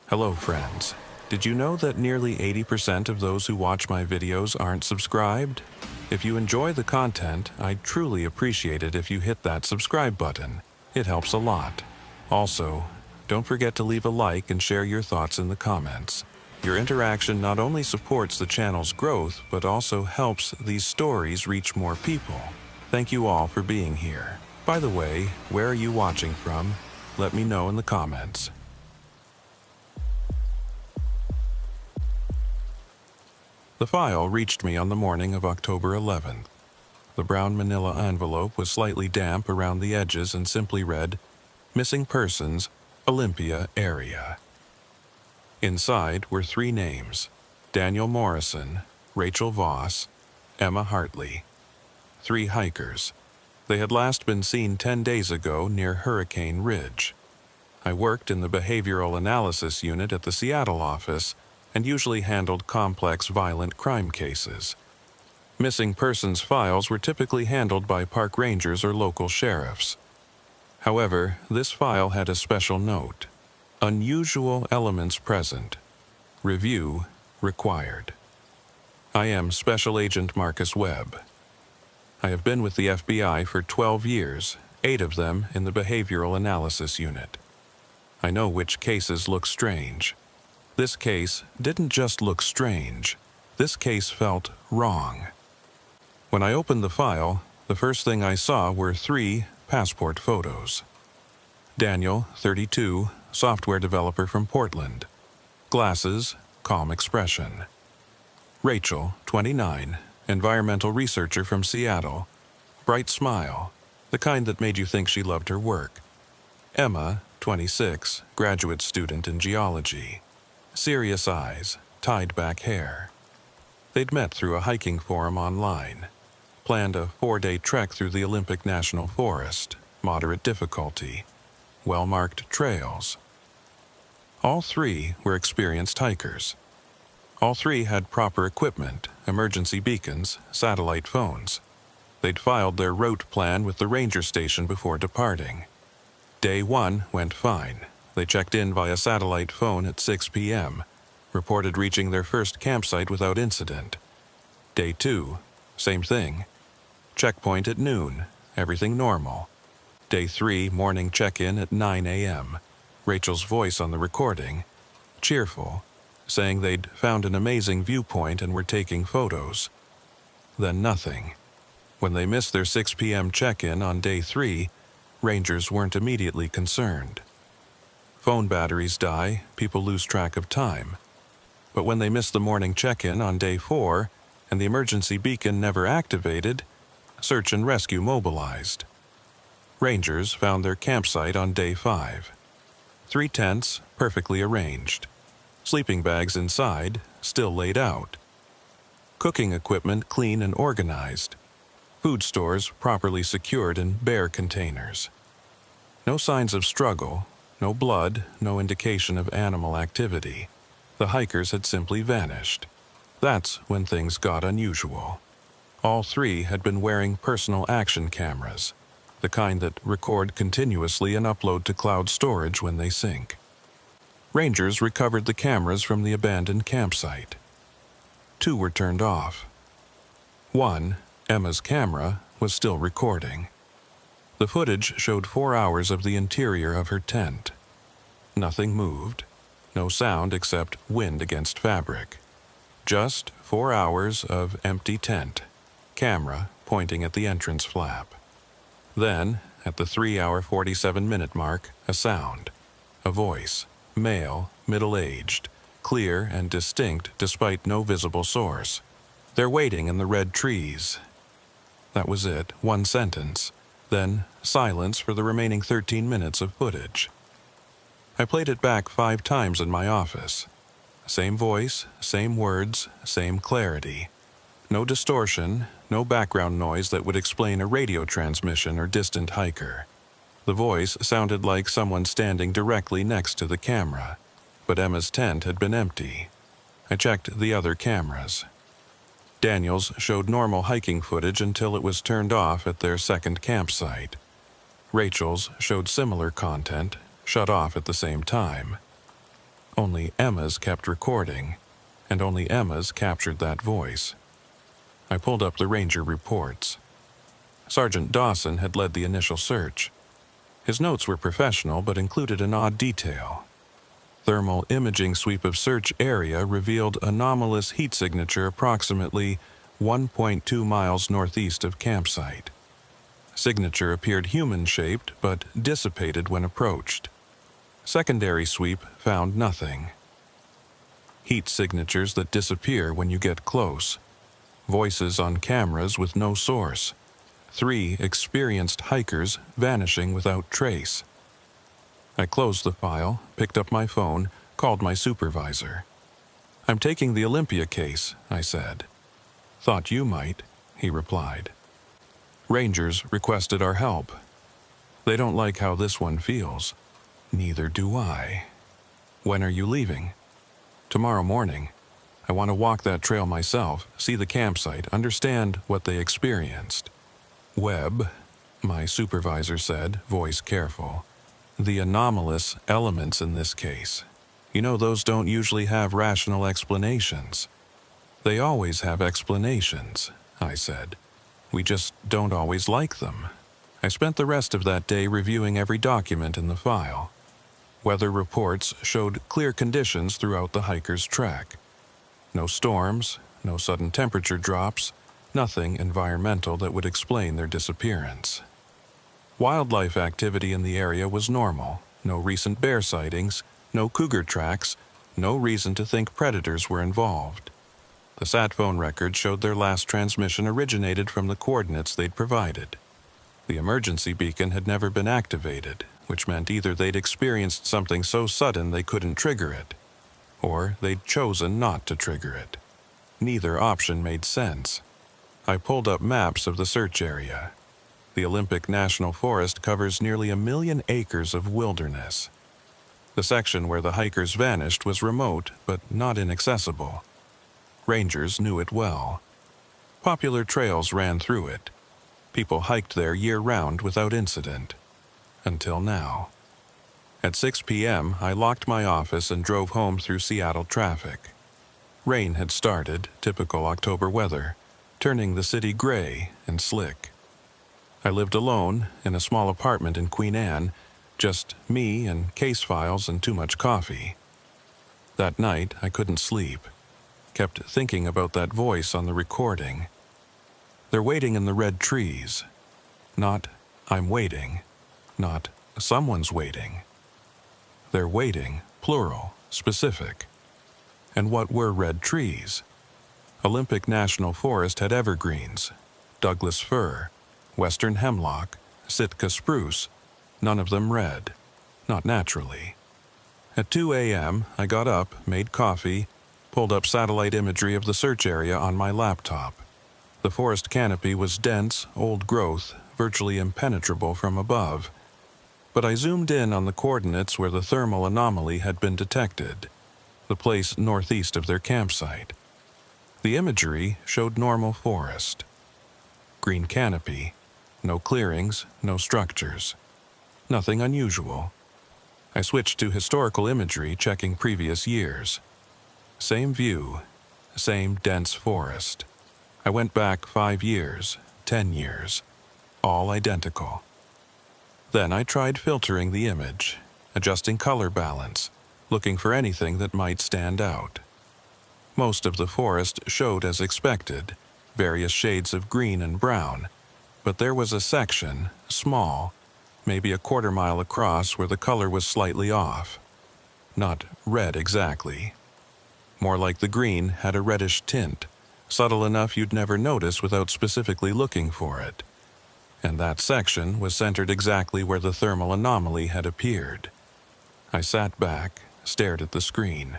Hello friends. Did you know that nearly 80% of those who watch my videos aren't subscribed? If you enjoy the content, I'd truly appreciate it if you hit that subscribe button. It helps a lot. Also, don't forget to leave a like and share your thoughts in the comments. Your interaction not only supports the channel's growth, but also helps these stories reach more people. Thank you all for being here. By the way, where are you watching from? Let me know in the comments. The file reached me on the morning of October 11th. The brown manila envelope was slightly damp around the edges and simply read, "Missing Persons, Olympia Area." Inside were 3 names: Daniel Morrison, Rachel Voss, Emma Hartley. 3 hikers. They had last been seen 10 days ago near Hurricane Ridge. I worked in the Behavioral Analysis Unit at the Seattle office and usually handled complex violent crime cases. Missing persons files were typically handled by park rangers or local sheriffs. However, this file had a special note: unusual elements present. Review required. I am Special Agent Marcus Webb. I have been with the FBI for 12 years, 8 of them in the Behavioral Analysis Unit. I know which cases look strange. This case didn't just look strange. This case felt wrong. When I opened the file, the first thing I saw were 3 passport photos. Daniel, 32, software developer from Portland. Glasses, calm expression. Rachel, 29, environmental researcher from Seattle. Bright smile, the kind that made you think she loved her work. Emma, 26, graduate student in geology. Serious eyes, tied-back hair. They'd met through a hiking forum online. Planned a 4-day trek through the Olympic National Forest, moderate difficulty, well-marked trails. All 3 were experienced hikers. All 3 had proper equipment, emergency beacons, satellite phones. They'd filed their route plan with the ranger station before departing. Day 1 went fine. They checked in via satellite phone at 6 p.m., reported reaching their first campsite without incident. Day 2, same thing. Checkpoint at noon, everything normal. Day 3, morning check-in at 9 a.m. Rachel's voice on the recording, cheerful, saying they'd found an amazing viewpoint and were taking photos. Then nothing. When they missed their 6 p.m. check-in on day 3, rangers weren't immediately concerned. Phone batteries die, people lose track of time. But when they missed the morning check-in on day 4 and the emergency beacon never activated, search and rescue mobilized. Rangers found their campsite on day 5. 3 tents, perfectly arranged. Sleeping bags inside, still laid out. Cooking equipment clean and organized. Food stores properly secured in bare containers. No signs of struggle. No blood, no indication of animal activity. The hikers had simply vanished. That's when things got unusual. All 3 had been wearing personal action cameras, the kind that record continuously and upload to cloud storage when they sync. Rangers recovered the cameras from the abandoned campsite. 2 were turned off. 1, Emma's camera, was still recording. The footage showed 4 hours of the interior of her tent. Nothing moved. No sound except wind against fabric. Just 4 hours of empty tent. Camera pointing at the entrance flap. Then, at the 3-hour 47-minute mark, a sound. A voice. Male, middle-aged. Clear and distinct despite no visible source. "They're waiting in the red trees." That was it. 1 sentence. Then silence for the remaining 13 minutes of footage. I played it back 5 times in my office. Same voice, same words, same clarity. No distortion, no background noise that would explain a radio transmission or distant hiker. The voice sounded like someone standing directly next to the camera, but Emma's tent had been empty. I checked the other cameras. Daniel's showed normal hiking footage until it was turned off at their second campsite. Rachel's showed similar content, shut off at the same time. Only Emma's kept recording, and only Emma's captured that voice. I pulled up the ranger reports. Sergeant Dawson had led the initial search. His notes were professional but included an odd detail. Thermal imaging sweep of search area revealed anomalous heat signature approximately 1.2 miles northeast of campsite. Signature appeared human-shaped but dissipated when approached. Secondary sweep found nothing. Heat signatures that disappear when you get close. Voices on cameras with no source. 3 experienced hikers vanishing without trace. I closed the file, picked up my phone, called my supervisor. "I'm taking the Olympia case," I said. "Thought you might," he replied. "Rangers requested our help. They don't like how this one feels. Neither do I." "When are you leaving?" "Tomorrow morning. I want to walk that trail myself, see the campsite, understand what they experienced." "Webb," my supervisor said, voice careful. "The anomalous elements in this case. You know those don't usually have rational explanations." "They always have explanations," I said. "We just don't always like them." I spent the rest of that day reviewing every document in the file. Weather reports showed clear conditions throughout the hikers' trek. No storms, no sudden temperature drops, nothing environmental that would explain their disappearance. Wildlife activity in the area was normal. No recent bear sightings, no cougar tracks, no reason to think predators were involved. The sat phone record showed their last transmission originated from the coordinates they'd provided. The emergency beacon had never been activated, which meant either they'd experienced something so sudden they couldn't trigger it, or they'd chosen not to trigger it. Neither option made sense. I pulled up maps of the search area. The Olympic National Forest covers nearly 1 million acres of wilderness. The section where the hikers vanished was remote, but not inaccessible. Rangers knew it well. Popular trails ran through it. People hiked there year-round without incident. Until now. At 6 p.m., I locked my office and drove home through Seattle traffic. Rain had started, typical October weather, turning the city gray and slick. I lived alone in a small apartment in Queen Anne, just me and case files and too much coffee. That night, I couldn't sleep. Kept thinking about that voice on the recording. They're waiting in the red trees. Not, "I'm waiting." Not, "Someone's waiting." They're waiting, plural, specific. And what were red trees? Olympic National Forest had evergreens, Douglas fir, western hemlock, Sitka spruce, none of them red, not naturally. At 2 a.m., I got up, made coffee, pulled up satellite imagery of the search area on my laptop. The forest canopy was dense, old growth, virtually impenetrable from above. But I zoomed in on the coordinates where the thermal anomaly had been detected, the place northeast of their campsite. The imagery showed normal forest. Green canopy, no clearings, no structures. Nothing unusual. I switched to historical imagery, checking previous years. Same view, same dense forest. I went back 5 years, 10 years, all identical. Then I tried filtering the image, adjusting color balance, looking for anything that might stand out. Most of the forest showed as expected, various shades of green and brown, but there was a section, small, maybe a quarter-mile across, where the color was slightly off. Not red exactly. More like the green had a reddish tint, subtle enough you'd never notice without specifically looking for it. And that section was centered exactly where the thermal anomaly had appeared. I sat back, stared at the screen.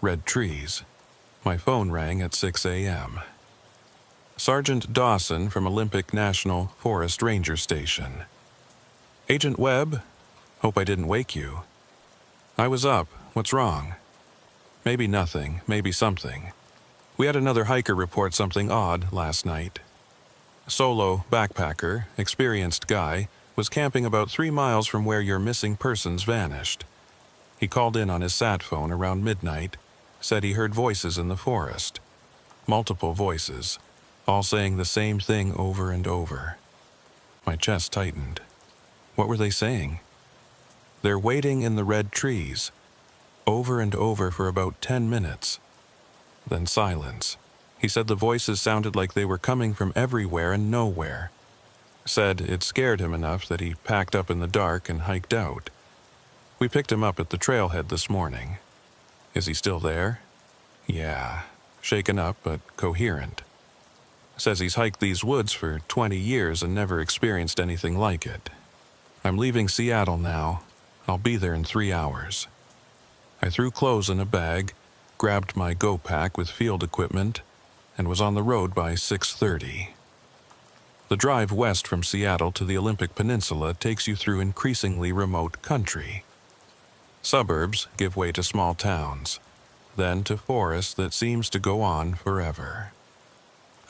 Red trees. My phone rang at 6 a.m. Sergeant Dawson from Olympic National Forest Ranger Station. "Agent Webb? Hope I didn't wake you." "I was up. What's wrong?" "Maybe nothing, maybe something. We had another hiker report something odd last night. Solo, backpacker, experienced guy, was camping about 3 miles from where your missing persons vanished. He called in on his sat phone around midnight, said he heard voices in the forest. Multiple voices, all saying the same thing over and over. My chest tightened. What were they saying? "They're waiting in the red trees," over and over for about 10 minutes. Then silence. He said the voices sounded like they were coming from everywhere and nowhere. Said it scared him enough that he packed up in the dark and hiked out. We picked him up at the trailhead this morning. Is he still there? Yeah, shaken up but coherent. Says he's hiked these woods for 20 years and never experienced anything like it. I'm leaving Seattle now. I'll be there in 3 hours. I threw clothes in a bag, grabbed my go pack with field equipment, and was on the road by 6:30. The drive west from Seattle to the Olympic Peninsula takes you through increasingly remote country. Suburbs give way to small towns, then to forest that seems to go on forever.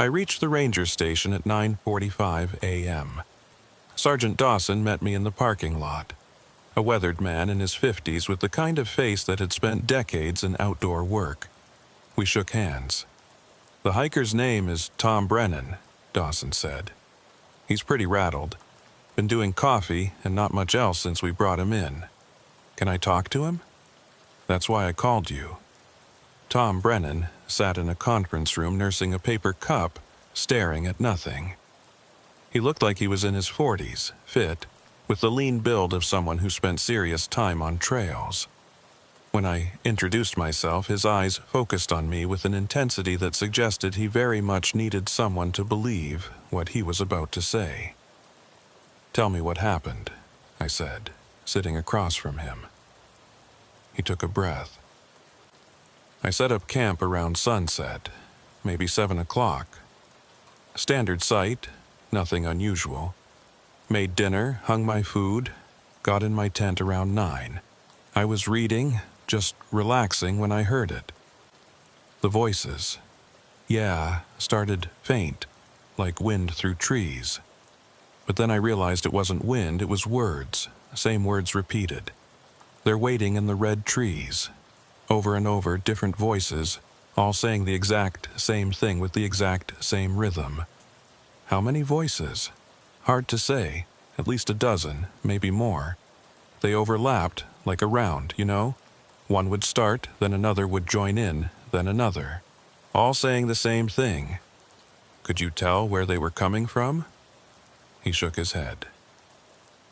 I reached the ranger station at 9:45 a.m. Sergeant Dawson met me in the parking lot, a weathered man in his 50s with the kind of face that had spent decades in outdoor work. We shook hands. "The hiker's name is Tom Brennan," Dawson said. "He's pretty rattled. Been doing coffee and not much else since we brought him in. Can I talk to him? That's why I called you." Tom Brennan sat in a conference room nursing a paper cup, staring at nothing. He looked like he was in his 40s, fit, with the lean build of someone who spent serious time on trails. When I introduced myself, his eyes focused on me with an intensity that suggested he very much needed someone to believe what he was about to say. "Tell me what happened," I said, sitting across from him. He took a breath. "I set up camp around sunset, maybe 7 o'clock. Standard site, nothing unusual. Made dinner, hung my food, got in my tent around 9. I was reading, just relaxing when I heard it. The voices. Yeah, started faint, like wind through trees. But then I realized it wasn't wind, it was words, same words repeated. They're waiting in the red trees. Over and over, different voices, all saying the exact same thing with the exact same rhythm. How many voices? Hard to say, at least a dozen, maybe more. They overlapped, like a round, you know? One would start, then another would join in, then another. All saying the same thing. Could you tell where they were coming from?" He shook his head.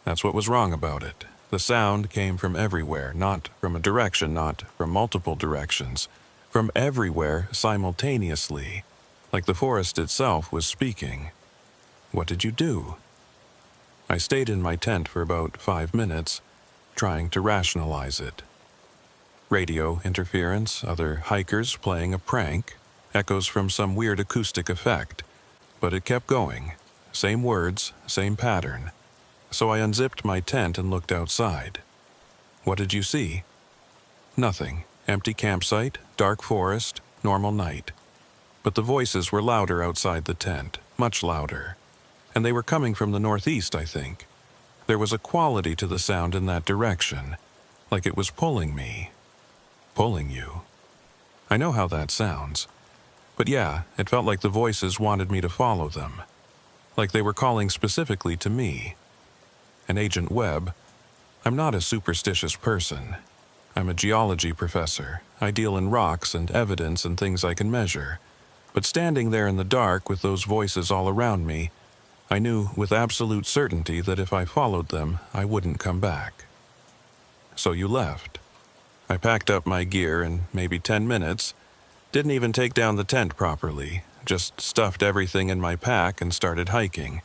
"That's what was wrong about it. The sound came from everywhere, not from a direction, not from multiple directions. From everywhere simultaneously, like the forest itself was speaking. What did you do?" I stayed in my tent for about 5 minutes, trying to rationalize it. Radio interference, other hikers playing a prank, echoes from some weird acoustic effect. But it kept going. Same words, same pattern. So I unzipped my tent and looked outside. "What did you see?" "Nothing. Empty campsite, dark forest, normal night. But the voices were louder outside the tent, much louder. And they were coming from the northeast, I think. There was a quality to the sound in that direction, like it was pulling me." "Pulling you?" I know how that sounds. But yeah, it felt like the voices wanted me to follow them. Like they were calling specifically to me. And Agent Webb, I'm not a superstitious person. I'm a geology professor. I deal in rocks and evidence and things I can measure. But standing there in the dark with those voices all around me, I knew with absolute certainty that if I followed them, I wouldn't come back. "So you left." I packed up my gear in maybe 10 minutes, didn't even take down the tent properly, just stuffed everything in my pack and started hiking.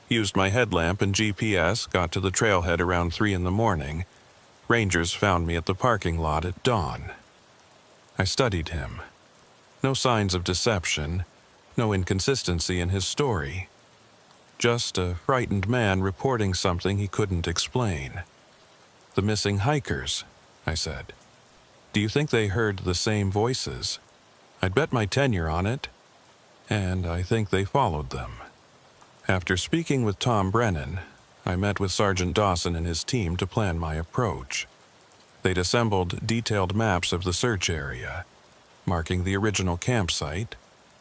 Used my headlamp and GPS, got to the trailhead around 3 in the morning. Rangers found me at the parking lot at dawn. I studied him. No signs of deception, no inconsistency in his story. Just a frightened man reporting something he couldn't explain. "The missing hikers," I said. "Do you think they heard the same voices? I'd bet my tenure on it. And I think they followed them." After speaking with Tom Brennan, I met with Sergeant Dawson and his team to plan my approach. They'd assembled detailed maps of the search area, marking the original campsite,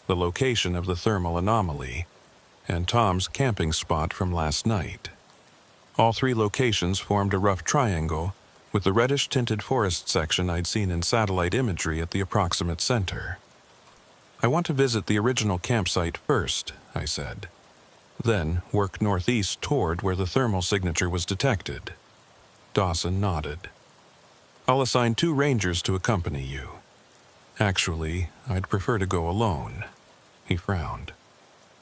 the location of the thermal anomaly, and Tom's camping spot from last night. All three locations formed a rough triangle, with the reddish-tinted forest section I'd seen in satellite imagery at the approximate center. "I want to visit the original campsite first," I said. "Then work northeast toward where the thermal signature was detected." Dawson nodded. "I'll assign 2 rangers to accompany you." "Actually, I'd prefer to go alone." He frowned.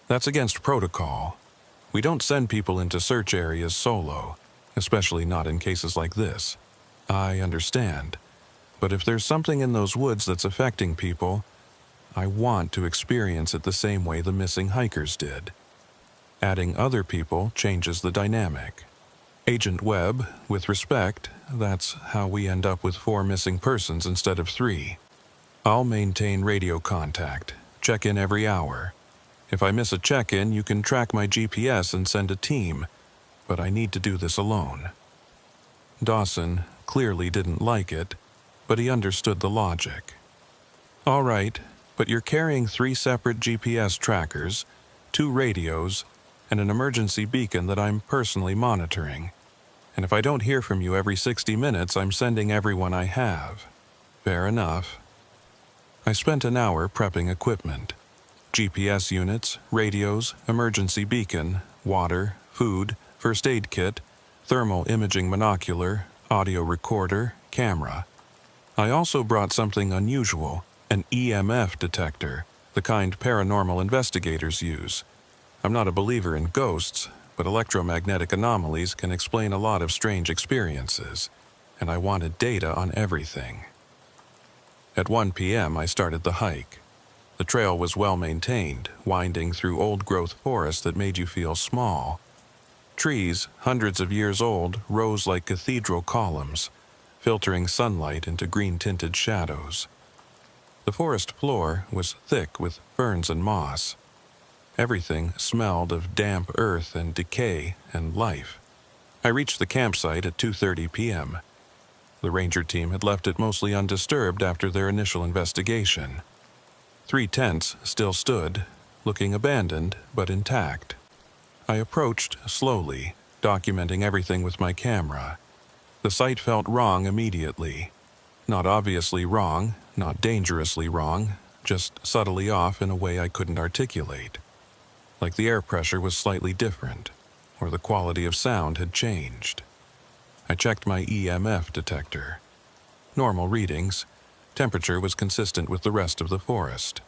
"That's against protocol. We don't send people into search areas solo, especially not in cases like this." "I understand. But if there's something in those woods that's affecting people, I want to experience it the same way the missing hikers did. Adding other people changes the dynamic. Agent Webb, with respect, that's how we end up with 4 missing persons instead of 3. I'll maintain radio contact, check in every hour. If I miss a check-in, you can track my GPS and send a team, but I need to do this alone." Dawson clearly didn't like it, but he understood the logic. "All right, but you're carrying 3 separate GPS trackers, 2 radios, and an emergency beacon that I'm personally monitoring. And if I don't hear from you every 60 minutes, I'm sending everyone I have." "Fair enough." I spent an hour prepping equipment. GPS units, radios, emergency beacon, water, food, first aid kit, thermal imaging monocular, audio recorder, camera. I also brought something unusual, an EMF detector, the kind paranormal investigators use. I'm not a believer in ghosts, but electromagnetic anomalies can explain a lot of strange experiences, and I wanted data on everything. At 1 p.m. I started the hike. The trail was well maintained, winding through old-growth forest that made you feel small. Trees, hundreds of years old, rose like cathedral columns, filtering sunlight into green-tinted shadows. The forest floor was thick with ferns and moss. Everything smelled of damp earth and decay and life. I reached the campsite at 2:30 p.m. The ranger team had left it mostly undisturbed after their initial investigation. 3 tents still stood, looking abandoned but intact. I approached slowly, documenting everything with my camera. The site felt wrong immediately. Not obviously wrong, not dangerously wrong, just subtly off in a way I couldn't articulate. Like the air pressure was slightly different, or the quality of sound had changed. I checked my EMF detector. Normal readings. Temperature was consistent with the rest of the forest.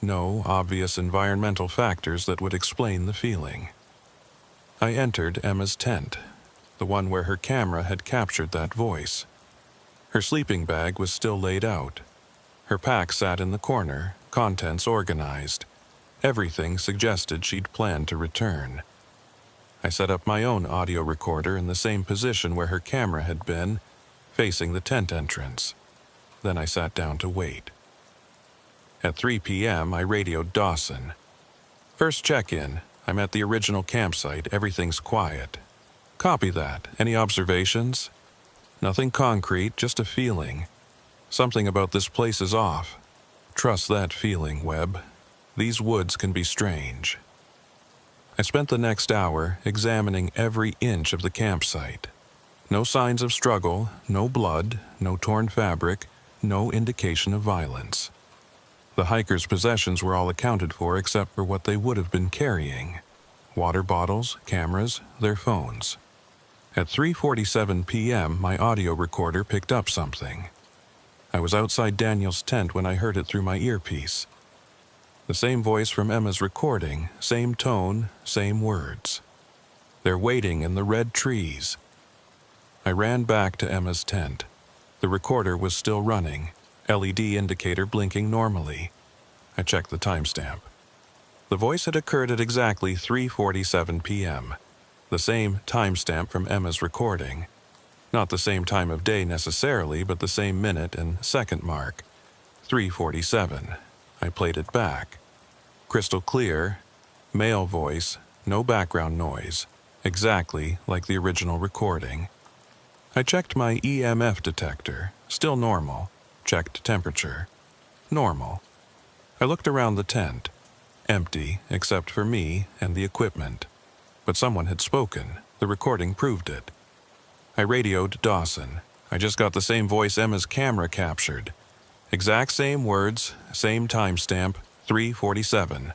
No obvious environmental factors that would explain the feeling. I entered Emma's tent, the one where her camera had captured that voice. Her sleeping bag was still laid out. Her pack sat in the corner, contents organized. Everything suggested she'd planned to return. I set up my own audio recorder in the same position where her camera had been, facing the tent entrance. Then I sat down to wait. At 3 p.m., I radioed Dawson. "First check-in. I'm at the original campsite. Everything's quiet." "Copy that. Any observations?" "Nothing concrete, just a feeling. Something about this place is off." "Trust that feeling, Webb. These woods can be strange." I spent the next hour examining every inch of the campsite. No signs of struggle, no blood, no torn fabric, no indication of violence. The hikers' possessions were all accounted for except for what they would have been carrying: water bottles, cameras, their phones. At 3:47 p.m., my audio recorder picked up something. I was outside Daniel's tent when I heard it through my earpiece. The same voice from Emma's recording, same tone, same words. "They're waiting in the red trees." I ran back to Emma's tent. The recorder was still running, LED indicator blinking normally. I checked the timestamp. The voice had occurred at exactly 3:47 p.m., the same timestamp from Emma's recording. Not the same time of day necessarily, but the same minute and second mark. 3:47. I played it back. Crystal clear, male voice, no background noise, exactly like the original recording. I checked my EMF detector, still normal. Checked temperature. Normal. I looked around the tent. Empty, except for me and the equipment. But someone had spoken. The recording proved it. I radioed Dawson. I just got the same voice Emma's camera captured. Exact same words, same timestamp, 3:47.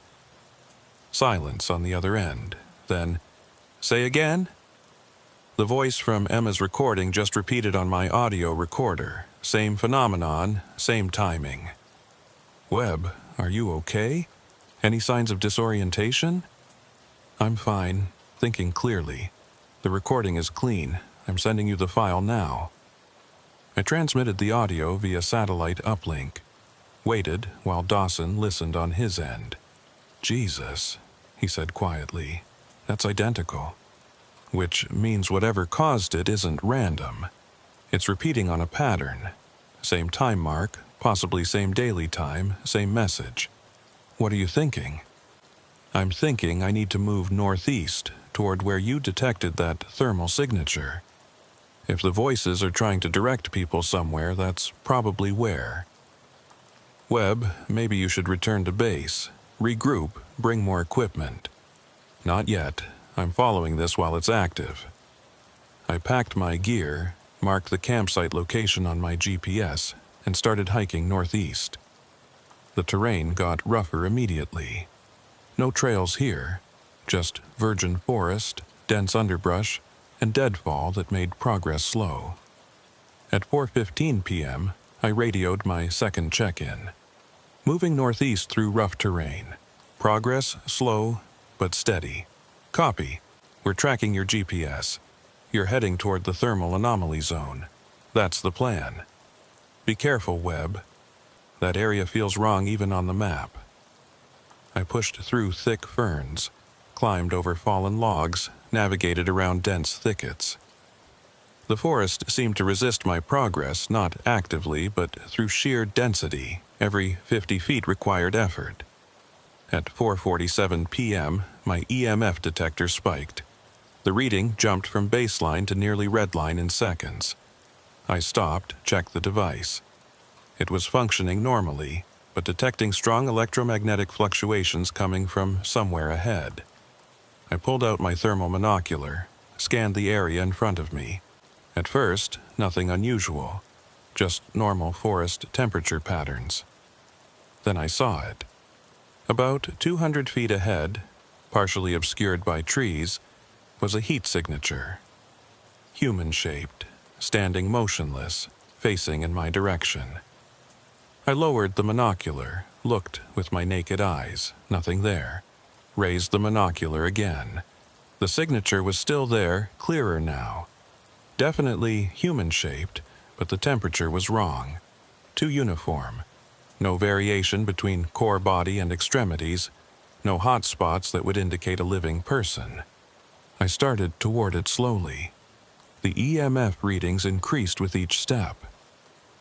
Silence on the other end. Then, say again? The voice from Emma's recording just repeated on my audio recorder. Same phenomenon, same timing. Webb, are you okay? Any signs of disorientation? I'm fine, thinking clearly. The recording is clean. I'm sending you the file now. I transmitted the audio via satellite uplink. Waited while Dawson listened on his end. Jesus, he said quietly. That's identical. Which means whatever caused it isn't random. It's repeating on a pattern. Same time mark, possibly same daily time, same message. What are you thinking? I'm thinking I need to move northeast toward where you detected that thermal signature. If the voices are trying to direct people somewhere, that's probably where. Webb, maybe you should return to base, regroup, bring more equipment. Not yet. I'm following this while it's active. I packed my gear, marked the campsite location on my GPS, and started hiking northeast. The terrain got rougher immediately. No trails here, just virgin forest, dense underbrush, and deadfall that made progress slow. At 4:15 p.m., I radioed my second check-in. Moving northeast through rough terrain. Progress slow, but steady. Copy. We're tracking your GPS. You're heading toward the thermal anomaly zone. That's the plan. Be careful, Webb. That area feels wrong even on the map. I pushed through thick ferns, climbed over fallen logs, navigated around dense thickets. The forest seemed to resist my progress, not actively, but through sheer density. Every 50 feet required effort. At 4:47 p.m., my EMF detector spiked. The reading jumped from baseline to nearly redline in seconds. I stopped, checked the device. It was functioning normally, but detecting strong electromagnetic fluctuations coming from somewhere ahead. I pulled out my thermal monocular, scanned the area in front of me. At first, nothing unusual, just normal forest temperature patterns. Then I saw it. About 200 feet ahead, partially obscured by trees, was a heat signature. Human-shaped, standing motionless, facing in my direction. I lowered the monocular, looked with my naked eyes, nothing there. Raised the monocular again. The signature was still there, clearer now. Definitely human-shaped, but the temperature was wrong. Too uniform. No variation between core body and extremities, no hot spots that would indicate a living person. I started toward it slowly. The EMF readings increased with each step.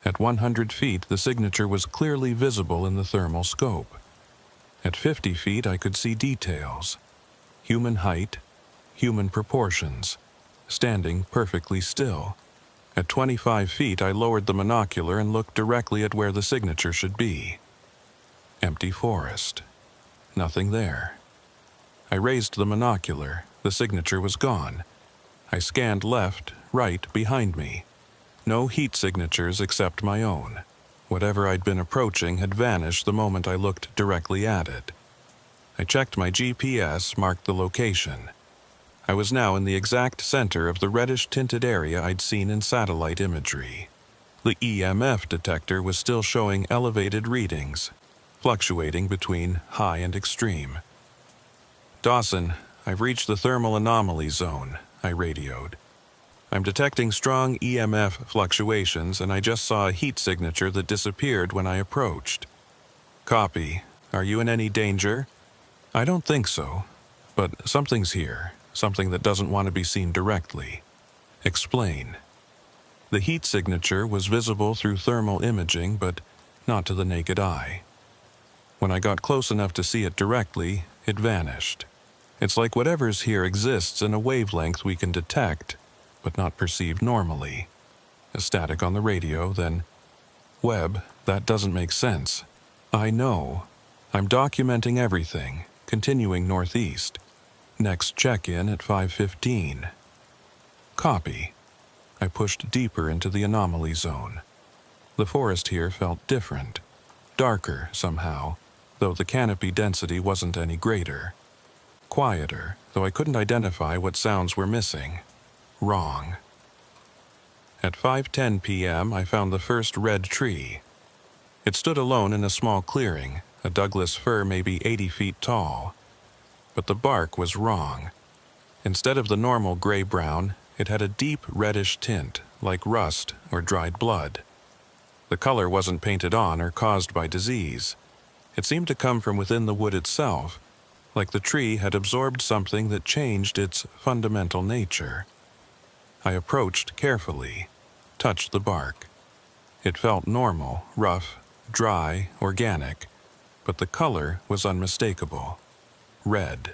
At 100 feet, the signature was clearly visible in the thermal scope. At 50 feet, I could see details. Human height, human proportions, standing perfectly still. At 25 feet, I lowered the monocular and looked directly at where the signature should be. Empty forest. Nothing there. I raised the monocular. The signature was gone. I scanned left, right, behind me. No heat signatures except my own. Whatever I'd been approaching had vanished the moment I looked directly at it. I checked my GPS, marked the location. I was now in the exact center of the reddish-tinted area I'd seen in satellite imagery. The EMF detector was still showing elevated readings, fluctuating between high and extreme. Dawson, I've reached the thermal anomaly zone, I radioed. I'm detecting strong EMF fluctuations, and I just saw a heat signature that disappeared when I approached. Copy. Are you in any danger? I don't think so, but something's here. Something that doesn't want to be seen directly. Explain. The heat signature was visible through thermal imaging, but not to the naked eye. When I got close enough to see it directly, it vanished. It's like whatever's here exists in a wavelength we can detect, but not perceived normally. A static on the radio, then, "Webb, that doesn't make sense." "I know. I'm documenting everything, continuing northeast. Next check-in at 5:15. Copy." I pushed deeper into the anomaly zone. The forest here felt different, darker somehow, though the canopy density wasn't any greater. Quieter, though I couldn't identify what sounds were missing. Wrong. At 5:10 p.m., I found the first red tree. It stood alone in a small clearing, a Douglas fir maybe 80 feet tall. But the bark was wrong. Instead of the normal gray-brown, it had a deep reddish tint, like rust or dried blood. The color wasn't painted on or caused by disease. It seemed to come from within the wood itself, like the tree had absorbed something that changed its fundamental nature. I approached carefully, touched the bark. It felt normal, rough, dry, organic, but the color was unmistakable. Red.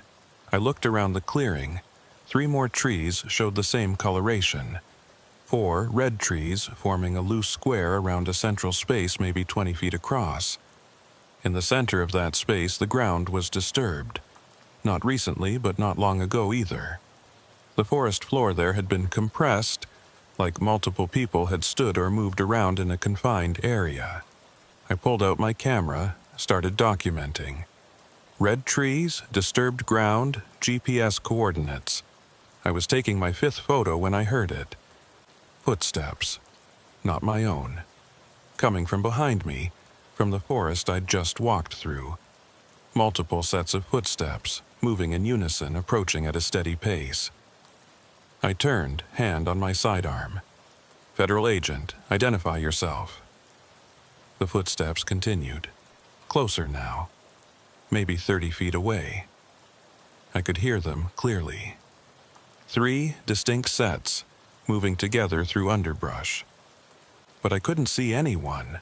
I looked around the clearing. 3 more trees showed the same coloration. 4 red trees forming a loose square around a central space maybe 20 feet across. In the center of that space, the ground was disturbed. Not recently, but not long ago either. The forest floor there had been compressed, like multiple people had stood or moved around in a confined area. I pulled out my camera, started documenting. Red trees, disturbed ground, GPS coordinates. I was taking my 5th photo when I heard it. Footsteps. Not my own. Coming from behind me, from the forest I'd just walked through. Multiple sets of footsteps, moving in unison, approaching at a steady pace. I turned, hand on my sidearm. "Federal agent, identify yourself." The footsteps continued. Closer now. Maybe 30 feet away. I could hear them clearly. 3 distinct sets, moving together through underbrush. But I couldn't see anyone.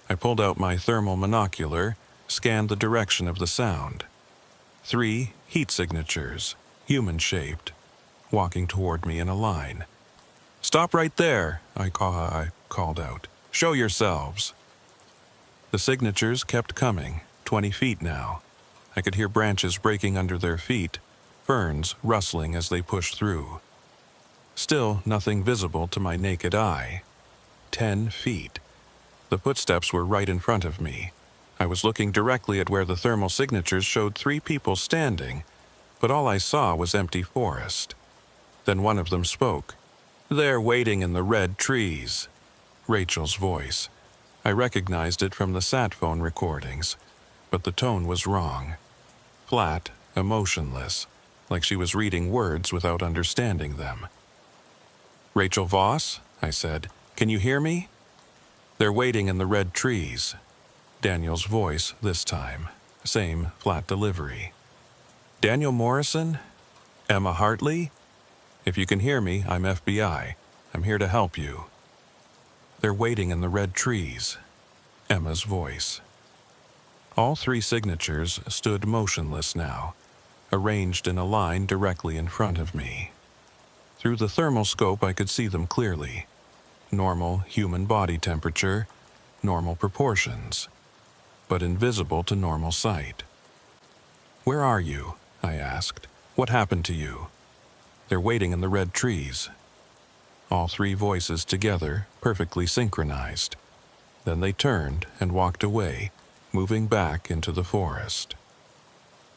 I pulled out my thermal monocular, scanned the direction of the sound. 3 heat signatures, human-shaped, walking toward me in a line. "Stop right there," I called out. "Show yourselves." The signatures kept coming, 20 feet now. I could hear branches breaking under their feet, ferns rustling as they pushed through. Still nothing visible to my naked eye. 10 feet. The footsteps were right in front of me. I was looking directly at where the thermal signatures showed 3 people standing, but all I saw was empty forest. Then one of them spoke. "They're waiting in the red trees." Rachel's voice. I recognized it from the sat phone recordings, but the tone was wrong. Flat, emotionless, like she was reading words without understanding them. "Rachel Voss," I said, "can you hear me?" "They're waiting in the red trees." Daniel's voice this time. Same flat delivery. "Daniel Morrison? Emma Hartley? If you can hear me, I'm FBI. I'm here to help you." "They're waiting in the red trees." Emma's voice. All 3 signatures stood motionless now, arranged in a line directly in front of me. Through the thermal scope I could see them clearly. Normal human body temperature, normal proportions, but invisible to normal sight. "Where are you?" I asked. "What happened to you?" "They're waiting in the red trees." All 3 voices together, perfectly synchronized. Then they turned and walked away, moving back into the forest.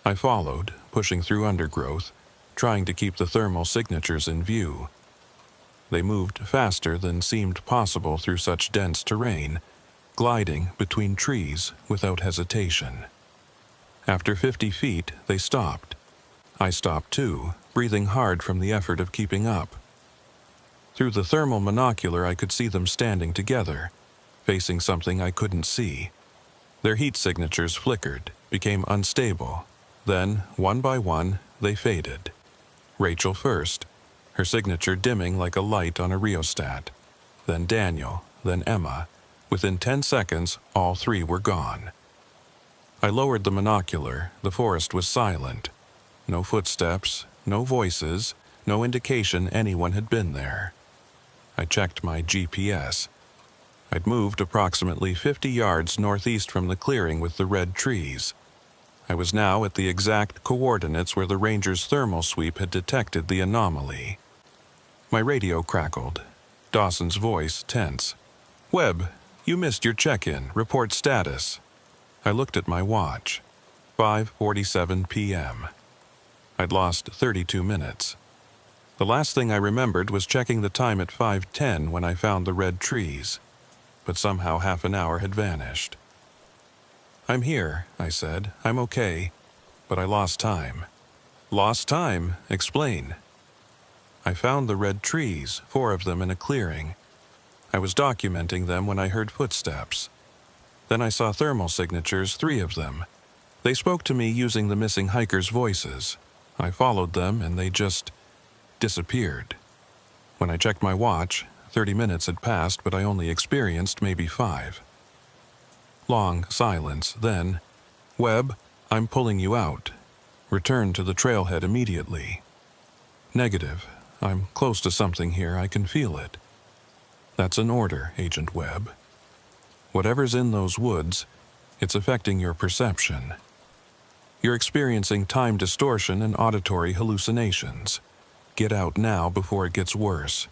I followed, pushing through undergrowth, trying to keep the thermal signatures in view. They moved faster than seemed possible through such dense terrain, gliding between trees without hesitation. After 50 feet, they stopped. I stopped too, breathing hard from the effort of keeping up. Through the thermal monocular I could see them standing together, facing something I couldn't see. Their heat signatures flickered, became unstable. Then, one by one, they faded. Rachel first, her signature dimming like a light on a rheostat. Then Daniel, then Emma. Within 10 seconds, all 3 were gone. I lowered the monocular. The forest was silent. No footsteps, no voices, No indication anyone had been there. I checked my GPS. I'd moved approximately 50 yards northeast from the clearing with the red trees. I was now at the exact coordinates where the ranger's thermal sweep had detected the anomaly. My radio crackled. Dawson's voice tense. "Webb, you missed your check-in. Report status." I looked at my watch. 5:47 p.m. I'd lost 32 minutes. The last thing I remembered was checking the time at 5:10 when I found the red trees. But somehow half an hour had vanished. "I'm here," I said. "I'm okay. But I lost time." "Lost time? Explain." "I found the red trees, 4 of them in a clearing. I was documenting them when I heard footsteps. Then I saw thermal signatures, 3 of them. They spoke to me using the missing hikers' voices. I followed them and they just disappeared. When I checked my watch, 30 minutes had passed, but I only experienced maybe 5. Long silence, then, "Webb, I'm pulling you out. Return to the trailhead immediately." "Negative. I'm close to something here. I can feel it." "That's an order, Agent Webb. Whatever's in those woods, it's affecting your perception. You're experiencing time distortion and auditory hallucinations. Get out now before it gets worse."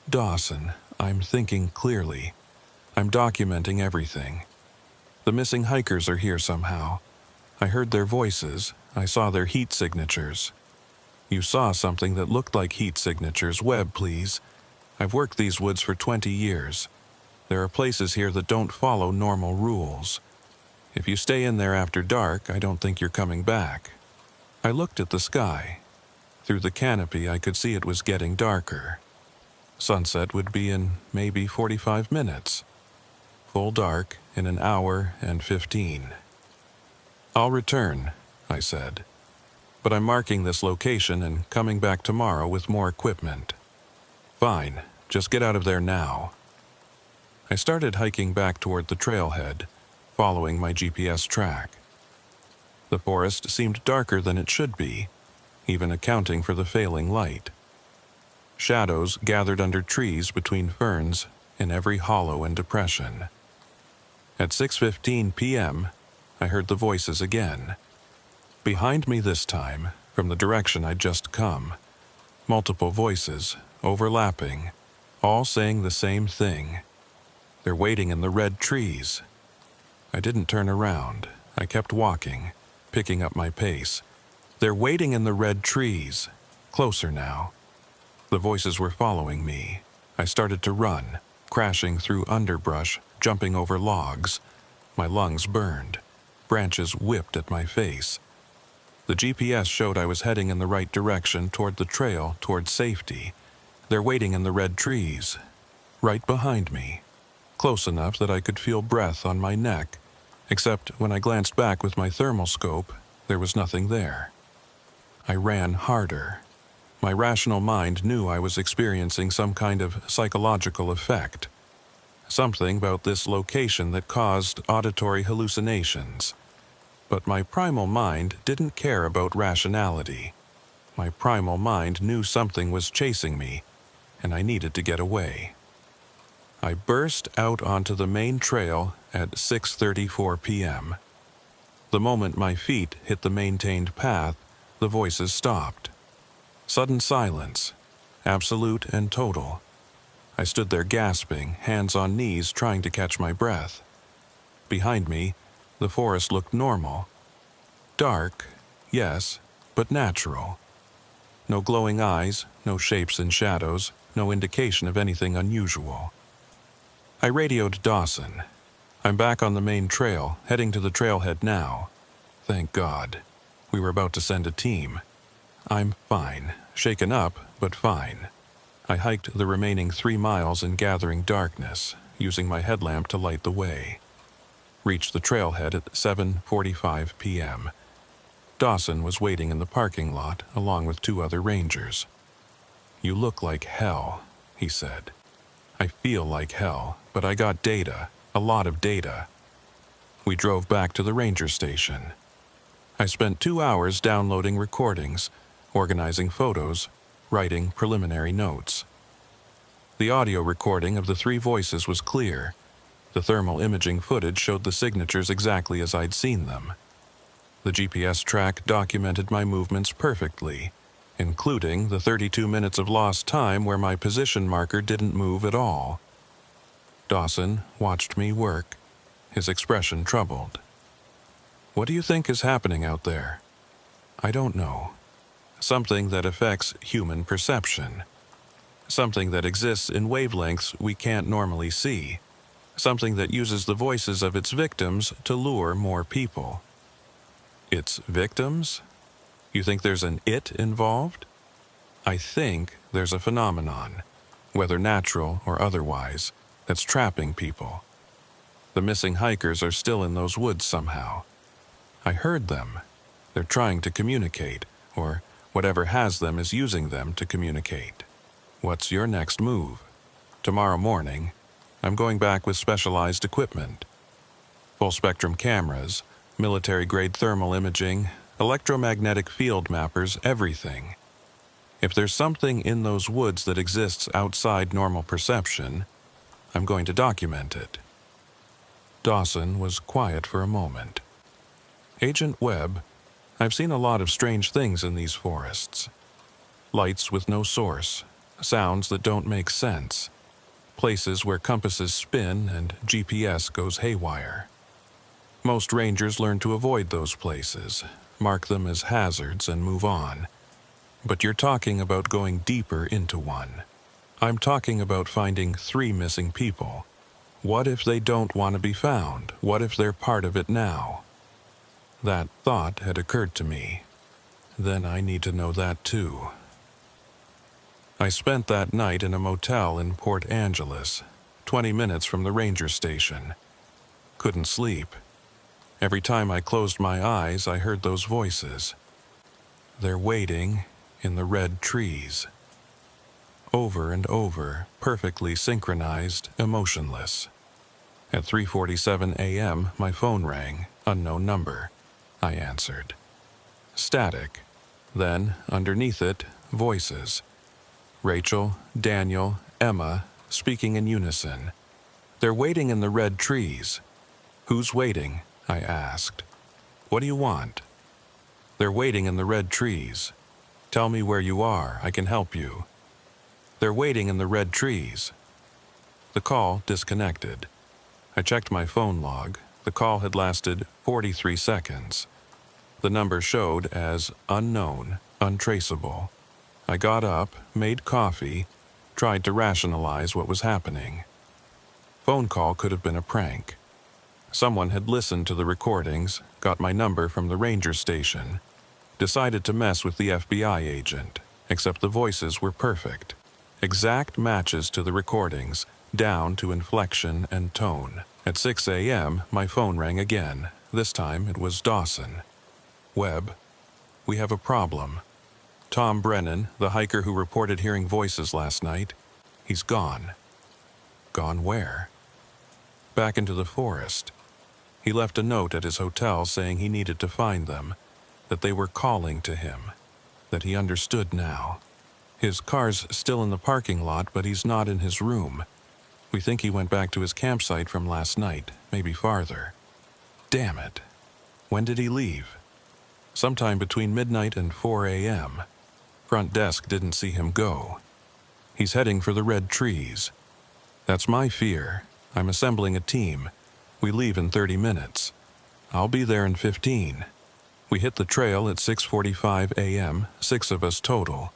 "Dawson, I'm thinking clearly. I'm documenting everything. The missing hikers are here somehow. I heard their voices. I saw their heat signatures." "You saw something that looked like heat signatures. Webb, please. I've worked these woods for 20 years. There are places here that don't follow normal rules. If you stay in there after dark, I don't think you're coming back." I looked at the sky. Through the canopy, I could see it was getting darker. Sunset would be in maybe 45 minutes. Full dark in an hour and 15. "I'll return," I said. "But I'm marking this location and coming back tomorrow with more equipment." "Fine. Just get out of there now." I started hiking back toward the trailhead, following my GPS track. The forest seemed darker than it should be, even accounting for the failing light. Shadows gathered under trees between ferns in every hollow and depression. At 6:15 p.m., I heard the voices again. Behind me this time, from the direction I'd just come. Multiple voices, overlapping, all saying the same thing. "They're waiting in the red trees." I didn't turn around. I kept walking, picking up my pace. "They're waiting in the red trees." Closer now. The voices were following me. I started to run, crashing through underbrush, jumping over logs. My lungs burned. Branches whipped at my face. The GPS showed I was heading in the right direction toward the trail, toward safety. "They're waiting in the red trees." Right behind me. Close enough that I could feel breath on my neck, except when I glanced back with my thermal scope, there was nothing there. I ran harder. My rational mind knew I was experiencing some kind of psychological effect. Something about this location that caused auditory hallucinations. But my primal mind didn't care about rationality. My primal mind knew something was chasing me, and I needed to get away. I burst out onto the main trail at 6:34 p.m. The moment my feet hit the maintained path, the voices stopped. Sudden silence, absolute and total. I stood there gasping, hands on knees trying to catch my breath. Behind me, the forest looked normal. Dark, yes, but natural. No glowing eyes, no shapes and shadows, no indication of anything unusual. I radioed Dawson. "I'm back on the main trail, heading to the trailhead now." Thank God. We were about to send a team. "I'm fine. Shaken up, but fine." I hiked the remaining 3 miles in gathering darkness, using my headlamp to light the way. Reached the trailhead at 7:45 p.m. Dawson was waiting in the parking lot along with 2 other rangers. "You look like hell," he said. "I feel like hell, but I got data, a lot of data." We drove back to the ranger station. I spent 2 hours downloading recordings, organizing photos, writing preliminary notes. The audio recording of the three voices was clear. The thermal imaging footage showed the signatures exactly as I'd seen them. The GPS track documented my movements perfectly, including the 32 minutes of lost time where my position marker didn't move at all. Dawson watched me work, his expression troubled. "What do you think is happening out there?" "I don't know. Something that affects human perception. Something that exists in wavelengths we can't normally see. Something that uses the voices of its victims to lure more people." "Its victims? You think there's an it involved?" "I think there's a phenomenon, whether natural or otherwise, that's trapping people. The missing hikers are still in those woods somehow. I heard them. They're trying to communicate, or whatever has them is using them to communicate. What's your next move?" "Tomorrow morning, I'm going back with specialized equipment. Full-spectrum cameras, military-grade thermal imaging, electromagnetic field mappers, everything. If there's something in those woods that exists outside normal perception, I'm going to document it." Dawson was quiet for a moment. "Agent Webb, I've seen a lot of strange things in these forests. Lights with no source, sounds that don't make sense, places where compasses spin and GPS goes haywire. Most rangers learn to avoid those places, mark them as hazards and move on. But you're talking about going deeper into one. I'm talking about finding 3 missing people. What if they don't want to be found? What if they're part of it now?" That thought had occurred to me. Then I need to know that too. I spent that night in a motel in Port Angeles, 20 minutes from the ranger station. Couldn't sleep. Every time I closed my eyes, I heard those voices. "They're waiting in the red trees." Over and over, perfectly synchronized, emotionless. At 3:47 a.m., my phone rang, unknown number. I answered. Static. Then, underneath it, voices. Rachel, Daniel, Emma, speaking in unison. "They're waiting in the red trees." "Who's waiting?" I asked. "What do you want?" "They're waiting in the red trees. Tell me where you are, I can help you." "They're waiting in the red trees." The call disconnected. I checked my phone log. The call had lasted 43 seconds. The number showed as unknown, untraceable. I got up, made coffee, tried to rationalize what was happening. Phone call could have been a prank. Someone had listened to the recordings, got my number from the ranger station, decided to mess with the FBI agent, except the voices were perfect. Exact matches to the recordings, down to inflection and tone. At 6 a.m., my phone rang again. This time it was Dawson. "Webb, we have a problem. Tom Brennan, the hiker who reported hearing voices last night, he's gone." "Gone where?" "Back into the forest. He left a note at his hotel saying he needed to find them, that they were calling to him, that he understood now. His car's still in the parking lot, but he's not in his room. We think he went back to his campsite from last night, maybe farther." "Damn it. When did he leave?" "Sometime between midnight and 4 a.m. Front desk didn't see him go. He's heading for the red trees. That's my fear. I'm assembling a team. We leave in 30 minutes. I'll be there in 15. We hit the trail at 6:45 a.m., 6 of us total.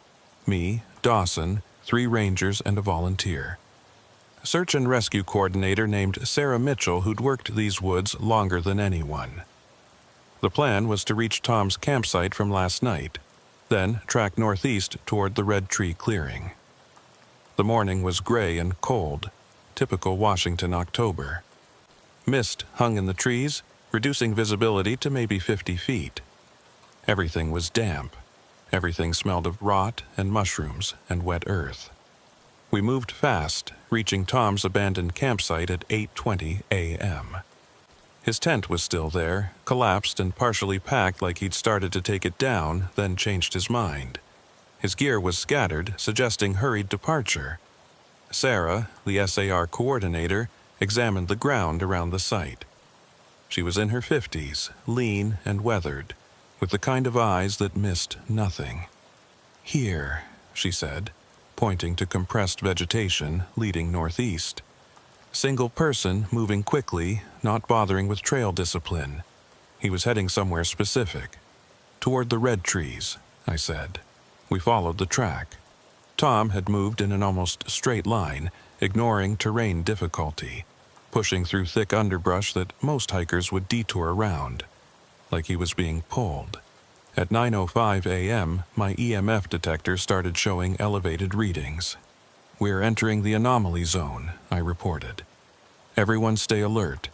Me, Dawson, 3 rangers, and a volunteer. Search and rescue coordinator named Sarah Mitchell who'd worked these woods longer than anyone. The plan was to reach Tom's campsite from last night, then track northeast toward the Red Tree clearing. The morning was gray and cold, typical Washington October. Mist hung in the trees, reducing visibility to maybe 50 feet. Everything was damp. Everything smelled of rot and mushrooms and wet earth. We moved fast, reaching Tom's abandoned campsite at 8:20 a.m. His tent was still there, collapsed and partially packed like he'd started to take it down, then changed his mind. His gear was scattered, suggesting hurried departure. Sarah, the SAR coordinator, examined the ground around the site. She was in her 50s, lean and weathered, with the kind of eyes that missed nothing. "Here," she said, pointing to compressed vegetation leading northeast. Single person moving quickly, not bothering with trail discipline. He was heading somewhere specific. "Toward the red trees," I said. We followed the track. Tom had moved in an almost straight line, ignoring terrain difficulty, pushing through thick underbrush that most hikers would detour around, like he was being pulled. At 9:05 a.m., my EMF detector started showing elevated readings. "We're entering the anomaly zone," I reported. "Everyone stay alert.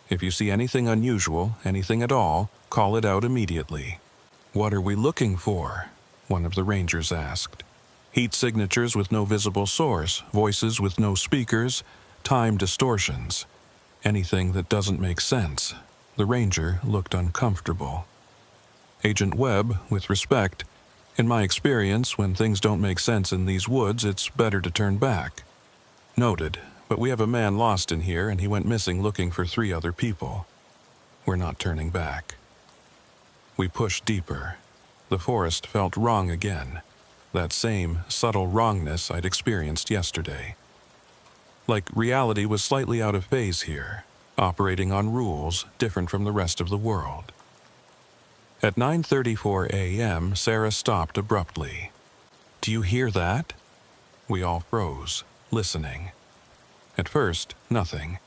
If you see anything unusual, anything at all, call it out immediately." "What are we looking for?" one of the rangers asked. "Heat signatures with no visible source, voices with no speakers, time distortions. Anything that doesn't make sense." The ranger looked uncomfortable. "Agent Webb, with respect, in my experience, when things don't make sense in these woods, it's better to turn back." "Noted, but we have a man lost in here and he went missing looking for 3 other people. We're not turning back." We pushed deeper. The forest felt wrong again, that same subtle wrongness I'd experienced yesterday. Like reality was slightly out of phase here, operating on rules different from the rest of the world. At 9:34 a.m., Sarah stopped abruptly. "Do you hear that?" We all froze, listening. At first, nothing.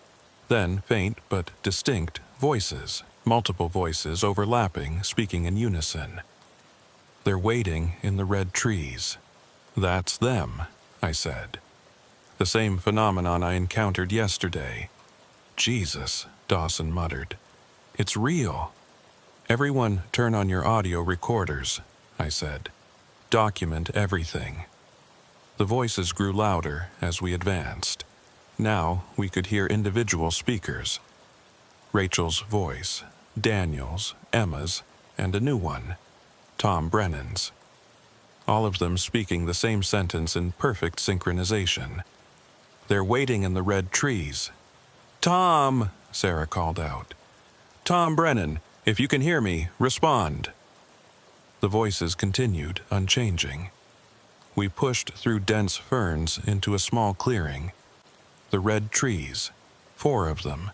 Then faint but distinct voices, multiple voices overlapping, speaking in unison. "They're waiting in the red trees." "That's them," I said. "The same phenomenon I encountered yesterday." "Jesus," Dawson muttered. "It's real." "Everyone turn on your audio recorders," I said. "Document everything." The voices grew louder as we advanced. Now we could hear individual speakers. Rachel's voice, Daniel's, Emma's, and a new one, Tom Brennan's. All of them speaking the same sentence in perfect synchronization. "They're waiting in the red trees." "Tom!" Sarah called out. "Tom Brennan, if you can hear me, respond." The voices continued, unchanging. We pushed through dense ferns into a small clearing. The red trees, 4 of them,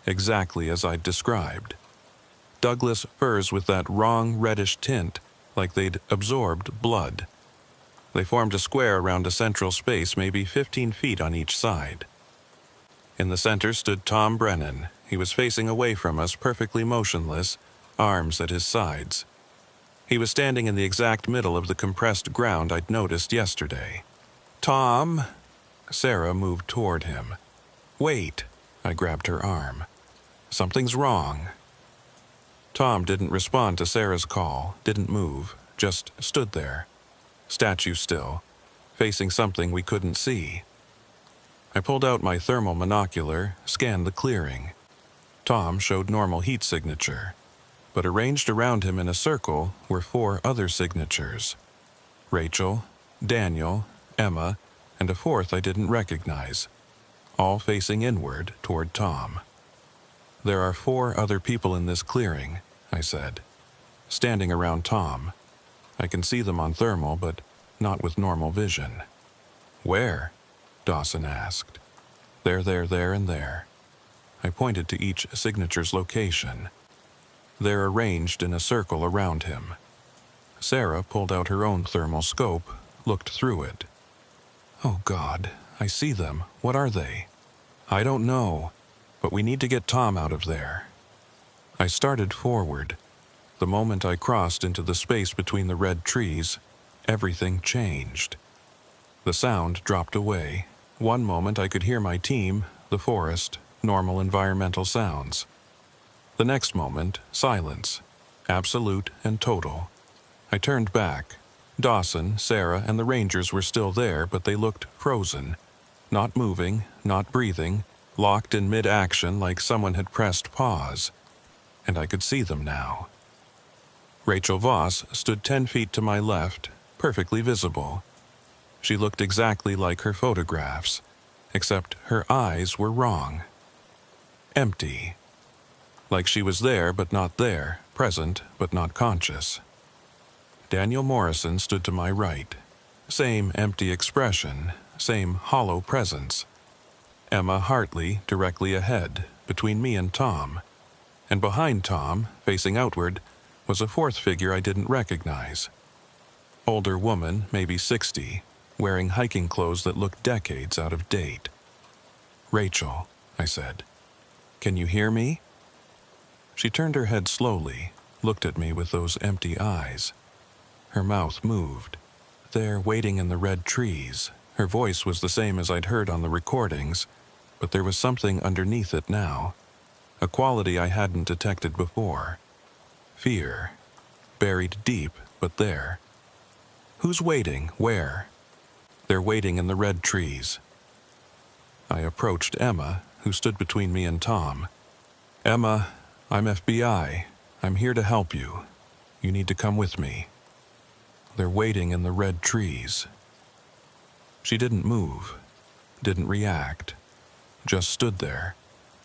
exactly as I'd described. Douglas firs with that wrong reddish tint, like they'd absorbed blood. They formed a square around a central space maybe 15 feet on each side. In the center stood Tom Brennan. He was facing away from us, perfectly motionless, arms at his sides. He was standing in the exact middle of the compressed ground I'd noticed yesterday. "Tom!" Sarah moved toward him. "Wait!" I grabbed her arm. "Something's wrong." Tom didn't respond to Sarah's call, didn't move, just stood there, statue still, facing something we couldn't see. I pulled out my thermal monocular, scanned the clearing. Tom showed normal heat signature, but arranged around him in a circle were 4 other signatures. Rachel, Daniel, Emma, and a 4th I didn't recognize, all facing inward toward Tom. "There are 4 other people in this clearing," I said, standing around Tom. "I can see them on thermal, but not with normal vision." "Where?" Dawson asked. There, and there." I pointed to each signature's location. "They're arranged in a circle around him." Sarah pulled out her own thermal scope, looked through it. "Oh God, I see them. What are they?" "I don't know, but we need to get Tom out of there." I started forward. The moment I crossed into the space between the red trees, everything changed. The sound dropped away. One moment I could hear my team, the forest, normal environmental sounds. The next moment, silence, absolute and total. I turned back. Dawson, Sarah, and the rangers were still there, but they looked frozen. Not moving, not breathing, locked in mid-action like someone had pressed pause. And I could see them now. Rachel Voss stood 10 feet to my left, perfectly visible. She looked exactly like her photographs, except her eyes were wrong. Empty. Like she was there but not there, present but not conscious. Daniel Morrison stood to my right. Same empty expression, same hollow presence. Emma Hartley directly ahead, between me and Tom. And behind Tom, facing outward, was a fourth figure I didn't recognize. Older woman, maybe 60, wearing hiking clothes that looked decades out of date. "Rachel," I said, "can you hear me?" She turned her head slowly, looked at me with those empty eyes. Her mouth moved. There, waiting in the red trees, her voice was the same as I'd heard on the recordings, but there was something underneath it now, a quality I hadn't detected before. Fear. Buried deep, but there. Who's waiting? Where? They're waiting in the red trees. I approached Emma, who stood between me and Tom. "Emma, I'm FBI. I'm here to help you. You need to come with me. They're waiting in the red trees." She didn't move, didn't react, just stood there,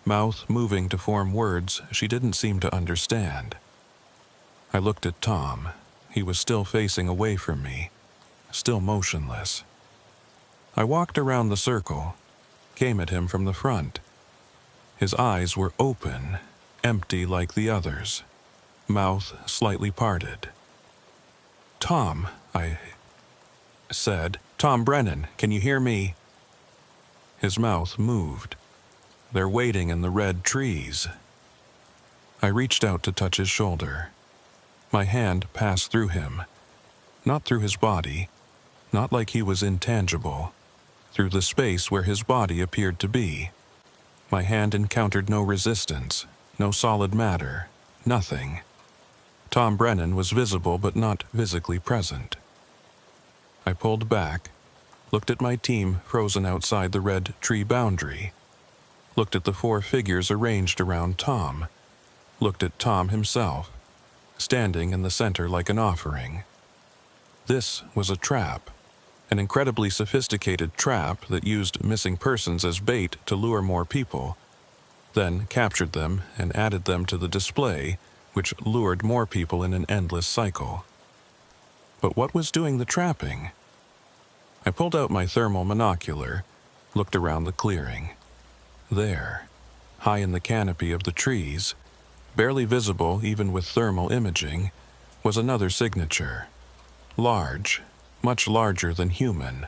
mouth moving to form words she didn't seem to understand. I looked at Tom. He was still facing away from me, still motionless. I walked around the circle, came at him from the front. His eyes were open, empty like the others, mouth slightly parted. "Tom," I said. "Tom Brennan, can you hear me?" His mouth moved. "They're waiting in the red trees." I reached out to touch his shoulder. My hand passed through him, not through his body, not like he was intangible, through the space where his body appeared to be. My hand encountered no resistance, no solid matter, nothing. Tom Brennan was visible but not physically present. I pulled back, looked at my team frozen outside the red tree boundary, looked at the four figures arranged around Tom, looked at Tom himself, standing in the center like an offering. This was a trap, an incredibly sophisticated trap that used missing persons as bait to lure more people, then captured them and added them to the display, which lured more people in an endless cycle. But what was doing the trapping? I pulled out my thermal monocular, looked around the clearing. There, high in the canopy of the trees, barely visible even with thermal imaging, was another signature. Large, much larger than human,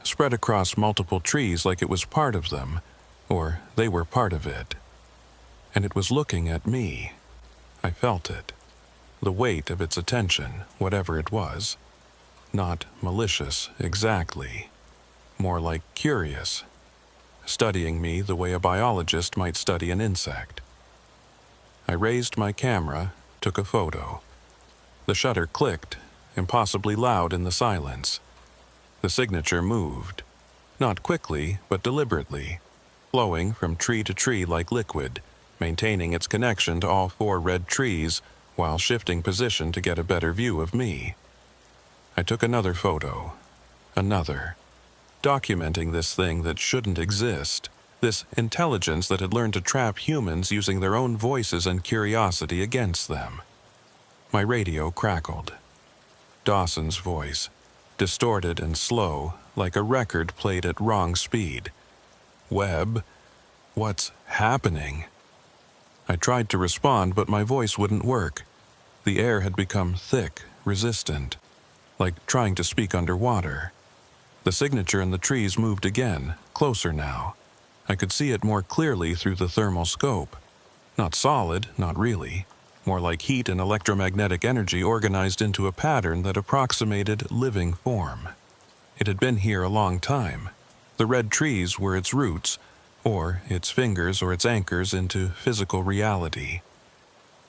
spread across multiple trees like it was part of them, or they were part of it. And it was looking at me. I felt it. The weight of its attention, whatever it was. Not malicious, exactly. More like curious. Studying me the way a biologist might study an insect. I raised my camera, took a photo. The shutter clicked, impossibly loud in the silence. The signature moved. Not quickly, but deliberately, flowing from tree to tree like liquid, maintaining its connection to all four red trees while shifting position to get a better view of me. I took another photo, another, documenting this thing that shouldn't exist, this intelligence that had learned to trap humans using their own voices and curiosity against them. My radio crackled. Dawson's voice, distorted and slow, like a record played at wrong speed. "Webb, what's happening?" I tried to respond, but my voice wouldn't work. The air had become thick, resistant, like trying to speak underwater. The signature in the trees moved again, closer now. I could see it more clearly through the thermal scope. Not solid, not really. More like heat and electromagnetic energy organized into a pattern that approximated living form. It had been here a long time. The red trees were its roots, or its fingers or its anchors into physical reality.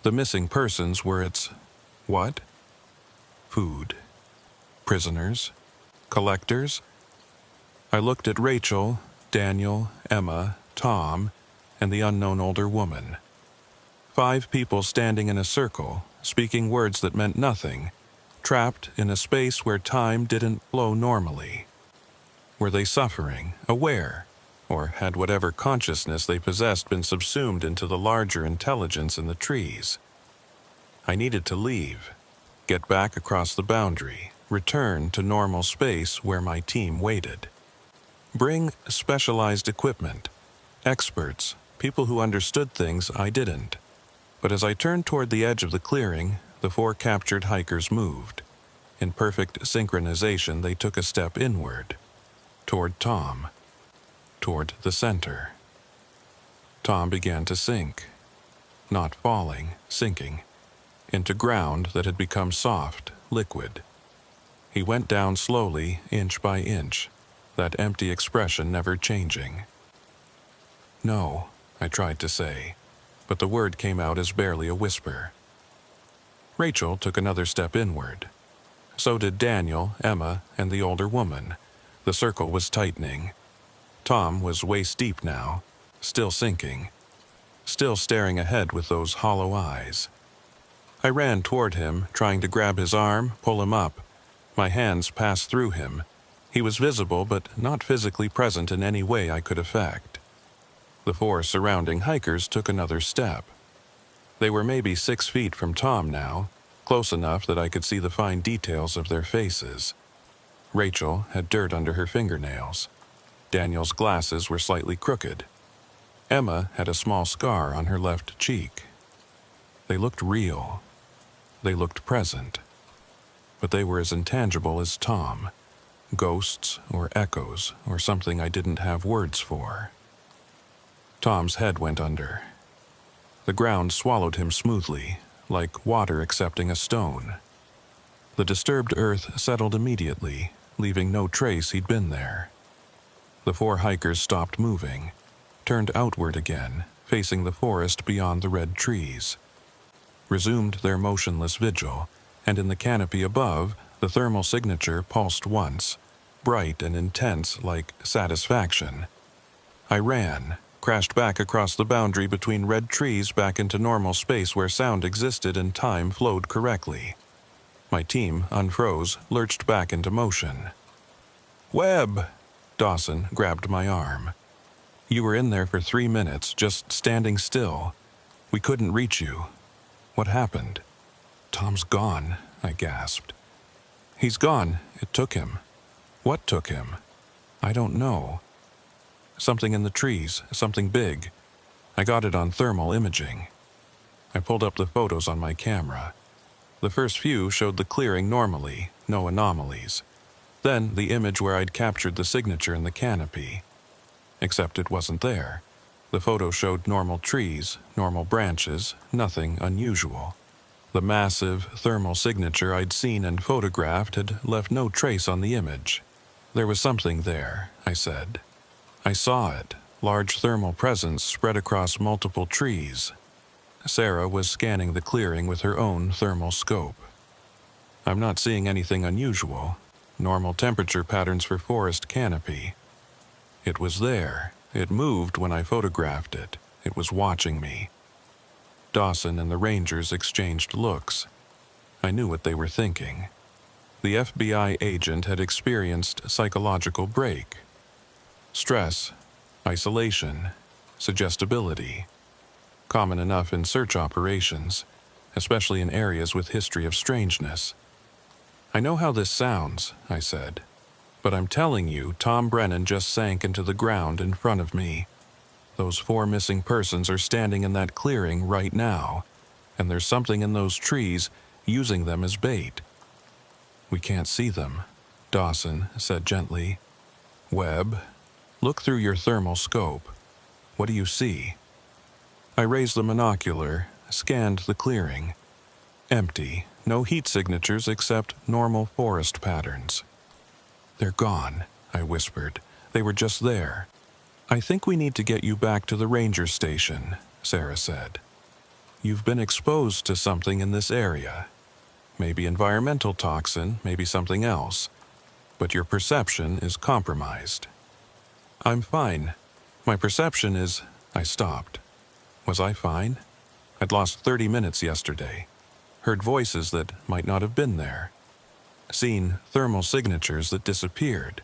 The missing persons were its... what? Food. Prisoners. Collectors. I looked at Rachel, Daniel, Emma, Tom, and the unknown older woman. 5 people standing in a circle, speaking words that meant nothing, trapped in a space where time didn't flow normally. Were they suffering, aware, or had whatever consciousness they possessed been subsumed into the larger intelligence in the trees? I needed to leave, get back across the boundary, return to normal space where my team waited. Bring specialized equipment, experts, people who understood things I didn't. But as I turned toward the edge of the clearing, the 4 captured hikers moved. In perfect synchronization, they took a step inward, toward Tom, toward the center. Tom began to sink, not falling, sinking, into ground that had become soft, liquid. He went down slowly, inch by inch, that empty expression never changing. "No," I tried to say, but the word came out as barely a whisper. Rachel took another step inward. So did Daniel, Emma, and the older woman. The circle was tightening. Tom was waist-deep now, still sinking, still staring ahead with those hollow eyes. I ran toward him, trying to grab his arm, pull him up. My hands passed through him. He was visible, but not physically present in any way I could affect. The 4 surrounding hikers took another step. They were maybe 6 feet from Tom now, close enough that I could see the fine details of their faces. Rachel had dirt under her fingernails. Daniel's glasses were slightly crooked. Emma had a small scar on her left cheek. They looked real. They looked present. But they were as intangible as Tom. Ghosts or echoes or something I didn't have words for. Tom's head went under. The ground swallowed him smoothly, like water accepting a stone. The disturbed earth settled immediately, leaving no trace he'd been there. The 4 hikers stopped moving, turned outward again, facing the forest beyond the red trees. Resumed their motionless vigil, and in the canopy above, the thermal signature pulsed once, bright and intense like satisfaction. I ran, crashed back across the boundary between red trees back into normal space where sound existed and time flowed correctly. My team unfroze, lurched back into motion. "Webb!" Dawson grabbed my arm. "You were in there for 3 minutes, just standing still. We couldn't reach you. What happened?" "Tom's gone," I gasped. "He's gone. It took him." "What took him?" "I don't know. Something in the trees, something big. I got it on thermal imaging." I pulled up the photos on my camera. The first few showed the clearing normally, no anomalies. Then the image where I'd captured the signature in the canopy. Except it wasn't there. The photo showed normal trees, normal branches, nothing unusual. The massive thermal signature I'd seen and photographed had left no trace on the image. "There was something there," I said. "I saw it, large thermal presence spread across multiple trees." Sarah was scanning the clearing with her own thermal scope. "I'm not seeing anything unusual. Normal temperature patterns for forest canopy." "It was there. It moved when I photographed it. It was watching me." Dawson and the Rangers exchanged looks. I knew what they were thinking. The FBI agent had experienced psychological break. Stress, isolation, suggestibility. Common enough in search operations, especially in areas with history of strangeness. "I know how this sounds," I said, "but I'm telling you, Tom Brennan just sank into the ground in front of me. Those 4 missing persons are standing in that clearing right now, and there's something in those trees using them as bait." "We can't see them," Dawson said gently. "Webb, look through your thermal scope. What do you see?" I raised the monocular, scanned the clearing. Empty, no heat signatures except normal forest patterns. "They're gone," I whispered. "They were just there." "I think we need to get you back to the ranger station," Sarah said. "You've been exposed to something in this area. Maybe environmental toxin, maybe something else. But your perception is compromised." "I'm fine. My perception is—" I stopped. Was I fine? I'd lost 30 minutes yesterday. Heard voices that might not have been there. seen thermal signatures that disappeared,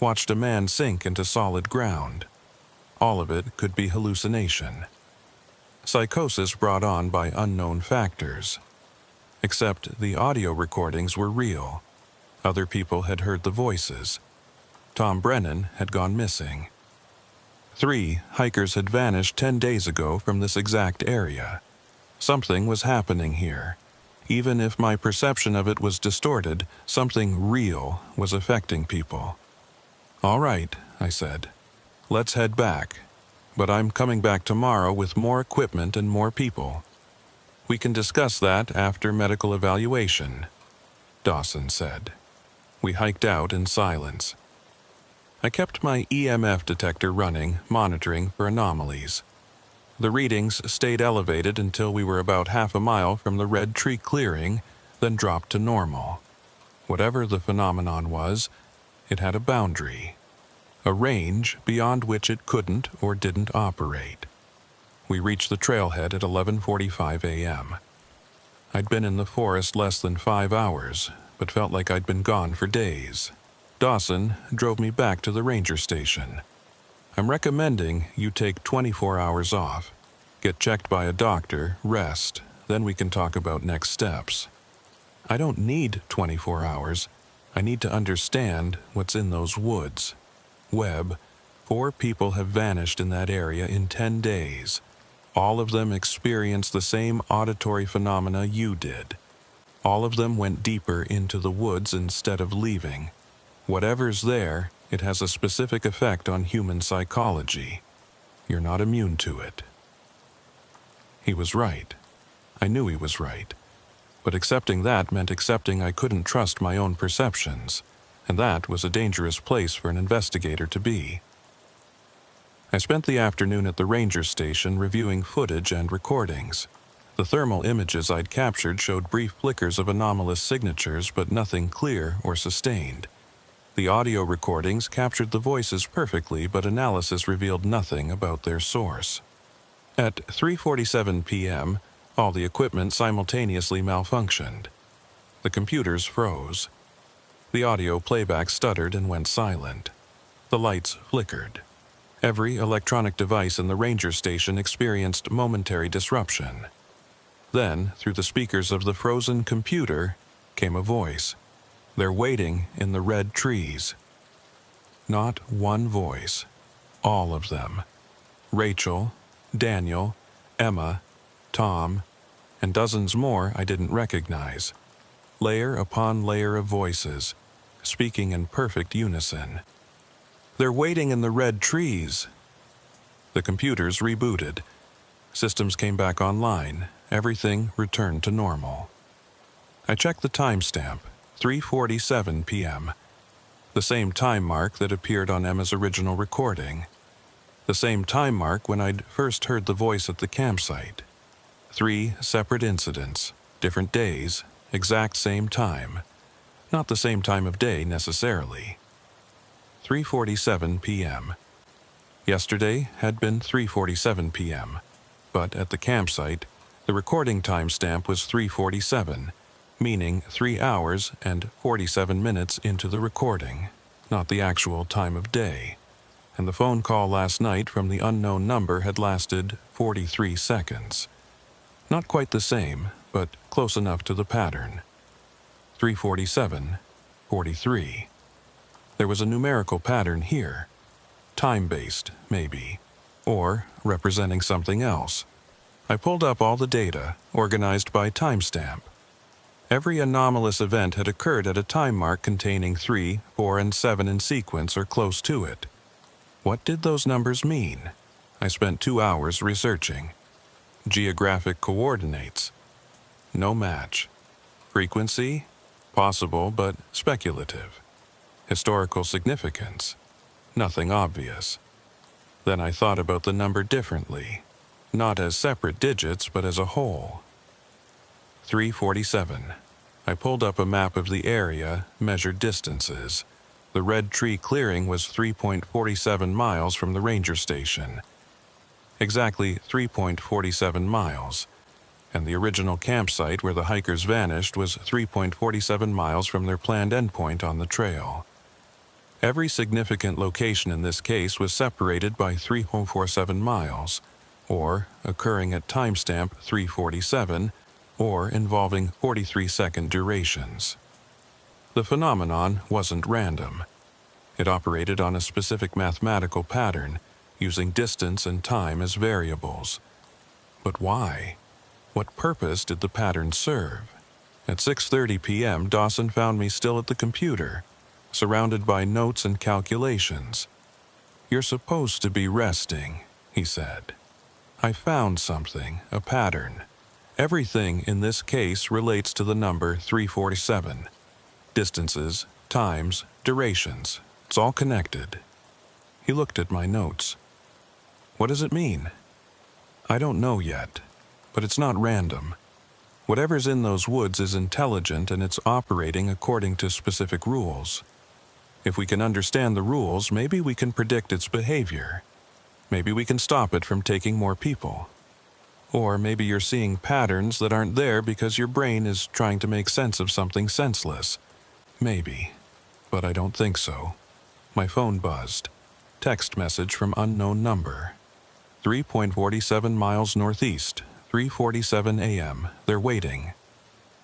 watched a man sink into solid ground. All of it could be hallucination. Psychosis brought on by unknown factors. Except the audio recordings were real. Other people had heard the voices. Tom Brennan had gone missing. 3 hikers had vanished 10 days ago from this exact area. Something was happening here. Even if my perception of it was distorted, something real was affecting people. "All right," I said. "Let's head back. But I'm coming back tomorrow with more equipment and more people. We can discuss that after medical evaluation," Dawson said. We hiked out in silence. I kept my EMF detector running, monitoring for anomalies. The readings stayed elevated until we were about half a mile from the red tree clearing, then dropped to normal. Whatever the phenomenon was, it had a boundary, a range beyond which it couldn't or didn't operate. We reached the trailhead at 11:45 a.m. I'd been in the forest less than 5 hours, but felt like I'd been gone for days. Dawson drove me back to the ranger station. "I'm recommending you take 24 hours off, get checked by a doctor, rest, then we can talk about next steps." "I don't need 24 hours. I need to understand what's in those woods. Webb, 4 people have vanished in that area in 10 days. All of them experienced the same auditory phenomena you did. All of them went deeper into the woods instead of leaving. Whatever's there, it has a specific effect on human psychology. You're not immune to it." He was right. I knew he was right. But accepting that meant accepting I couldn't trust my own perceptions, and that was a dangerous place for an investigator to be. I spent the afternoon at the ranger station reviewing footage and recordings. The thermal images I'd captured showed brief flickers of anomalous signatures, but nothing clear or sustained. The audio recordings captured the voices perfectly, but analysis revealed nothing about their source. At 3:47 p.m., all the equipment simultaneously malfunctioned. The computers froze. The audio playback stuttered and went silent. The lights flickered. Every electronic device in the ranger station experienced momentary disruption. Then, through the speakers of the frozen computer, came a voice. "They're waiting in the red trees." Not one voice. All of them. Rachel, Daniel, Emma, Tom, and dozens more I didn't recognize. Layer upon layer of voices, speaking in perfect unison. "They're waiting in the red trees." The computers rebooted. Systems came back online. Everything returned to normal. I checked the timestamp, 3:47 p.m. The same time mark that appeared on Emma's original recording. The same time mark when I'd first heard the voice at the campsite. 3 separate incidents, different days, exact same time. Not the same time of day necessarily. 3:47 p.m. Yesterday had been 3:47 p.m., but at the campsite, the recording timestamp was 3:47, meaning 3 hours and 47 minutes into the recording, not the actual time of day. And the phone call last night from the unknown number had lasted 43 seconds. Not quite the same, but close enough to the pattern. 3:47, 43. There was a numerical pattern here. Time-based, maybe. Or representing something else. I pulled up all the data, organized by timestamp. Every anomalous event had occurred at a time mark containing 3, 4, and 7 in sequence or close to it. What did those numbers mean? I spent 2 hours researching. Geographic coordinates. No match. Frequency? Possible, but speculative. Historical significance? Nothing obvious. Then I thought about the number differently. Not as separate digits, but as a whole. 3:47. I pulled up a map of the area, measured distances. The red tree clearing was 3.47 miles from the ranger station. Exactly 3.47 miles. and the original campsite where the hikers vanished was 3.47 miles from their planned endpoint on the trail. Every significant location in this case was separated by 3.47 miles, or occurring at timestamp 347, or involving 43-second durations. The phenomenon wasn't random. It operated on a specific mathematical pattern, using distance and time as variables. But why? What purpose did the pattern serve? At 6:30 p.m., Dawson found me still at the computer, surrounded by notes and calculations. "You're supposed to be resting," he said. "I found something, a pattern. Everything in this case relates to the number 347. Distances, times, durations. It's all connected." He looked at my notes. "What does it mean?" "I don't know yet, but it's not random. Whatever's in those woods is intelligent and it's operating according to specific rules. If we can understand the rules, maybe we can predict its behavior. Maybe we can stop it from taking more people. Or maybe you're seeing patterns that aren't there because your brain is trying to make sense of something senseless. Maybe, but I don't think so." My phone buzzed. Text message from unknown number. 3.47 miles northeast, 3:47 a.m. They're waiting.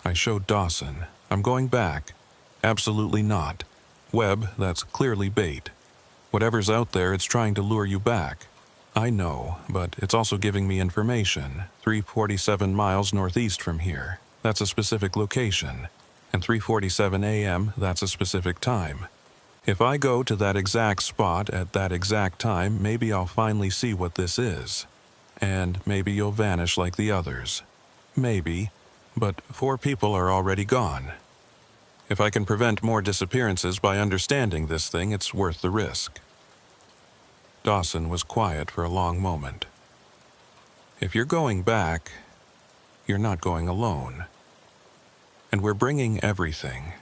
I showed Dawson. "I'm going back." "Absolutely not. Webb, that's clearly bait. Whatever's out there, it's trying to lure you back." "I know, but it's also giving me information. 3:47 miles northeast from here. That's a specific location. And 3:47 a.m., that's a specific time. If I go to that exact spot at that exact time, maybe I'll finally see what this is. And maybe you'll vanish like the others. Maybe, but 4 people are already gone. If I can prevent more disappearances by understanding this thing, it's worth the risk." Dawson was quiet for a long moment. "If you're going back, you're not going alone. And we're bringing everything.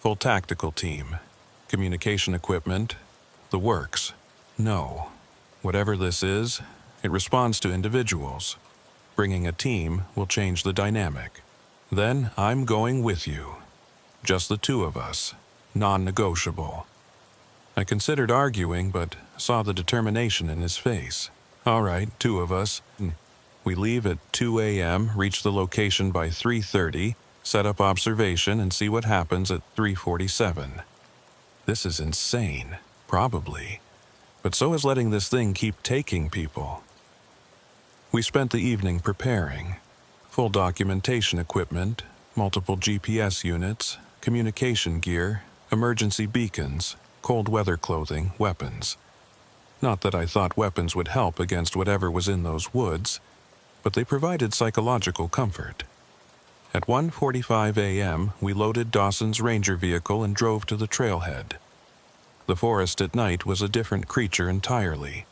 Full tactical team, communication equipment, the works. No, whatever this is, it responds to individuals. Bringing a team will change the dynamic. Then I'm going with you. Just the 2 of us, non-negotiable." I considered arguing, but saw the determination in his face. "All right, 2 of us. We leave at 2 a.m., reach the location by 3:30, set up observation and see what happens at 3:47. This is insane, probably, but so is letting this thing keep taking people." We spent the evening preparing. Full documentation equipment, multiple GPS units, communication gear, emergency beacons, cold weather clothing, weapons. Not that I thought weapons would help against whatever was in those woods, but they provided psychological comfort. At 1:45 a.m., we loaded Dawson's Ranger vehicle and drove to the trailhead. The forest at night was a different creature entirely.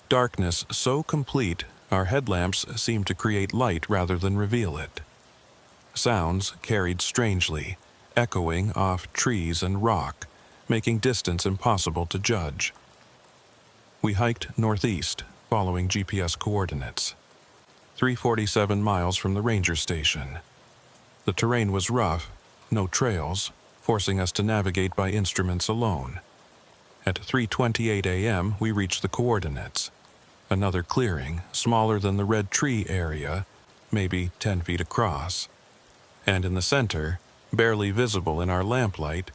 Darkness so complete, our headlamps seemed to create light rather than reveal it. Sounds carried strangely, echoing off trees and rock, making distance impossible to judge. We hiked northeast, following GPS coordinates. 3:47 miles from the ranger station. The terrain was rough, no trails, forcing us to navigate by instruments alone. At 3:28 a.m., we reached the coordinates. Another clearing, smaller than the red tree area, maybe 10 feet across. And in the center, barely visible in our lamplight,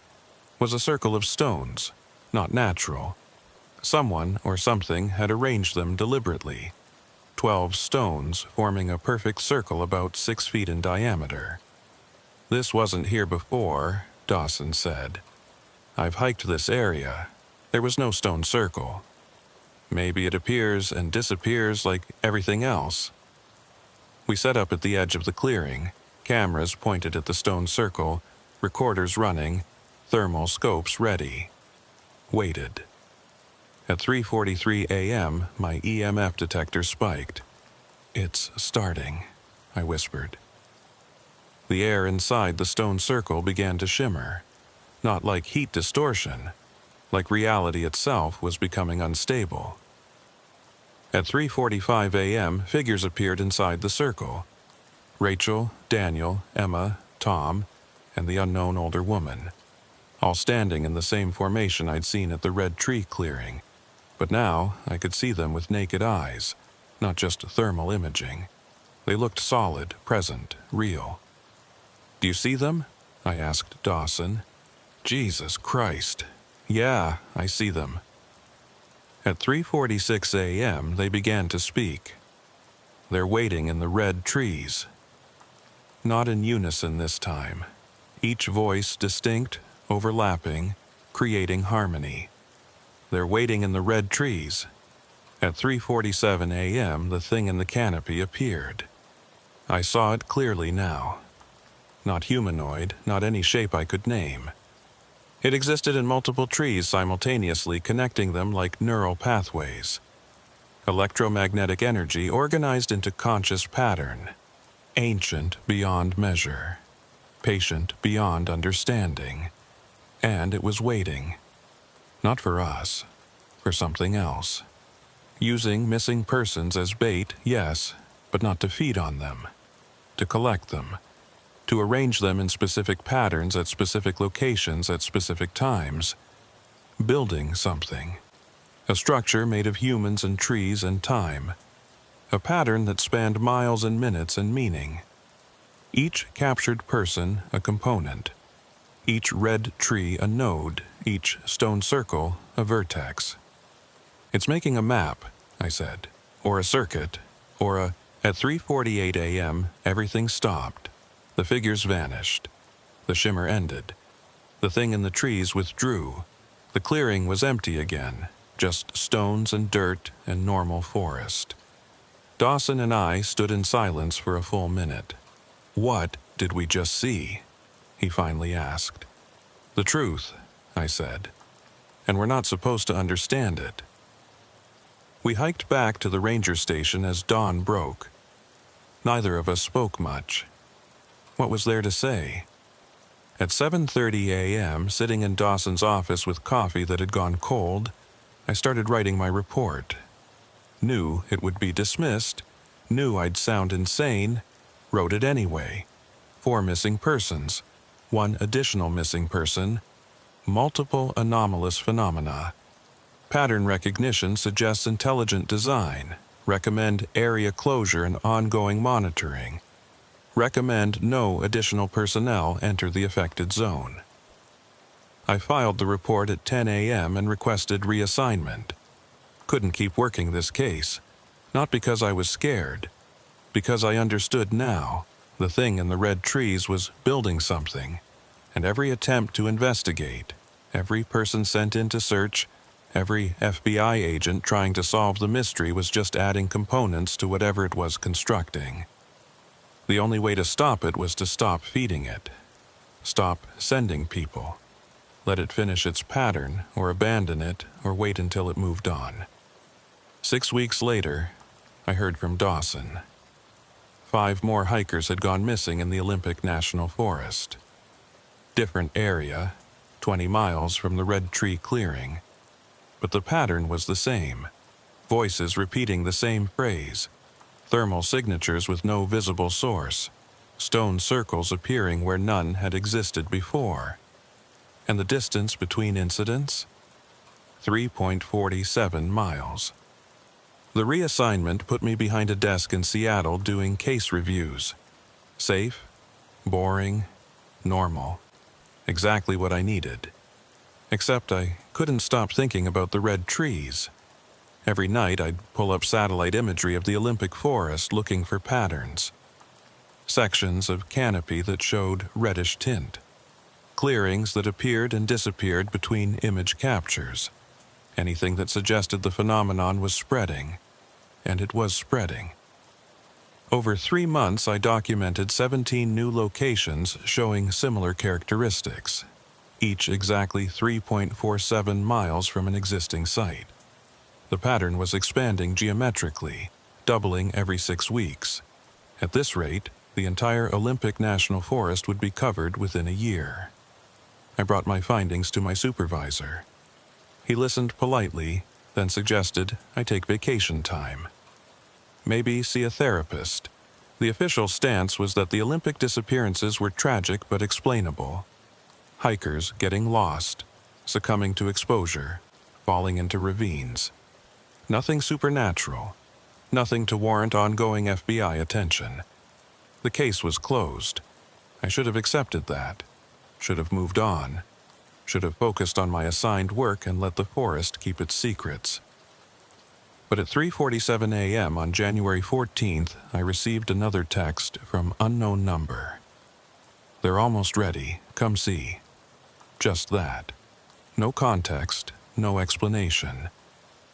was a circle of stones, not natural. Someone or something had arranged them deliberately. 12 stones forming a perfect circle about 6 feet in diameter. "This wasn't here before," Dawson said. "I've hiked this area. There was no stone circle. Maybe it appears and disappears like everything else." We set up at the edge of the clearing, cameras pointed at the stone circle, recorders running, thermal scopes ready. Waited. At 3:43 a.m., my EMF detector spiked. "It's starting," I whispered. The air inside the stone circle began to shimmer, not like heat distortion, like reality itself was becoming unstable. At 3:45 a.m., figures appeared inside the circle, Rachel, Daniel, Emma, Tom, and the unknown older woman, all standing in the same formation I'd seen at the red tree clearing, but now I could see them with naked eyes, not just thermal imaging. They looked solid, present, real. "Do you see them?" I asked Dawson. "Jesus Christ. Yeah, I see them." At 3:46 a.m., they began to speak. "They're waiting in the red trees." Not in unison this time. Each voice distinct, overlapping, creating harmony. "They're waiting in the red trees." At 3:47 a.m., the thing in the canopy appeared. I saw it clearly now. Not humanoid, not any shape I could name. It existed in multiple trees simultaneously, connecting them like neural pathways. Electromagnetic energy organized into conscious pattern. Ancient beyond measure. Patient beyond understanding. And it was waiting. Not for us. For something else. Using missing persons as bait, yes, but not to feed on them. To collect them. To arrange them in specific patterns at specific locations at specific times. Building something. A structure made of humans and trees and time. A pattern that spanned miles and minutes and meaning. Each captured person a component. Each red tree a node, each stone circle a vertex. "It's making a map," I said, "or a circuit, or a..." At 3:48 a.m., everything stopped. The figures vanished. The shimmer ended. The thing in the trees withdrew. The clearing was empty again, just stones and dirt and normal forest. Dawson and I stood in silence for a full minute. "What did we just see?" he finally asked. "The truth," I said. "And we're not supposed to understand it." We hiked back to the ranger station as dawn broke. Neither of us spoke much. What was there to say? At 7:30 a.m., sitting in Dawson's office with coffee that had gone cold, I started writing my report. Knew it would be dismissed, knew I'd sound insane, wrote it anyway. 4 missing persons, 1 additional missing person, multiple anomalous phenomena. Pattern recognition suggests intelligent design. Recommend area closure and ongoing monitoring. Recommend no additional personnel enter the affected zone. I filed the report at 10 a.m. and requested reassignment. Couldn't keep working this case. Not because I was scared. Because I understood now. The thing in the red trees was building something. And every attempt to investigate, every person sent in to search, every FBI agent trying to solve the mystery was just adding components to whatever it was constructing. The only way to stop it was to stop feeding it. Stop sending people. Let it finish its pattern, or abandon it, or wait until it moved on. 6 weeks later, I heard from Dawson. 5 more hikers had gone missing in the Olympic National Forest. Different area, 20 miles from the red tree clearing. But the pattern was the same. Voices repeating the same phrase. Thermal signatures with no visible source. Stone circles appearing where none had existed before. And the distance between incidents? 3.47 miles. The reassignment put me behind a desk in Seattle doing case reviews. Safe, boring, normal. Exactly what I needed. Except I couldn't stop thinking about the red trees. Every night I'd pull up satellite imagery of the Olympic forest looking for patterns. Sections of canopy that showed reddish tint. Clearings that appeared and disappeared between image captures. Anything that suggested the phenomenon was spreading. And it was spreading. Over 3 months I documented 17 new locations showing similar characteristics. Each exactly 3.47 miles from an existing site. The pattern was expanding geometrically, doubling every 6 weeks. At this rate, the entire Olympic National Forest would be covered within a year. I brought my findings to my supervisor. He listened politely, then suggested I take vacation time. Maybe see a therapist. The official stance was that the Olympic disappearances were tragic but explainable. Hikers getting lost, succumbing to exposure, falling into ravines. Nothing supernatural, nothing to warrant ongoing FBI attention. The case was closed. I should have accepted that, should have moved on, should have focused on my assigned work and let the forest keep its secrets. But at 3:47 a.m. on January 14th, I received another text from unknown number. "They're almost ready. Come see." Just that. No context, no explanation.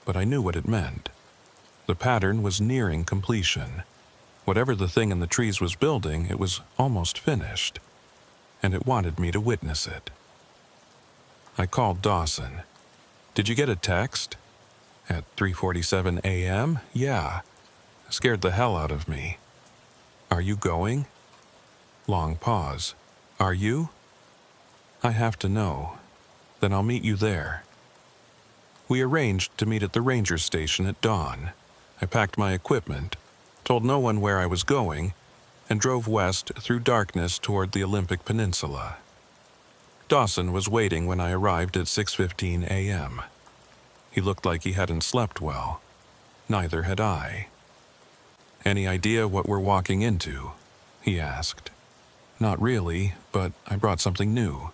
But I knew what it meant. The pattern was nearing completion. Whatever the thing in the trees was building, it was almost finished. And it wanted me to witness it. I called Dawson. "Did you get a text?" "At 3:47 a.m.? Yeah." Scared the hell out of me. "Are you going?" Long pause. "Are you?" "I have to know. Then I'll meet you there." We arranged to meet at the ranger station at dawn. I packed my equipment, told no one where I was going, and drove west through darkness toward the Olympic Peninsula. Dawson was waiting when I arrived at 6:15 a.m. He looked like he hadn't slept well. Neither had I. "Any idea what we're walking into?" he asked. "Not really, but I brought something new."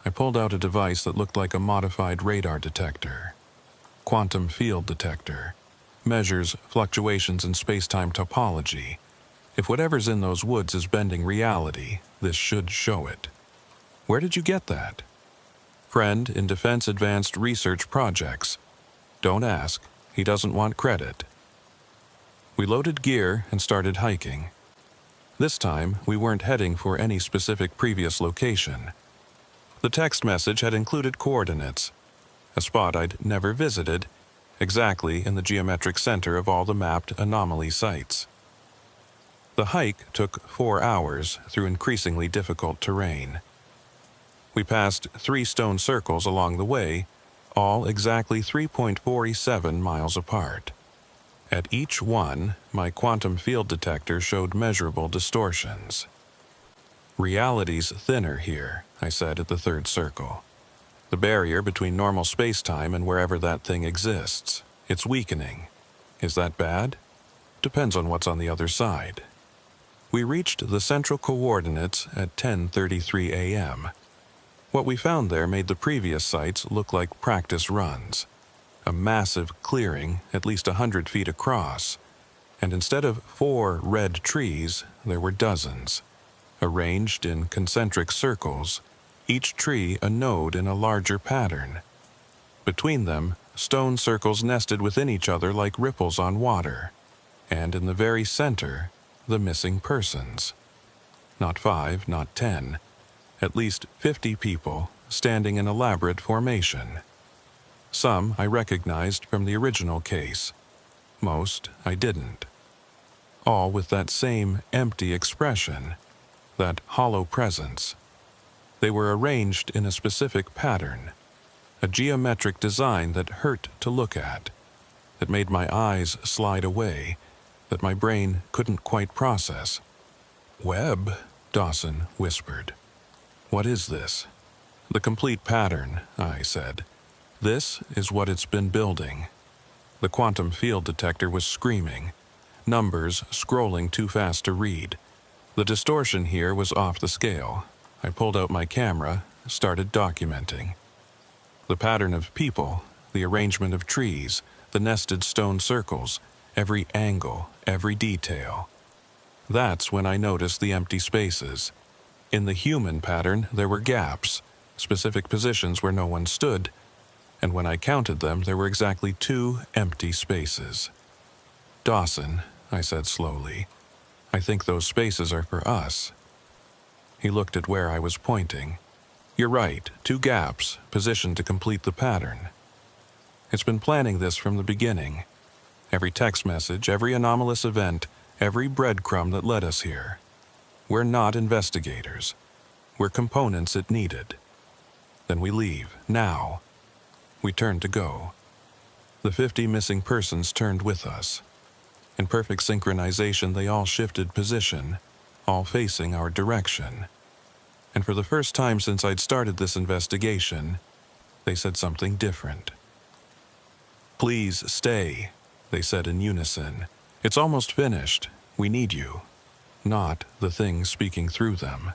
I pulled out a device that looked like a modified radar detector. Quantum field detector. Measures fluctuations in space-time topology. If whatever's in those woods is bending reality, this should show it. "Where did you get that?" "Friend in Defense Advanced Research Projects. Don't ask. He doesn't want credit." We loaded gear and started hiking. This time, we weren't heading for any specific previous location. The text message had included coordinates, a spot I'd never visited, exactly in the geometric center of all the mapped anomaly sites. The hike took 4 hours through increasingly difficult terrain. We passed 3 stone circles along the way, all exactly 3.47 miles apart. At each one, my quantum field detector showed measurable distortions. "Reality's thinner here," I said at the 3rd circle. "The barrier between normal space-time and wherever that thing exists. It's weakening. Is that bad? Depends on what's on the other side." We reached the central coordinates at 10:33 a.m. What we found there made the previous sites look like practice runs. A massive clearing, at least 100 feet across, and instead of 4 red trees, there were dozens, arranged in concentric circles, each tree a node in a larger pattern. Between them, stone circles nested within each other like ripples on water, and in the very center, the missing persons. Not 5, not 10, at least 50 people standing in elaborate formation. Some I recognized from the original case. Most I didn't. All with that same empty expression, that hollow presence. They were arranged in a specific pattern, a geometric design that hurt to look at, that made my eyes slide away, that my brain couldn't quite process. "Webb," Dawson whispered. "What is this?" "The complete pattern," I said. "This is what it's been building." The quantum field detector was screaming, numbers scrolling too fast to read. The distortion here was off the scale. I pulled out my camera, started documenting. The pattern of people, the arrangement of trees, the nested stone circles, every angle, every detail. That's when I noticed the empty spaces. In the human pattern, there were gaps, specific positions where no one stood, and when I counted them, there were exactly 2 empty spaces. "Dawson," I said slowly, "I think those spaces are for us." He looked at where I was pointing. "You're right, 2 gaps, positioned to complete the pattern. It's been planning this from the beginning. Every text message, every anomalous event, every breadcrumb that led us here. We're not investigators. We're components it needed. Then we leave, now." We turned to go. The 50 missing persons turned with us. In perfect synchronization, they all shifted position, all facing our direction. And for the first time since I'd started this investigation, they said something different. "Please stay," they said in unison. "It's almost finished. We need you." Not the things speaking through them.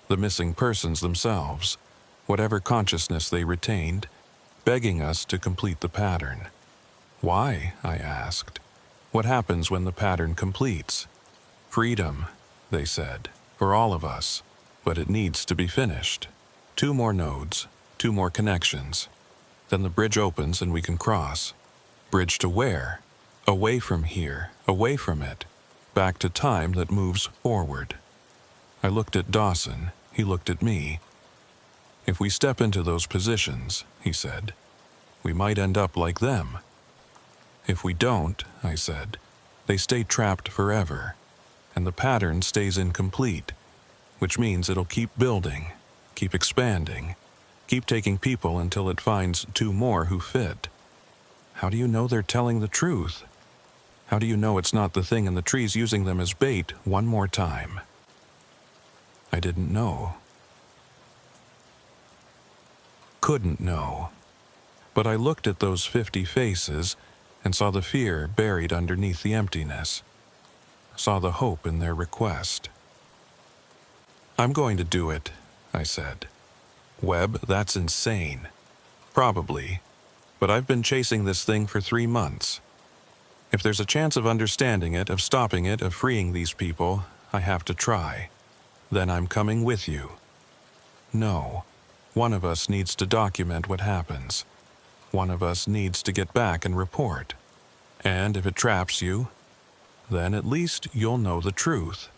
The missing persons themselves, whatever consciousness they retained, begging us to complete the pattern. "Why?" I asked. "What happens when the pattern completes?" "Freedom," they said, "for all of us. But it needs to be finished. 2 more nodes, 2 more connections. Then the bridge opens and we can cross." Bridge to where? Away from here, away from it, back to time that moves forward. I looked at Dawson, he looked at me. "If we step into those positions," he said, "we might end up like them." "If we don't," I said, "they stay trapped forever, and the pattern stays incomplete, which means it'll keep building, keep expanding, keep taking people until it finds 2 more who fit." "How do you know they're telling the truth? How do you know it's not the thing in the trees using them as bait one more time?" I didn't know. Couldn't know. But I looked at those 50 faces and saw the fear buried underneath the emptiness. Saw the hope in their request. "I'm going to do it," I said. "Webb, that's insane. Probably. But I've been chasing this thing for 3 months. If there's a chance of understanding it, of stopping it, of freeing these people, I have to try. Then I'm coming with you." "No. One of us needs to document what happens. One of us needs to get back and report. And if it traps you, then at least you'll know the truth."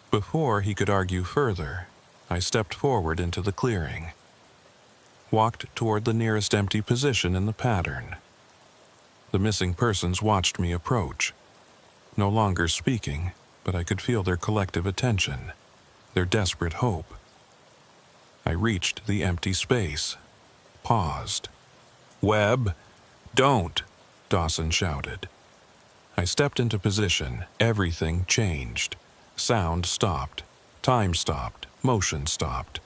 Before he could argue further, I stepped forward into the clearing. Walked toward the nearest empty position in the pattern. The missing persons watched me approach. No longer speaking, but I could feel their collective attention, their desperate hope. I reached the empty space. Paused. "Webb, don't!" Dawson shouted. I stepped into position. Everything changed. Sound stopped. Time stopped. Motion stopped.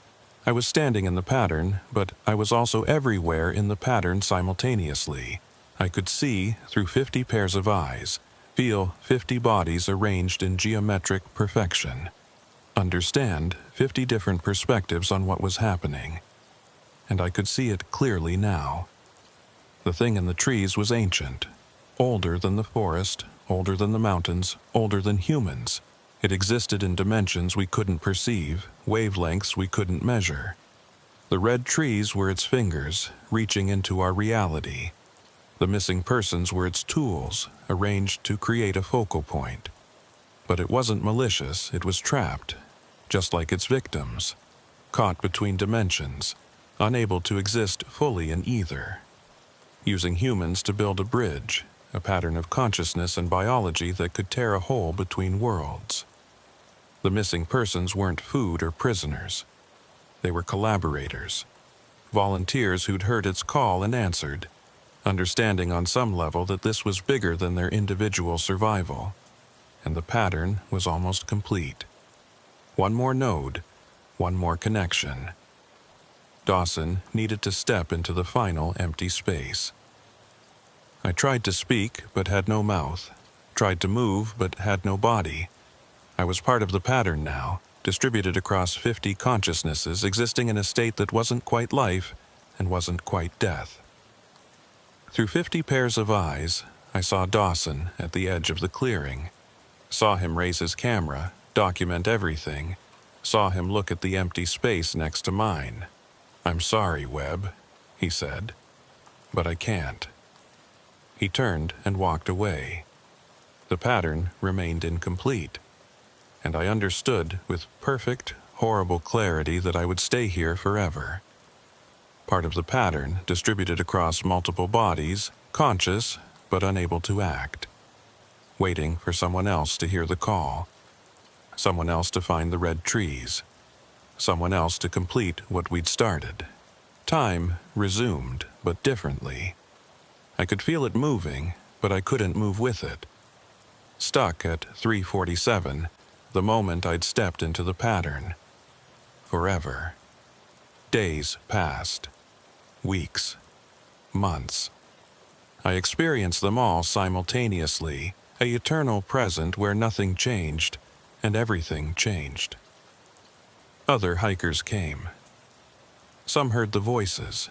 I was standing in the pattern, but I was also everywhere in the pattern simultaneously. I could see through 50 pairs of eyes, feel 50 bodies arranged in geometric perfection, understand 50 different perspectives on what was happening. And I could see it clearly now. The thing in the trees was ancient, older than the forest, older than the mountains, older than humans. It existed in dimensions we couldn't perceive, wavelengths we couldn't measure. The red trees were its fingers, reaching into our reality. The missing persons were its tools, arranged to create a focal point. But it wasn't malicious, it was trapped, just like its victims, caught between dimensions, unable to exist fully in either. Using humans to build a bridge, a pattern of consciousness and biology that could tear a hole between worlds. The missing persons weren't food or prisoners. They were collaborators, volunteers who'd heard its call and answered, understanding on some level that this was bigger than their individual survival, and the pattern was almost complete. 1 more node, 1 more connection. Dawson needed to step into the final empty space. I tried to speak, but had no mouth, tried to move, but had no body. I was part of the pattern now, distributed across 50 consciousnesses, existing in a state that wasn't quite life and wasn't quite death. Through 50 pairs of eyes, I saw Dawson at the edge of the clearing. Saw him raise his camera, document everything. Saw him look at the empty space next to mine. "I'm sorry, Webb," he said, "but I can't." He turned and walked away. The pattern remained incomplete, and I understood with perfect, horrible clarity that I would stay here forever. Part of the pattern distributed across multiple bodies, conscious but unable to act. Waiting for someone else to hear the call. Someone else to find the red trees. Someone else to complete what we'd started. Time resumed, but differently. I could feel it moving, but I couldn't move with it. stuck at 3:47 the moment I'd stepped into the pattern. Forever. Days passed. Weeks. Months. I experienced them all simultaneously, a eternal present where nothing changed and everything changed. Other hikers came. Some heard the voices.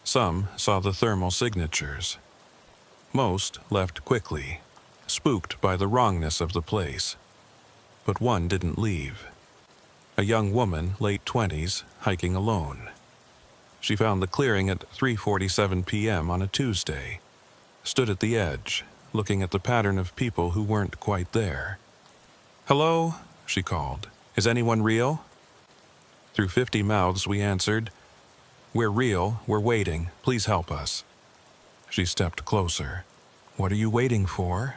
Some saw the thermal signatures. Most left quickly, spooked by the wrongness of the place. But one didn't leave. A young woman, late 20s, hiking alone. She found the clearing at 3:47 p.m. on a Tuesday, stood at the edge, looking at the pattern of people who weren't quite there. "Hello," she called. "Is anyone real?" Through 50 mouths we answered, "We're real, we're waiting, please help us." She stepped closer. "What are you waiting for?"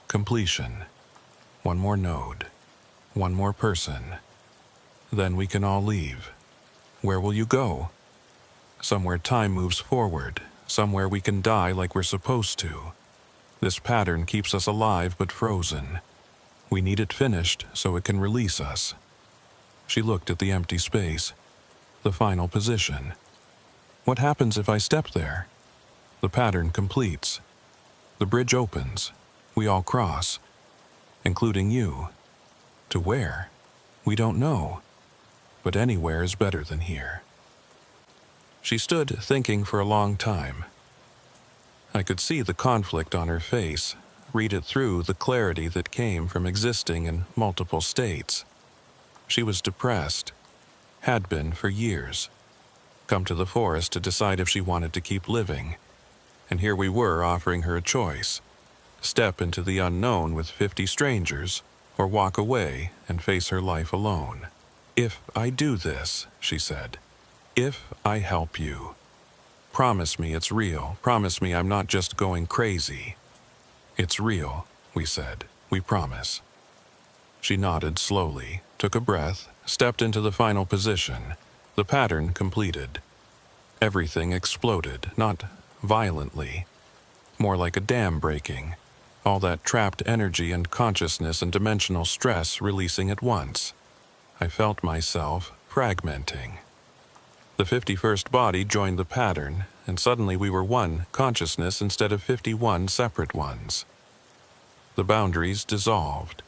Completion. One more node. One more person. Then we can all leave. Where will you go? Somewhere time moves forward, somewhere we can die like we're supposed to. This pattern keeps us alive but frozen. We need it finished so it can release us. She looked at the empty space, the final position. What happens if I step there? The pattern completes. The bridge opens. We all cross, including you. To where? We don't know. But anywhere is better than here. She stood thinking for a long time. I could see the conflict on her face, read it through the clarity that came from existing in multiple states. She was depressed, had been for years. Come to the forest to decide if she wanted to keep living. And here we were offering her a choice. Step into the unknown with 50 strangers, or walk away and face her life alone. "If I do this," she said, "if I help you, promise me it's real. Promise me I'm not just going crazy." "It's real," we said. "We promise." She nodded slowly, took a breath, stepped into the final position. The pattern completed. Everything exploded, not violently, more like a dam breaking. All that trapped energy and consciousness and dimensional stress releasing at once. I felt myself fragmenting. The 51st body joined the pattern, and suddenly we were one consciousness instead of 51 separate ones. The boundaries dissolved.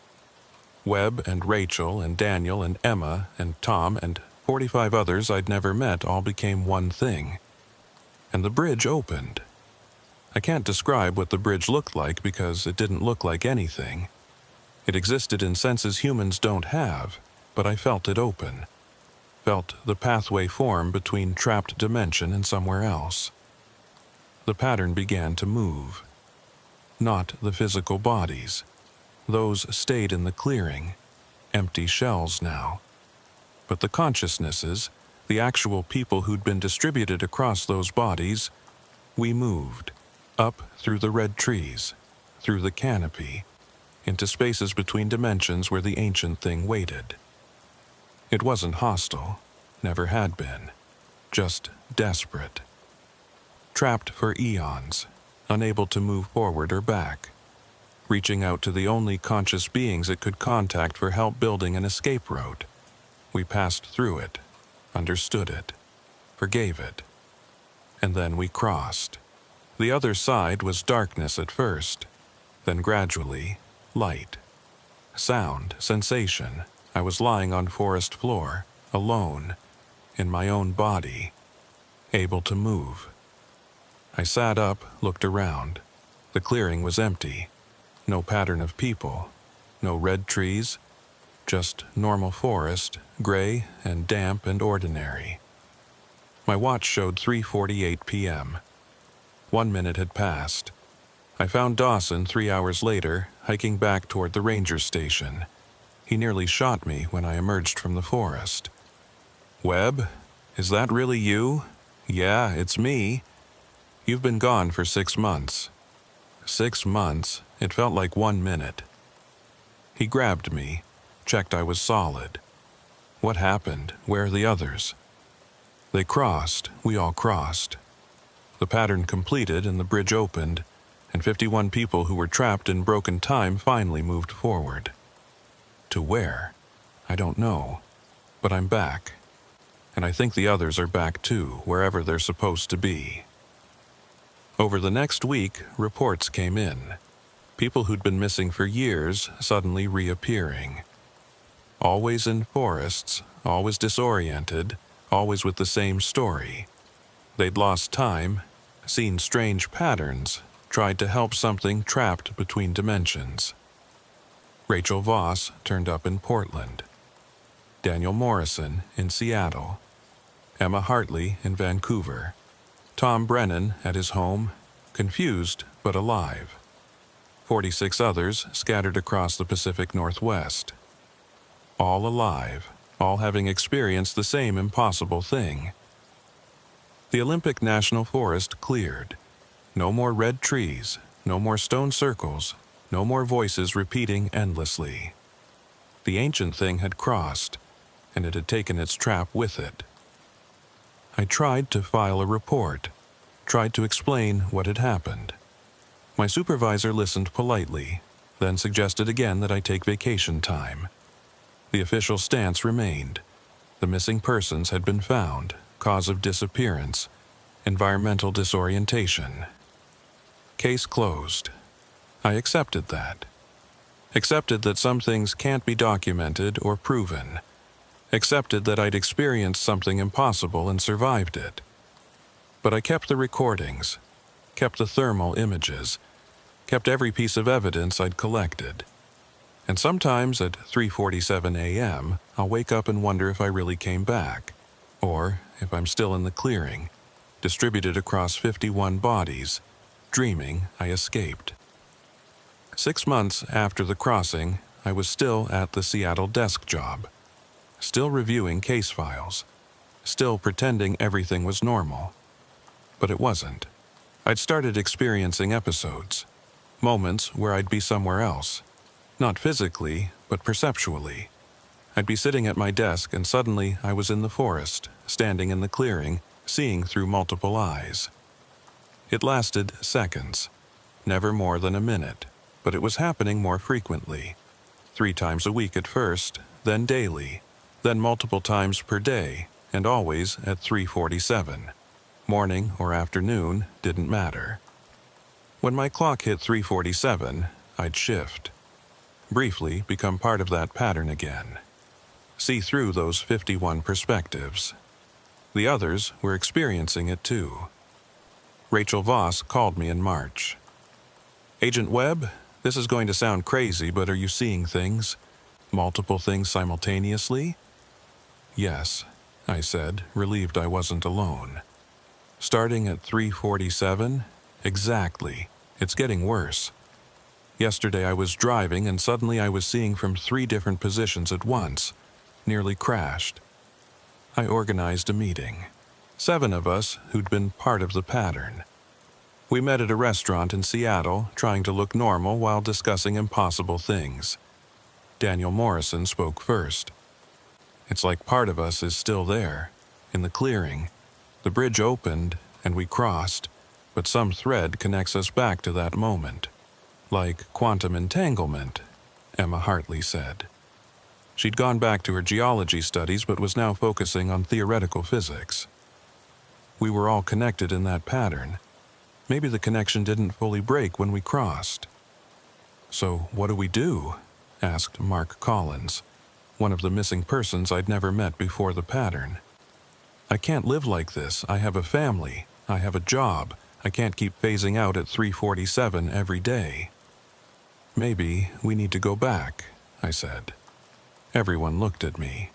Webb and Rachel and Daniel and Emma and Tom and 45 others I'd never met all became one thing. And the bridge opened. I can't describe what the bridge looked like because it didn't look like anything. It existed in senses humans don't have, but I felt it open. Felt the pathway form between trapped dimension and somewhere else. The pattern began to move. Not the physical bodies. Those stayed in the clearing, empty shells now. But the consciousnesses, the actual people who'd been distributed across those bodies, we moved. Up through the red trees, through the canopy, into spaces between dimensions where the ancient thing waited. It wasn't hostile, never had been, just desperate. Trapped for eons, unable to move forward or back, reaching out to the only conscious beings it could contact for help building an escape route. We passed through it, understood it, forgave it, and then we crossed. The other side was darkness at first, then gradually, light. Sound, sensation. I was lying on forest floor, alone, in my own body, able to move. I sat up, looked around. The clearing was empty. No pattern of people, no red trees, just normal forest, gray and damp and ordinary. My watch showed 3:48 p.m. 1 minute had passed. I found Dawson 3 hours later, hiking back toward the ranger station. He nearly shot me when I emerged from the forest. "Webb, is that really you?" "Yeah, it's me." "You've been gone for 6 months." 6 months, it felt like 1 minute. He grabbed me, checked I was solid. "What happened? Where are the others?" "They crossed, we all crossed. The pattern completed and the bridge opened, and 51 people who were trapped in broken time finally moved forward. To where? I don't know, but I'm back. And I think the others are back too, wherever they're supposed to be. Over the next week, reports came in. People who'd been missing for years suddenly reappearing. Always in forests, always disoriented, always with the same story. They'd lost time, seen strange patterns, tried to help something trapped between dimensions. Rachel Voss turned up in Portland. Daniel Morrison in Seattle. Emma Hartley in Vancouver. Tom Brennan at his home, confused but alive. 46 others scattered across the Pacific Northwest. All alive, all having experienced the same impossible thing. The Olympic National Forest cleared. No more red trees, no more stone circles, no more voices repeating endlessly. The ancient thing had crossed, and it had taken its trap with it. I tried to file a report, tried to explain what had happened. My supervisor listened politely, then suggested again that I take vacation time. The official stance remained. The missing persons had been found, cause of disappearance, environmental disorientation. Case closed. I accepted that. Accepted that some things can't be documented or proven. Accepted that I'd experienced something impossible and survived it. But I kept the recordings, kept the thermal images, kept every piece of evidence I'd collected. And sometimes at 3:47 a.m., I'll wake up and wonder if I really came back, or if I'm still in the clearing, distributed across 51 bodies, dreaming I escaped. 6 months after the crossing, I was still at the Seattle desk job, still reviewing case files, still pretending everything was normal. But it wasn't. I'd started experiencing episodes, moments where I'd be somewhere else, not physically, but perceptually. I'd be sitting at my desk and suddenly I was in the forest, standing in the clearing, seeing through multiple eyes. It lasted seconds, never more than a minute, but it was happening more frequently. 3 times a week at first, then daily, then multiple times per day, and always at 3:47. Morning or afternoon didn't matter. When my clock hit 3:47, I'd shift. Briefly become part of that pattern again. See through those 51 perspectives. The others were experiencing it too. Rachel Voss called me in March. "Agent Webb, this is going to sound crazy, but are you seeing things? Multiple things simultaneously?" "Yes," I said, relieved I wasn't alone. "Starting at 3:47? Exactly. It's getting worse. Yesterday I was driving and suddenly I was seeing from 3 different positions at once. Nearly crashed. I organized a meeting. 7 of us who'd been part of the pattern. We met at a restaurant in Seattle, trying to look normal while discussing impossible things. Daniel Morrison spoke first. "It's like part of us is still there, in the clearing. The bridge opened, and we crossed, but some thread connects us back to that moment. Like quantum entanglement," Emma Hartley said. She'd gone back to her geology studies but was now focusing on theoretical physics. We were all connected in that pattern. Maybe the connection didn't fully break when we crossed. "So what do we do?" asked Mark Collins, one of the missing persons I'd never met before the pattern. "I can't live like this. I have a family. I have a job. I can't keep phasing out at 3:47 every day." "Maybe we need to go back," I said. Everyone looked at me.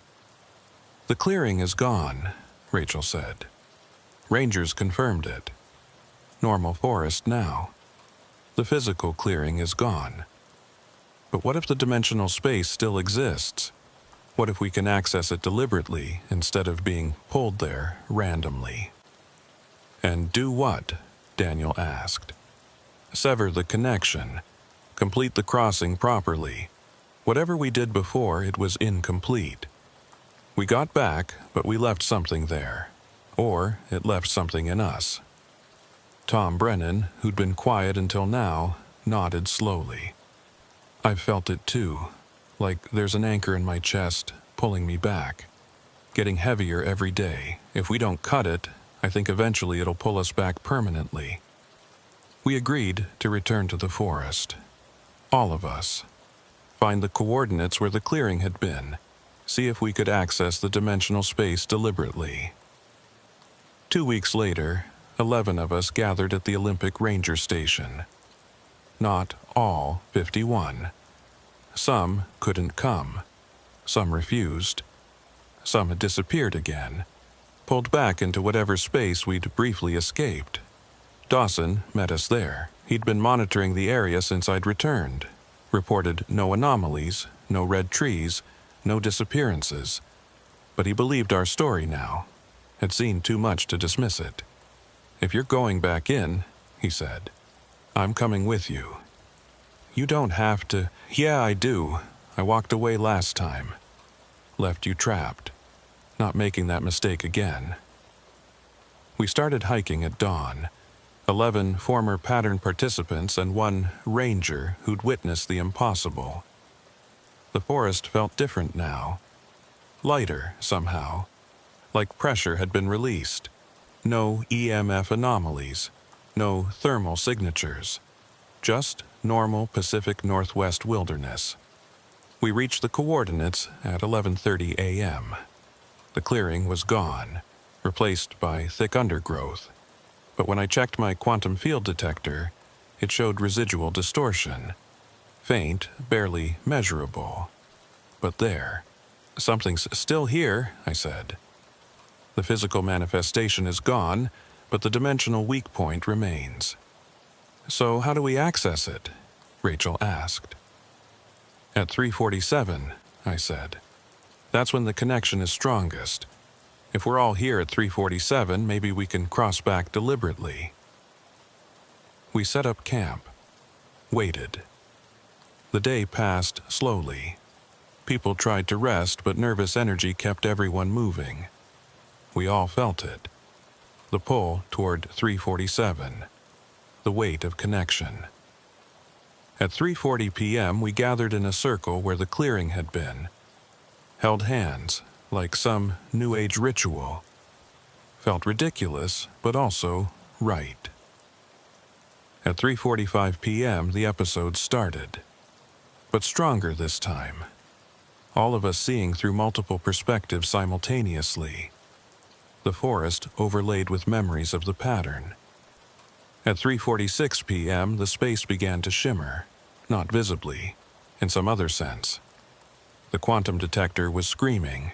"The clearing is gone," Rachel said. "Rangers confirmed it. Normal forest now. The physical clearing is gone. But what if the dimensional space still exists? What if we can access it deliberately instead of being pulled there randomly?" "And do what?" Daniel asked. "Sever the connection. Complete the crossing properly. Whatever we did before, it was incomplete. We got back, but we left something there. Or it left something in us." Tom Brennan, who'd been quiet until now, nodded slowly. I've felt it too, like there's an anchor in my chest, pulling me back. Getting heavier every day. If we don't cut it, I think eventually it'll pull us back permanently. We agreed to return to the forest. All of us. Find the coordinates where the clearing had been. See if we could access the dimensional space deliberately. 2 weeks later, 11 of us gathered at the Olympic Ranger Station. Not all 51. Some couldn't come. Some refused. Some had disappeared again, pulled back into whatever space we'd briefly escaped. Dawson met us there. He'd been monitoring the area since I'd returned. Reported no anomalies, no red trees, no disappearances. But he believed our story now. Had seen too much to dismiss it. If you're going back in, he said, I'm coming with you. You don't have to. Yeah, I do. I walked away last time. Left you trapped. Not making that mistake again. We started hiking at dawn. 11 former pattern participants and 1 ranger who'd witnessed the impossible. The forest felt different now. Lighter, somehow. Like pressure had been released. No EMF anomalies. No thermal signatures. Just normal Pacific Northwest wilderness. We reached the coordinates at 11:30 a.m. The clearing was gone, replaced by thick undergrowth. But when I checked my quantum field detector, it showed residual distortion. Faint, barely measurable. But there. Something's still here, I said. The physical manifestation is gone, but the dimensional weak point remains. So how do we access it? Rachel asked. At 3:47, I said. That's when the connection is strongest. If we're all here at 3:47, maybe we can cross back deliberately. We set up camp. Waited. The day passed slowly. People tried to rest, but nervous energy kept everyone moving. We all felt it. The pull toward 3:47. The weight of connection. At 3:40 p.m., we gathered in a circle where the clearing had been. Held hands, like some New Age ritual. Felt ridiculous, but also right. At 3:45 p.m., the episode started. But stronger this time. All of us seeing through multiple perspectives simultaneously. The forest overlaid with memories of the pattern. At 3:46 p.m., the space began to shimmer, not visibly, in some other sense. The quantum detector was screaming.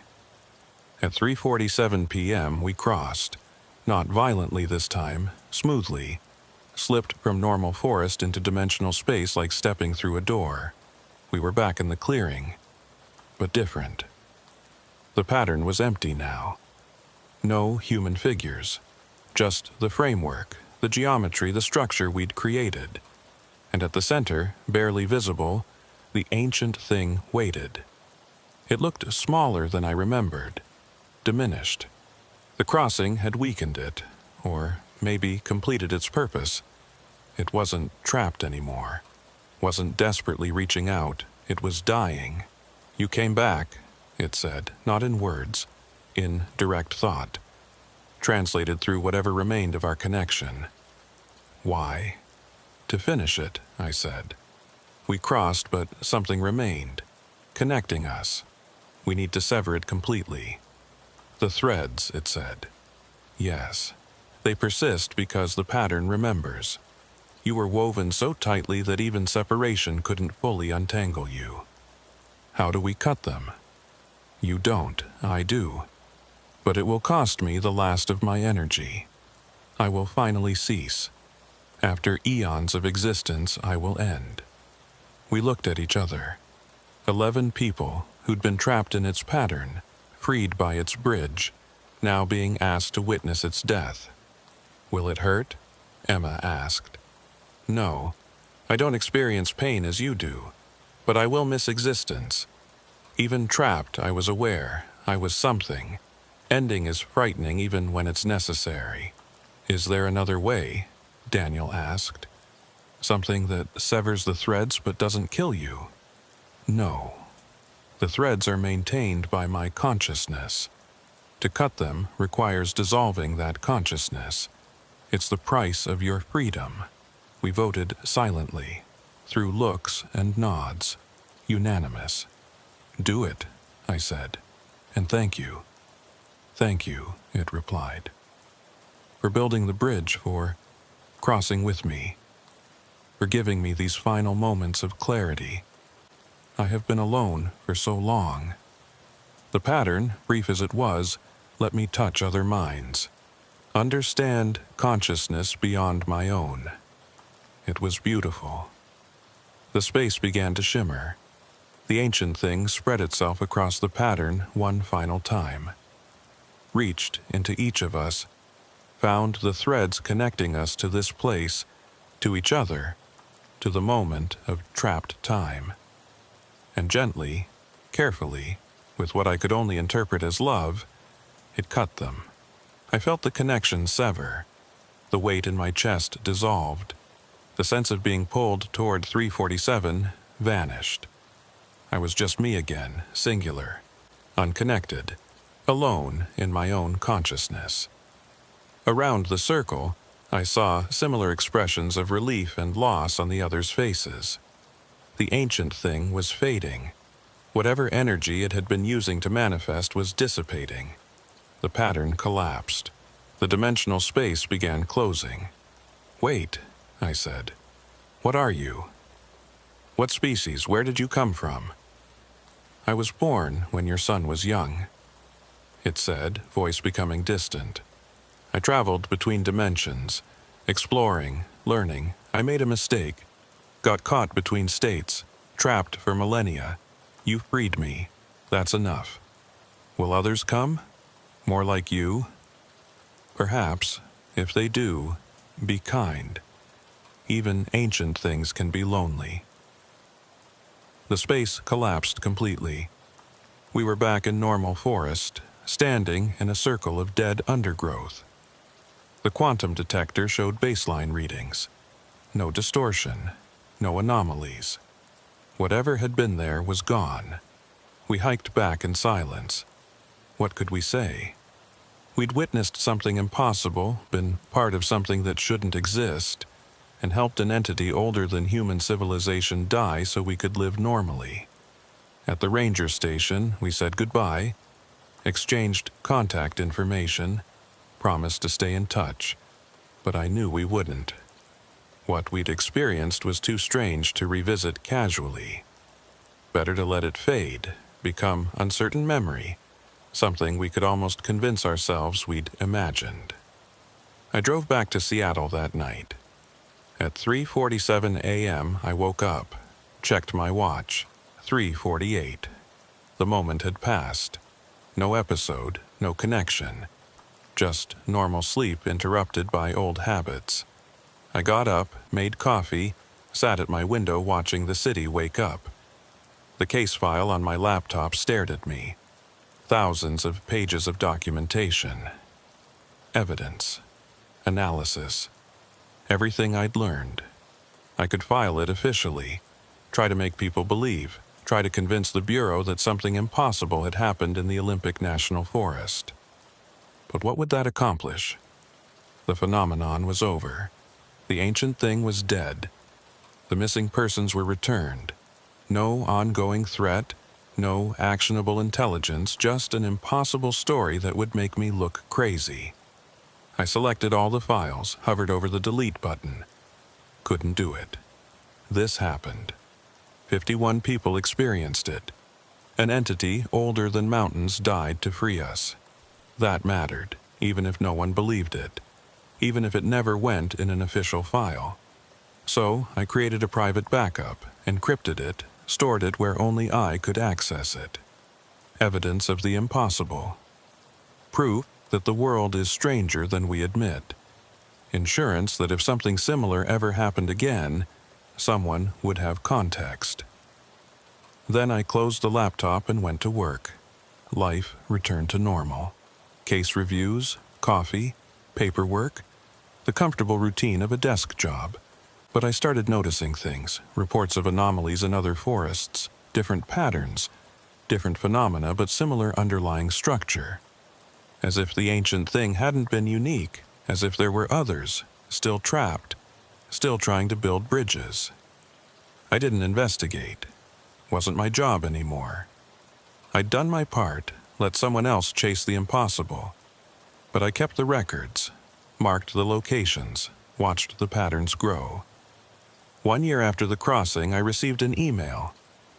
At 3:47 p.m., we crossed, not violently this time, smoothly, slipped from normal forest into dimensional space like stepping through a door. We were back in the clearing, but different. The pattern was empty now. No human figures, just the framework, the geometry, the structure we'd created. And at the center, barely visible, the ancient thing waited. It looked smaller than I remembered, diminished. The crossing had weakened it, or maybe completed its purpose. It wasn't trapped anymore, wasn't desperately reaching out, it was dying. You came back, it said, not in words, in direct thought, translated through whatever remained of our connection. Why? To finish it, I said. We crossed, but something remained, connecting us. We need to sever it completely. The threads, it said. Yes, they persist because the pattern remembers. You were woven so tightly that even separation couldn't fully untangle you. How do we cut them? You don't, I do. But it will cost me the last of my energy. I will finally cease. After eons of existence, I will end. We looked at each other. 11 people who'd been trapped in its pattern, freed by its bridge, now being asked to witness its death. Will it hurt? Emma asked. No, I don't experience pain as you do, but I will miss existence. Even trapped, I was aware I was something. Ending is frightening even when it's necessary. Is there another way? Daniel asked. Something that severs the threads but doesn't kill you? No. The threads are maintained by my consciousness. To cut them requires dissolving that consciousness. It's the price of your freedom. We voted silently, through looks and nods, unanimous. Do it, I said, and thank you. Thank you, it replied, for building the bridge, for crossing with me, for giving me these final moments of clarity. I have been alone for so long. The pattern, brief as it was, let me touch other minds, understand consciousness beyond my own. It was beautiful. The space began to shimmer. The ancient thing spread itself across the pattern one final time, reached into each of us, found the threads connecting us to this place, to each other, to the moment of trapped time. And gently, carefully, with what I could only interpret as love, it cut them. I felt the connection sever. The weight in my chest dissolved. The sense of being pulled toward 347 vanished. I was just me again, singular, unconnected, alone in my own consciousness. Around the circle, I saw similar expressions of relief and loss on the others' faces. The ancient thing was fading. Whatever energy it had been using to manifest was dissipating. The pattern collapsed. The dimensional space began closing. Wait, I said. What are you? What species? Where did you come from? I was born when your son was young, it said, voice becoming distant. I traveled between dimensions, exploring, learning. I made a mistake, got caught between states, trapped for millennia. You freed me. That's enough. Will others come? More like you? Perhaps, if they do, be kind. Even ancient things can be lonely. The space collapsed completely. We were back in normal forest, standing in a circle of dead undergrowth. The quantum detector showed baseline readings. No distortion, no anomalies. Whatever had been there was gone. We hiked back in silence. What could we say? We'd witnessed something impossible, been part of something that shouldn't exist, and helped an entity older than human civilization die so we could live normally. At the ranger station, we said goodbye, exchanged contact information, promised to stay in touch, but I knew we wouldn't. What we'd experienced was too strange to revisit casually. Better to let it fade, become uncertain memory, something we could almost convince ourselves we'd imagined. I drove back to Seattle that night. At 3:47 a.m. I woke up, checked my watch, 3:48. The moment had passed. No episode, no connection. Just normal sleep interrupted by old habits. I got up, made coffee, sat at my window watching the city wake up. The case file on my laptop stared at me. Thousands of pages of documentation. Evidence. Analysis. Everything I'd learned. I could file it officially, try to make people believe, try to convince the Bureau that something impossible had happened in the Olympic National Forest. But what would that accomplish? The phenomenon was over. The ancient thing was dead. The missing persons were returned. No ongoing threat, no actionable intelligence, just an impossible story that would make me look crazy. I selected all the files, hovered over the delete button. Couldn't do it. This happened. 51 people experienced it. An entity older than mountains died to free us. That mattered, even if no one believed it, even if it never went in an official file. So I created a private backup, encrypted it, stored it where only I could access it. Evidence of the impossible. Proof that the world is stranger than we admit. Insurance that if something similar ever happened again, someone would have context. Then I closed the laptop and went to work. Life returned to normal. Case reviews, coffee, paperwork. the comfortable routine of a desk job. But I started noticing things, reports of anomalies in other forests, different patterns, different phenomena but similar underlying structure. As if the ancient thing hadn't been unique, as if there were others, still trapped, still trying to build bridges. I didn't investigate. Wasn't my job anymore. I'd done my part, let someone else chase the impossible. But I kept the records, marked the locations, watched the patterns grow. 1 year after the crossing, I received an email.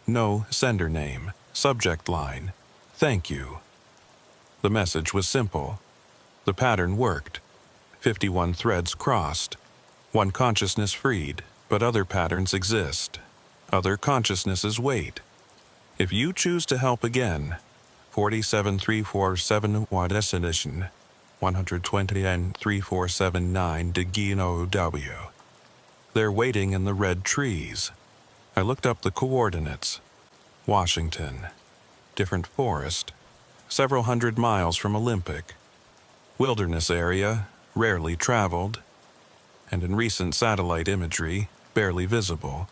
No sender name, subject line, "Thank you." The message was simple. The pattern worked. 51 threads crossed. One consciousness freed, but other patterns exist. Other consciousnesses wait. If you choose to help again, 47347 destination 120 and 3479 Degino W. They're waiting in the red trees. I looked up the coordinates. Washington. Different forest. Several hundred miles from Olympic. Wilderness area, rarely traveled. And in recent satellite imagery, barely visible.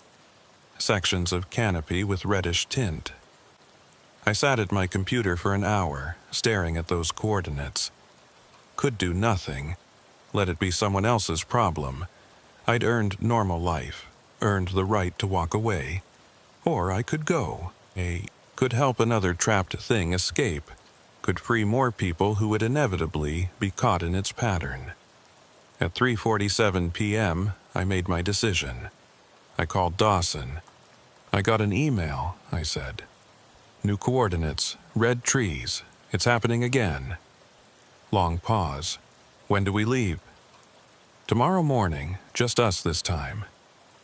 Sections of canopy with reddish tint. I sat at my computer for an hour, staring at those coordinates. Could do nothing. Let it be someone else's problem. I'd earned normal life, earned the right to walk away. Or I could go. Could help another trapped thing escape. Could free more people who would inevitably be caught in its pattern. At 3:47 p.m., I made my decision. I called Dawson. "I got an email," I said. "New coordinates, red trees. It's happening again." Long pause. "When do we leave?" "Tomorrow morning, just us this time.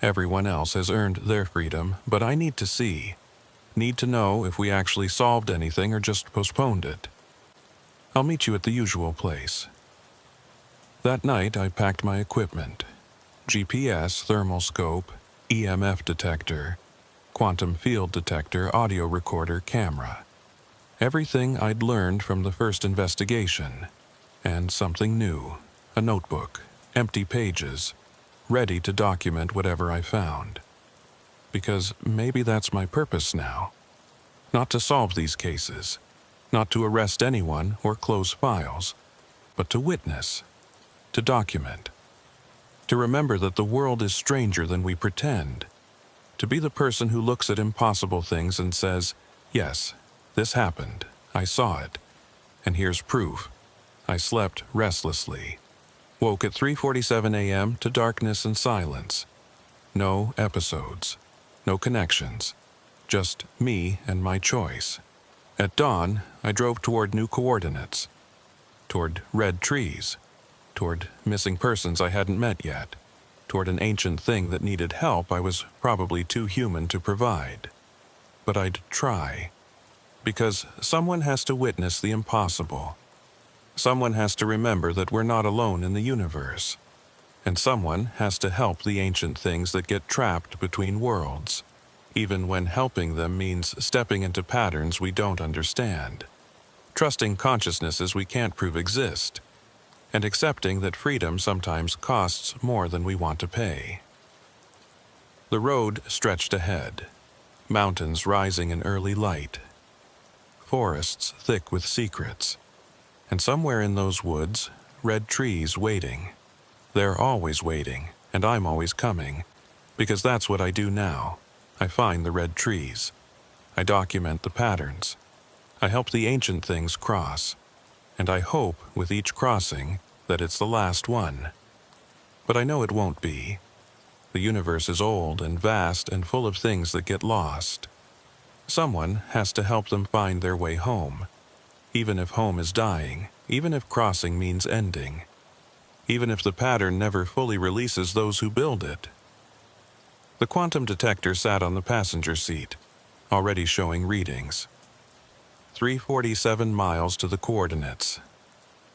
Everyone else has earned their freedom, but I need to see. Need to know if we actually solved anything or just postponed it. I'll meet you at the usual place." That night, I packed my equipment. GPS, thermal scope, EMF detector, quantum field detector, audio recorder, camera. Everything I'd learned from the first investigation. And something new. A notebook, empty pages, ready to document whatever I found. Because maybe that's my purpose now. Not to solve these cases, not to arrest anyone or close files, but to witness, to document, to remember that the world is stranger than we pretend, to be the person who looks at impossible things and says, "Yes, this happened, I saw it, and here's proof. I slept restlessly, woke at 3:47 a.m. to darkness and silence. No episodes, no connections, just me and my choice. At dawn, I drove toward new coordinates, toward red trees, toward missing persons I hadn't met yet, toward an ancient thing that needed help I was probably too human to provide. But I'd try. Because someone has to witness the impossible. Someone has to remember that we're not alone in the universe. And someone has to help the ancient things that get trapped between worlds, even when helping them means stepping into patterns we don't understand, trusting consciousnesses we can't prove exist, and accepting that freedom sometimes costs more than we want to pay. The road stretched ahead, mountains rising in early light, forests thick with secrets, and somewhere in those woods, red trees waiting. They're always waiting, and I'm always coming, because that's what I do now. I find the red trees. I document the patterns. I help the ancient things cross, and I hope with each crossing that it's the last one. But I know it won't be. The universe is old and vast and full of things that get lost. Someone has to help them find their way home, even if home is dying, even if crossing means ending, even if the pattern never fully releases those who build it. The quantum detector sat on the passenger seat, already showing readings. 3:47 miles to the coordinates.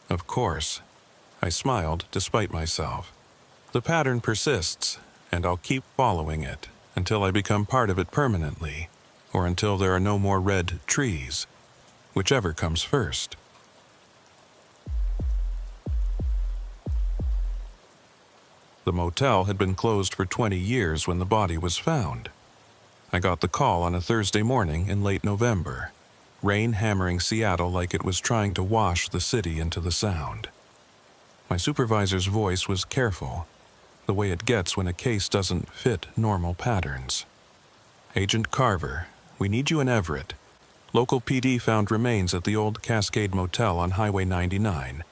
Of course. I smiled despite myself. The pattern persists, and I'll keep following it until I become part of it permanently, or until there are no more red trees, whichever comes first. The motel had been closed for 20 years when the body was found. I got the call on a Thursday morning in late November, rain hammering Seattle like it was trying to wash the city into the Sound. My supervisor's voice was careful, the way it gets when a case doesn't fit normal patterns. "Agent Carver, we need you in Everett. Local PD found remains at the old Cascade Motel on Highway 99.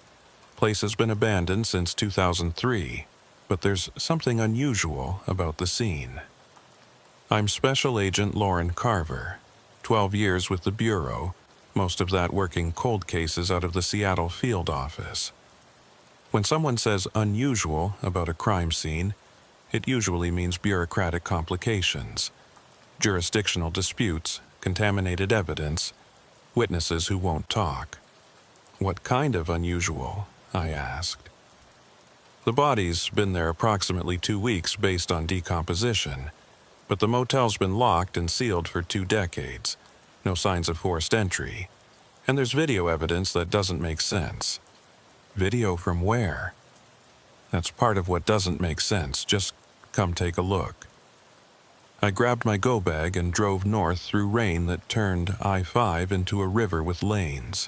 Place has been abandoned since 2003, but there's something unusual about the scene." I'm Special Agent Lauren Carver, 12 years with the Bureau, most of that working cold cases out of the Seattle field office. When someone says unusual about a crime scene, it usually means bureaucratic complications, jurisdictional disputes, contaminated evidence, witnesses who won't talk. "What kind of unusual?" I asked. "The body's been there approximately 2 weeks based on decomposition, but the motel's been locked and sealed for 2 decades, no signs of forced entry, and there's video evidence that doesn't make sense." "Video from where?" "That's part of what doesn't make sense. Just come take a look." I grabbed my go bag and drove north through rain that turned I-5 into a river with lanes.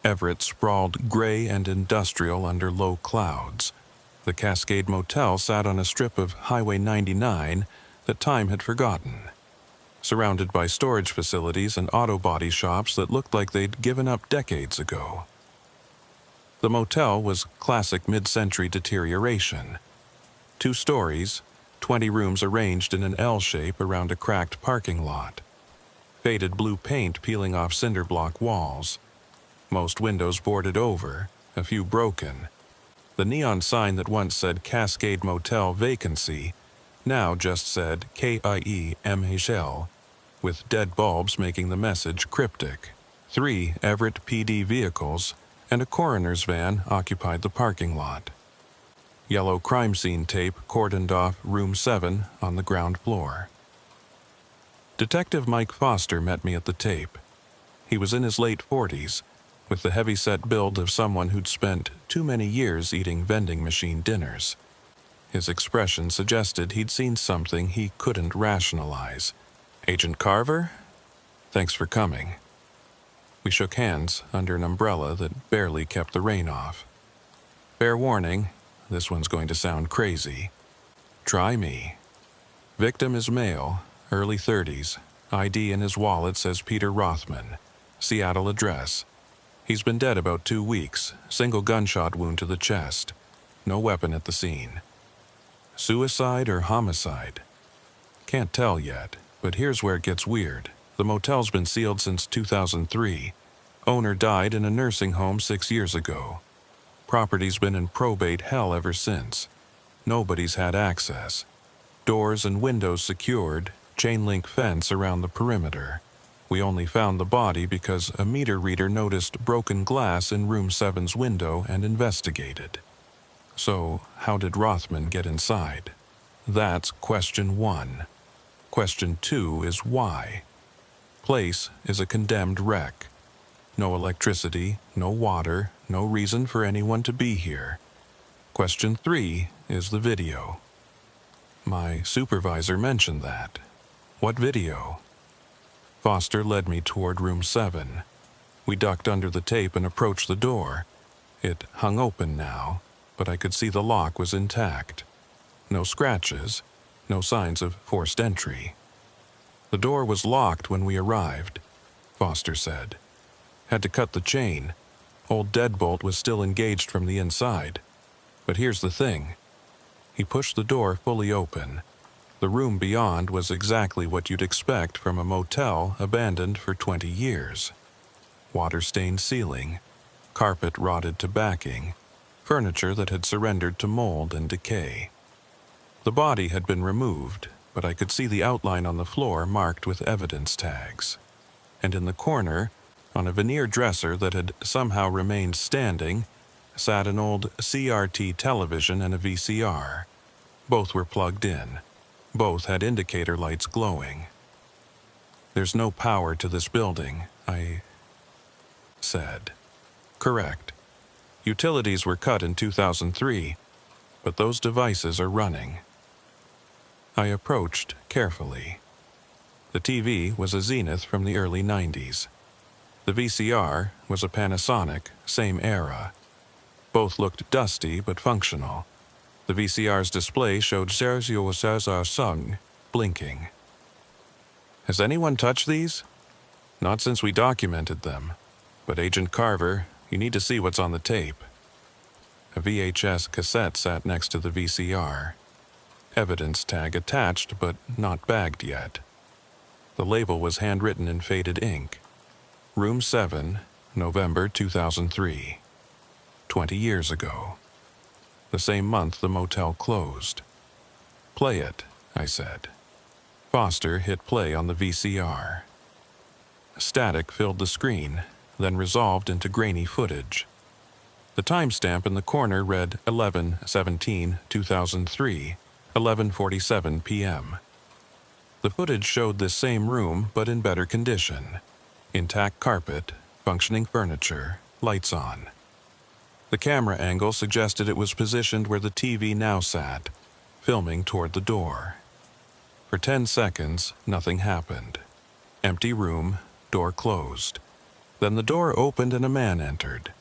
Everett sprawled gray and industrial under low clouds. The Cascade Motel sat on a strip of Highway 99 that time had forgotten, surrounded by storage facilities and auto body shops that looked like they'd given up decades ago. The motel was classic mid-century deterioration. 2 stories, 20 rooms arranged in an L shape around a cracked parking lot. Faded blue paint peeling off cinder block walls. Most windows boarded over, a few broken. The neon sign that once said Cascade Motel Vacancy now just said KIEMHL, with dead bulbs making the message cryptic. 3 Everett PD vehicles and a coroner's van occupied the parking lot. Yellow crime scene tape cordoned off room 7 on the ground floor. Detective Mike Foster met me at the tape. He was in his late 40s, with the heavy-set build of someone who'd spent too many years eating vending machine dinners. His expression suggested he'd seen something he couldn't rationalize. "Agent Carver? Thanks for coming." We shook hands under an umbrella that barely kept the rain off. "Fair warning, this one's going to sound crazy. Try me." Victim is male, early 30s. ID in his wallet says Peter Rothman. Seattle address. He's been dead about 2 weeks. Single gunshot wound to the chest. No weapon at the scene. Suicide or homicide? Can't tell yet, but here's where it gets weird. The motel's been sealed since 2003. Owner died in a nursing home 6 years ago. Property's been in probate hell ever since. Nobody's had access. Doors and windows secured, chain link fence around the perimeter. We only found the body because a meter reader noticed broken glass in room 7's window and investigated. So, how did Rothman get inside? That's question 1. Question 2 is why. Place is a condemned wreck. No electricity, no water, no reason for anyone to be here. Question 3 is the video. My supervisor mentioned that. What video? Foster led me toward room 7. We ducked under the tape and approached the door. It hung open now, but I could see the lock was intact. No scratches, no signs of forced entry. The door was locked when we arrived, Foster said. Had to cut the chain. Old deadbolt was still engaged from the inside. But here's the thing. He pushed the door fully open. The room beyond was exactly what you'd expect from a motel abandoned for 20 years. Water-stained ceiling, carpet rotted to backing, furniture that had surrendered to mold and decay. The body had been removed, but I could see the outline on the floor marked with evidence tags. And in the corner, on a veneer dresser that had somehow remained standing, sat an old CRT television and a VCR. Both were plugged in. Both had indicator lights glowing. There's no power to this building, I said. Correct. Utilities were cut in 2003, but those devices are running. I approached carefully. The TV was a Zenith from the early 90s. The VCR was a Panasonic, same era. Both looked dusty but functional. The VCR's display showed Sergio Cesar Sung blinking. Has anyone touched these? Not since we documented them. But Agent Carver, you need to see what's on the tape. A VHS cassette sat next to the VCR. Evidence tag attached, but not bagged yet. The label was handwritten in faded ink. Room 7, November 2003. 20 years ago. The same month the motel closed. Play it, I said. Foster hit play on the VCR. Static filled the screen, then resolved into grainy footage. The timestamp in the corner read 11/17/2003, 11:47 p.m. The footage showed this same room, but in better condition. Intact carpet, functioning furniture, lights on. The camera angle suggested it was positioned where the TV now sat, filming toward the door. For 10 seconds, nothing happened. Empty room, door closed. Then the door opened and a man entered.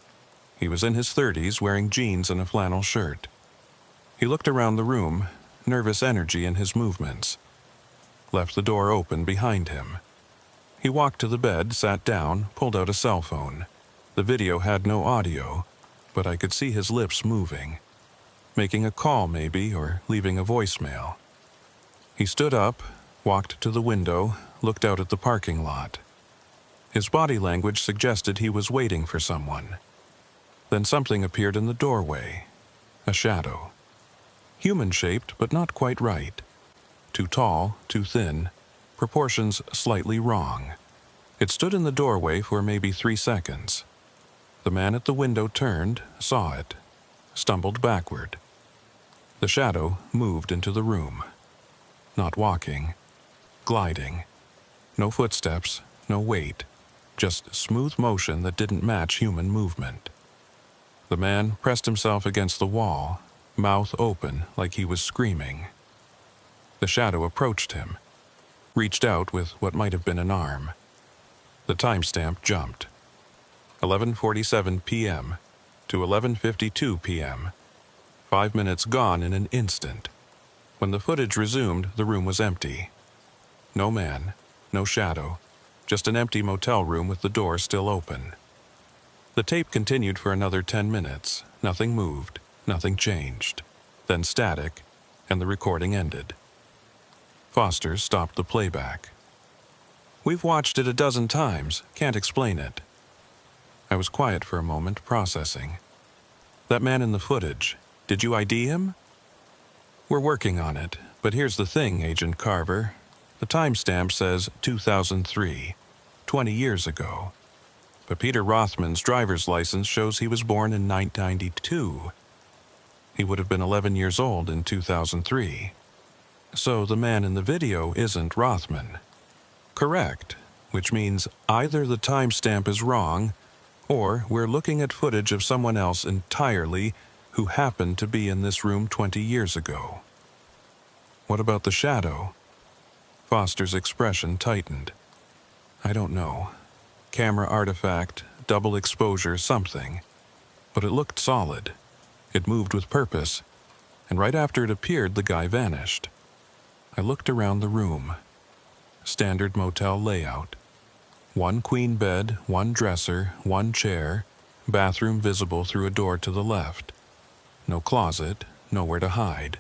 He was in his 30s, wearing jeans and a flannel shirt. He looked around the room, nervous energy in his movements. Left the door open behind him. He walked to the bed, sat down, pulled out a cell phone. The video had no audio, but I could see his lips moving. Making a call, maybe, or leaving a voicemail. He stood up, walked to the window, looked out at the parking lot. His body language suggested he was waiting for someone. Then something appeared in the doorway. A shadow. Human-shaped, but not quite right. Too tall, too thin, proportions slightly wrong. It stood in the doorway for maybe 3 seconds. The man at the window turned, saw it, stumbled backward. The shadow moved into the room. Not walking, gliding. No footsteps, no weight, just smooth motion that didn't match human movement. The man pressed himself against the wall, mouth open like he was screaming. The shadow approached him, reached out with what might have been an arm. The timestamp jumped. 11:47 p.m. to 11:52 p.m. 5 minutes gone in an instant. When the footage resumed, the room was empty. No man, no shadow, just an empty motel room with the door still open. The tape continued for another 10 minutes. Nothing moved, nothing changed. Then static, and the recording ended. Foster stopped the playback. We've watched it a dozen times, can't explain it. I was quiet for a moment, processing. That man in the footage, did you ID him? We're working on it, but here's the thing, Agent Carver. The timestamp says 2003, 20 years ago. But Peter Rothman's driver's license shows he was born in 1992. He would have been 11 years old in 2003. So the man in the video isn't Rothman. Correct, which means either the timestamp is wrong, or we're looking at footage of someone else entirely who happened to be in this room 20 years ago. What about the shadow? Foster's expression tightened. I don't know. Camera artifact, double exposure, something. But it looked solid. It moved with purpose, and right after it appeared, the guy vanished. I looked around the room. Standard motel layout. 1 queen bed, 1 dresser, 1 chair, bathroom visible through a door to the left. No closet, nowhere to hide.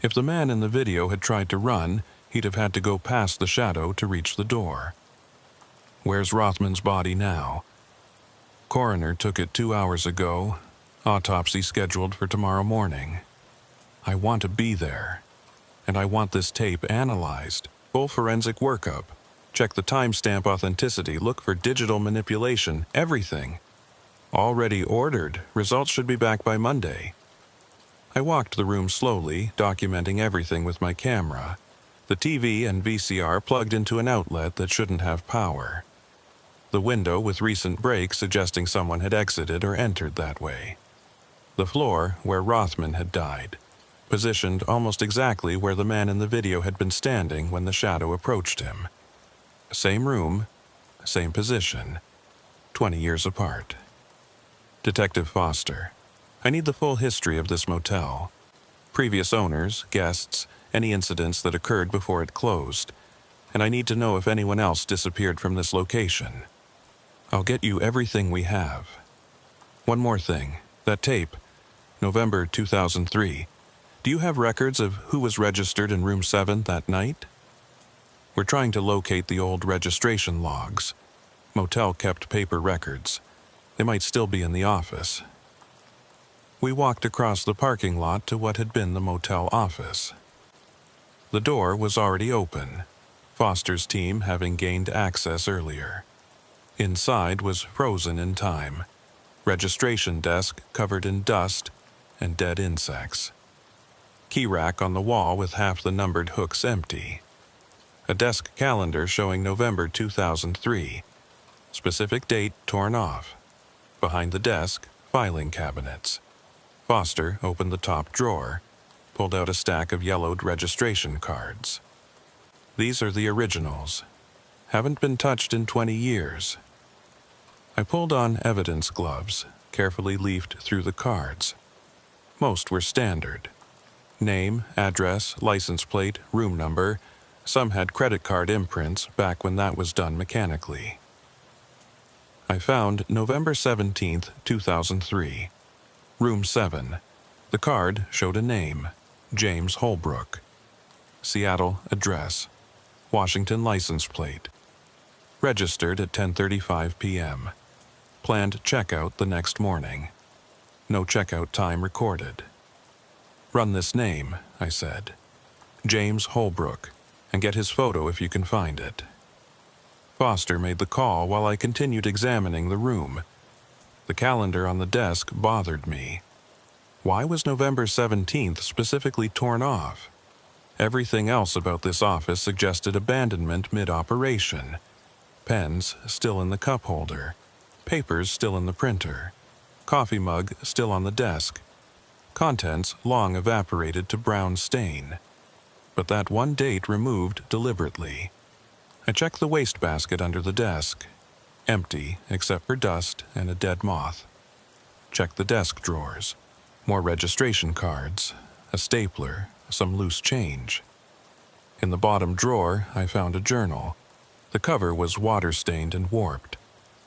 If the man in the video had tried to run, he'd have had to go past the shadow to reach the door. Where's Rothman's body now? Coroner took it 2 hours ago. Autopsy scheduled for tomorrow morning. I want to be there. And I want this tape analyzed. Full forensic workup. Check the timestamp authenticity. Look for digital manipulation. Everything. Already ordered. Results should be back by Monday. I walked the room slowly, documenting everything with my camera. The TV and VCR plugged into an outlet that shouldn't have power. The window with recent breaks suggesting someone had exited or entered that way. The floor where Rothman had died. positioned almost exactly where the man in the video had been standing when the shadow approached him. Same room, same position, 20 years apart. Detective Foster, I need the full history of this motel. Previous owners, guests, any incidents that occurred before it closed, and I need to know if anyone else disappeared from this location. I'll get you everything we have. One more thing, that tape, November 2003, do you have records of who was registered in room 7 that night? We're trying to locate the old registration logs. Motel kept paper records. They might still be in the office. We walked across the parking lot to what had been the motel office. The door was already open, Foster's team having gained access earlier. Inside was frozen in time. Registration desk covered in dust and dead insects. Key rack on the wall with half the numbered hooks empty. A desk calendar showing November 2003. Specific date torn off. Behind the desk, filing cabinets. Foster opened the top drawer, pulled out a stack of yellowed registration cards. These are the originals. Haven't been touched in 20 years. I pulled on evidence gloves, carefully leafed through the cards. Most were standard. Name, address, license plate, room number. Some had credit card imprints back when that was done mechanically. I found November 17, 2003. Room 7. The card showed a name, James Holbrook. Seattle address. Washington license plate. Registered at 10:35 p.m. Planned checkout the next morning. No checkout time recorded. Run this name, I said. James Holbrook, and get his photo if you can find it. Foster made the call while I continued examining the room. The calendar on the desk bothered me. Why was November 17th specifically torn off? Everything else about this office suggested abandonment mid-operation. Pens still in the cup holder. Papers still in the printer. Coffee mug still on the desk. Contents long evaporated to brown stain. But that one date removed deliberately. I checked the wastebasket under the desk. Empty except for dust and a dead moth. Checked the desk drawers. More registration cards, a stapler, some loose change. In the bottom drawer, I found a journal. The cover was water-stained and warped.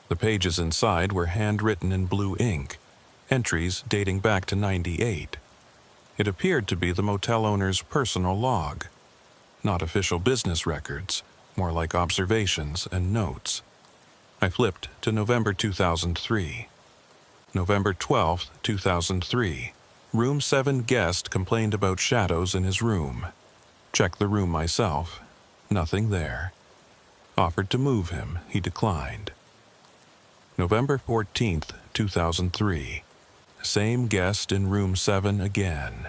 The pages inside were handwritten in blue ink, entries dating back to '98. It appeared to be the motel owner's personal log. Not official business records, more like observations and notes. I flipped to November 2003. November 12, 2003. Room 7 guest complained about shadows in his room. Checked the room myself. Nothing there. Offered to move him. He declined. November 14, 2003. Same guest in room 7 again.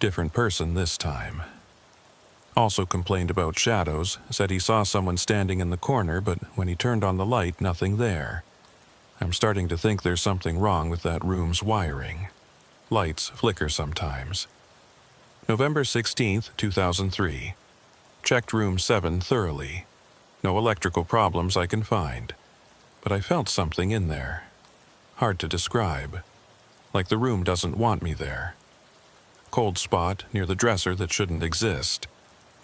Different person this time. Also complained about shadows, said he saw someone standing in the corner, but when he turned on the light, nothing there. I'm starting to think there's something wrong with that room's wiring. Lights flicker sometimes. November 16, 2003. Checked room 7 thoroughly. No electrical problems I can find. But I felt something in there. Hard to describe. Like the room doesn't want me there. Cold spot near the dresser that shouldn't exist.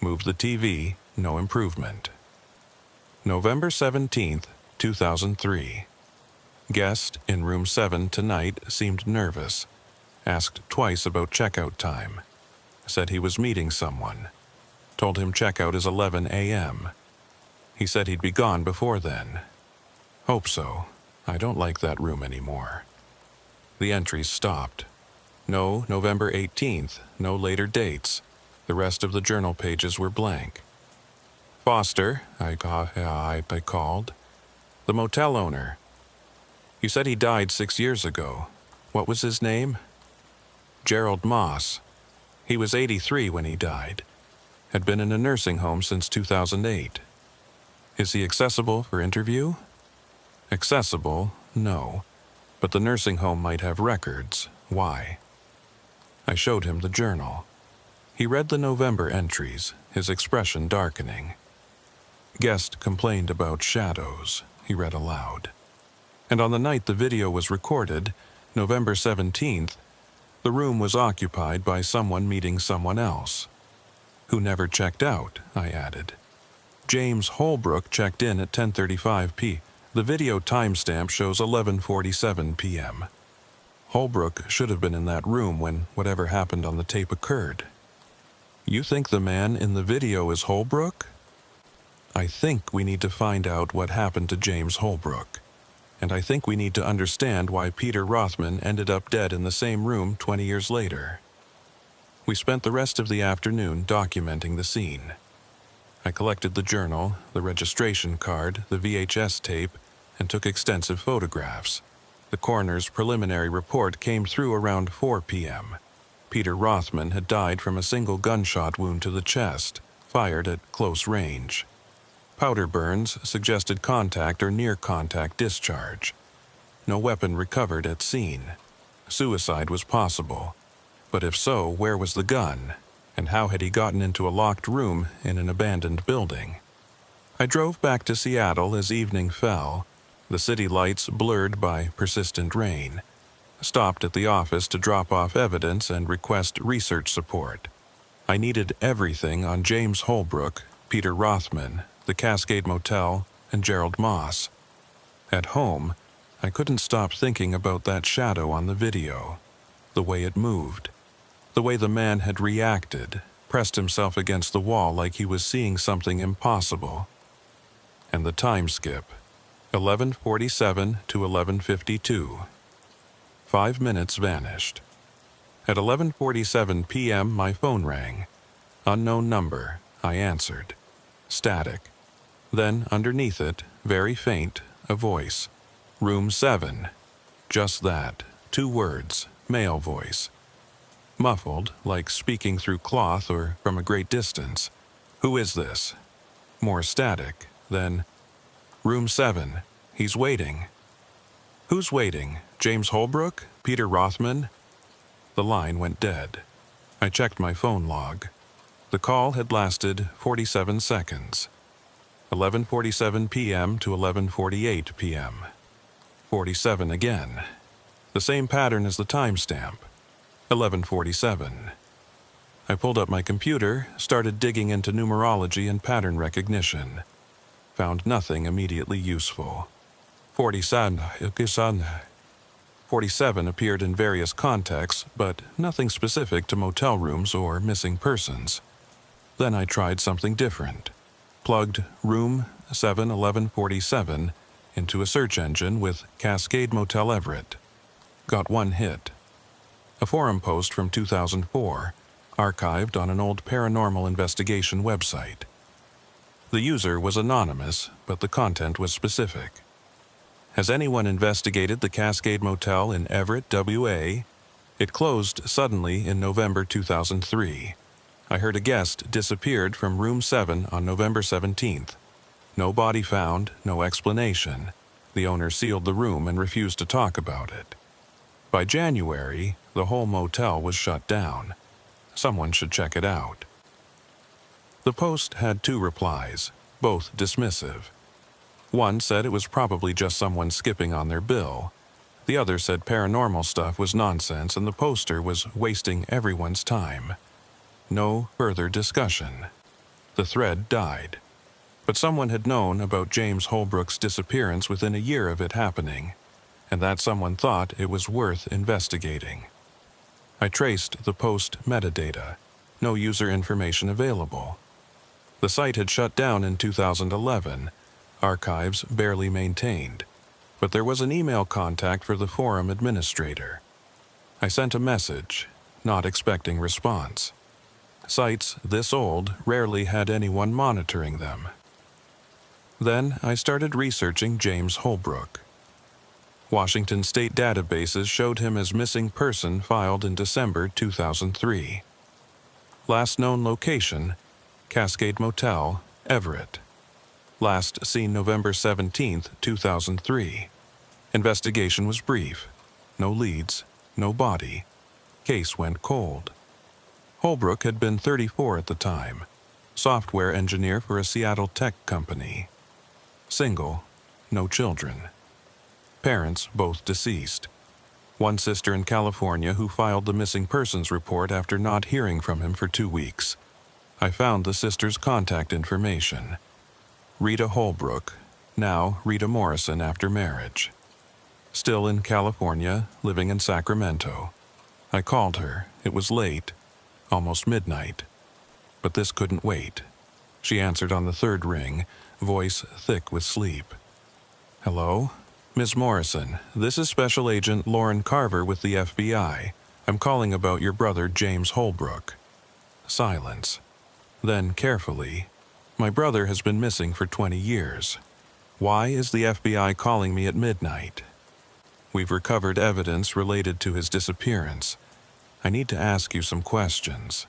Moved the TV, no improvement. November 17, 2003. Guest in room 7 tonight seemed nervous. Asked twice about checkout time. Said he was meeting someone. Told him checkout is 11 a.m. He said he'd be gone before then. Hope so. I don't like that room anymore. The entries stopped. No November 18th, no later dates. The rest of the journal pages were blank. Foster, I called. The motel owner. You said he died 6 years ago. What was his name? Gerald Moss. He was 83 when he died. Had been in a nursing home since 2008. Is he accessible for interview? Accessible, no. But the nursing home might have records. Why? I showed him the journal. He read the November entries, his expression darkening. Guest complained about shadows, he read aloud. And on the night the video was recorded, November 17th, the room was occupied by someone meeting someone else. Who never checked out, I added. James Holbrook checked in at 10:35 p.m. The video timestamp shows 11:47 p.m. Holbrook should have been in that room when whatever happened on the tape occurred. You think the man in the video is Holbrook? I think we need to find out what happened to James Holbrook. And I think we need to understand why Peter Rothman ended up dead in the same room 20 years later. We spent the rest of the afternoon documenting the scene. I collected the journal, the registration card, the VHS tape, and took extensive photographs. The coroner's preliminary report came through around 4 p.m. Peter Rothman had died from a single gunshot wound to the chest, fired at close range. Powder burns suggested contact or near-contact discharge. No weapon recovered at scene. Suicide was possible. But if so, where was the gun? And how had he gotten into a locked room in an abandoned building? I drove back to Seattle as evening fell, the city lights blurred by persistent rain. Stopped at the office to drop off evidence and request research support. I needed everything on James Holbrook, Peter Rothman, the Cascade Motel, and Gerald Moss. At home, I couldn't stop thinking about that shadow on the video, the way it moved, the way the man had reacted, pressed himself against the wall like he was seeing something impossible. And the time skip, 11:47 to 11:52. 5 minutes vanished. At 11:47 p.m., my phone rang. Unknown number, I answered. Static. Then, underneath it, very faint, a voice. Room 7. Just that. 2 words. Male voice. Muffled, like speaking through cloth or from a great distance. Who is this? More static. Then, Room 7. He's waiting. Who's waiting? James Holbrook? Peter Rothman? The line went dead. I checked my phone log. The call had lasted 47 seconds. 11:47 p.m. to 11:48 p.m. 47 again. The same pattern as the timestamp. 11:47. I pulled up my computer, started digging into numerology and pattern recognition. Found nothing immediately useful. 47 appeared in various contexts, but nothing specific to motel rooms or missing persons. Then I tried something different. Plugged Room 7 1147 into a search engine with Cascade Motel Everett. Got 1 hit. A forum post from 2004, archived on an old paranormal investigation website. The user was anonymous, but the content was specific. Has anyone investigated the Cascade Motel in Everett, WA? It closed suddenly in November 2003. I heard a guest disappeared from Room 7 on November 17th. No body found, no explanation. The owner sealed the room and refused to talk about it. By January, the whole motel was shut down. Someone should check it out. The post had 2 replies, both dismissive. One said it was probably just someone skipping on their bill. The other said paranormal stuff was nonsense and the poster was wasting everyone's time. No further discussion. The thread died. But someone had known about James Holbrook's disappearance within a year of it happening, and that someone thought it was worth investigating. I traced the post metadata. No user information available. The site had shut down in 2011, archives barely maintained, but there was an email contact for the forum administrator. I sent a message, not expecting response. Sites this old rarely had anyone monitoring them. Then I started researching James Holbrook. Washington state databases showed him as missing person filed in December 2003. Last known location, Cascade Motel, Everett. Last seen November 17, 2003. Investigation was brief. No leads, no body. Case went cold. Holbrook had been 34 at the time, software engineer for a Seattle tech company. Single, no children. Parents both deceased. One sister in California who filed the missing persons report after not hearing from him for 2 weeks. I found the sister's contact information. Rita Holbrook, now Rita Morrison after marriage. Still in California, living in Sacramento. I called her. It was late, almost midnight. But this couldn't wait. She answered on the third ring, voice thick with sleep. "Hello? Miss Morrison, this is Special Agent Lauren Carver with the FBI. I'm calling about your brother James Holbrook." Silence. Then, carefully, "My brother has been missing for 20 years. Why is the FBI calling me at midnight? We've recovered evidence related to his disappearance. I need to ask you some questions."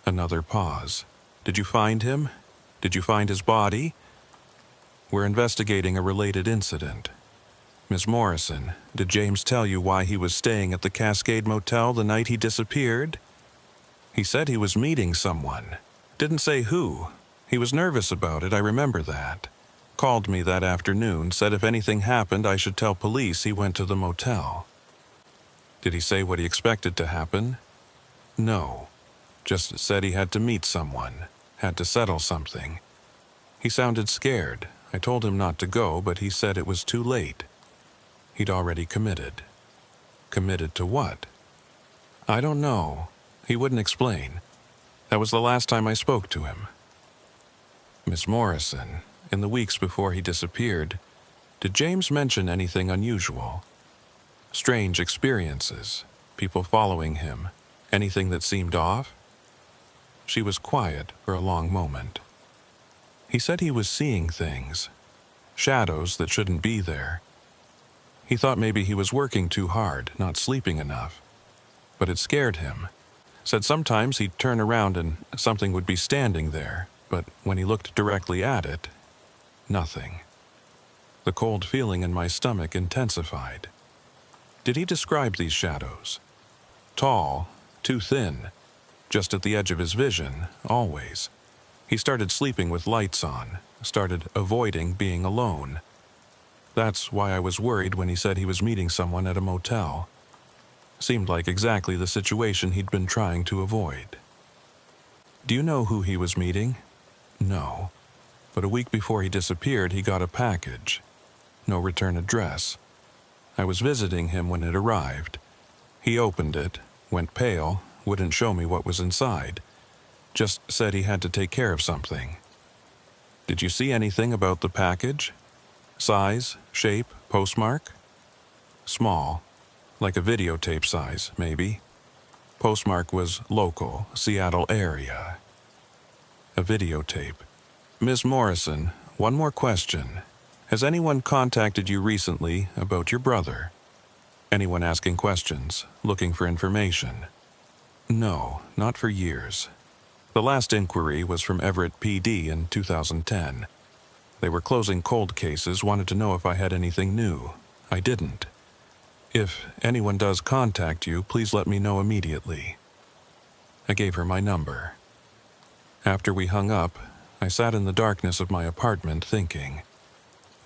Another pause. "Did you find him? Did you find his body?" "We're investigating a related incident." "Miss Morrison, did James tell you why he was staying at the Cascade Motel the night he disappeared?" "He said he was meeting someone. Didn't say who. He was nervous about it, I remember that. Called me that afternoon, said if anything happened I should tell police he went to the motel." "Did he say what he expected to happen?" "No. Just said he had to meet someone, had to settle something. He sounded scared. I told him not to go, but he said it was too late. He'd already committed." "Committed to what?" "I don't know. He wouldn't explain. That was the last time I spoke to him." "Miss Morrison, in the weeks before he disappeared, did James mention anything unusual? Strange experiences, people following him, anything that seemed off?" She was quiet for a long moment. "He said he was seeing things, shadows that shouldn't be there. He thought maybe he was working too hard, not sleeping enough. But it scared him. Said sometimes he'd turn around and something would be standing there, but when he looked directly at it, nothing." The cold feeling in my stomach intensified. "Did he describe these shadows? Tall, too thin, just at the edge of his vision, always. He started sleeping with lights on, started avoiding being alone. That's why I was worried when he said he was meeting someone at a motel. Seemed like exactly the situation he'd been trying to avoid." "Do you know who he was meeting?" "No. But a week before he disappeared, he got a package. No return address. I was visiting him when it arrived. He opened it, went pale, wouldn't show me what was inside. Just said he had to take care of something." "Did you see anything about the package? Size, shape, postmark?" "Small. Like a videotape size, maybe. Postmark was local, Seattle area." A videotape. "Miss Morrison, one more question. Has anyone contacted you recently about your brother? Anyone asking questions, looking for information?" "No, not for years. The last inquiry was from Everett PD in 2010. They were closing cold cases, wanted to know if I had anything new. I didn't. If anyone does contact you, please let me know immediately." I gave her my number. After we hung up, I sat in the darkness of my apartment thinking.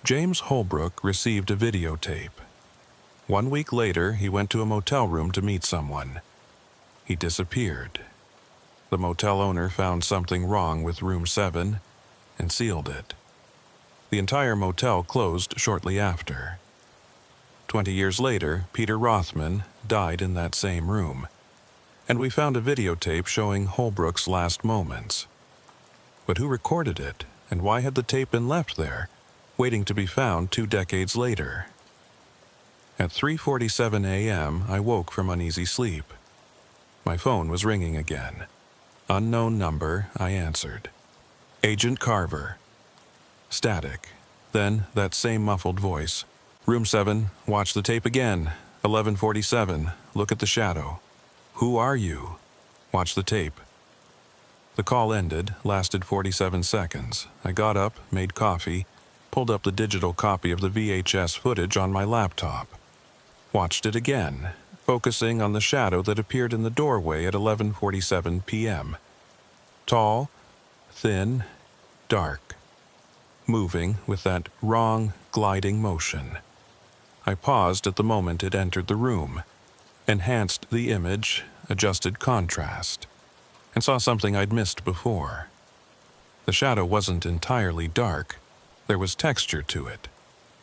James Holbrook received a videotape. 1 week later, he went to a motel room to meet someone. He disappeared. The motel owner found something wrong with room 7 and sealed it. The entire motel closed shortly after. 20 years later, Peter Rothman died in that same room, and we found a videotape showing Holbrook's last moments. But who recorded it, and why had the tape been left there, waiting to be found 2 decades later? At 3:47 a.m., I woke from uneasy sleep. My phone was ringing again. Unknown number, I answered. "Agent Carver." Static. Then that same muffled voice. "Room 7, watch the tape again. 11:47, look at the shadow." "Who are you?" "Watch the tape." The call ended, lasted 47 seconds. I got up, made coffee, pulled up the digital copy of the VHS footage on my laptop. Watched it again. focusing on the shadow that appeared in the doorway at 11:47 p.m. Tall, thin, dark, moving with that wrong, gliding motion. I paused at the moment it entered the room, enhanced the image, adjusted contrast, and saw something I'd missed before. The shadow wasn't entirely dark. There was texture to it,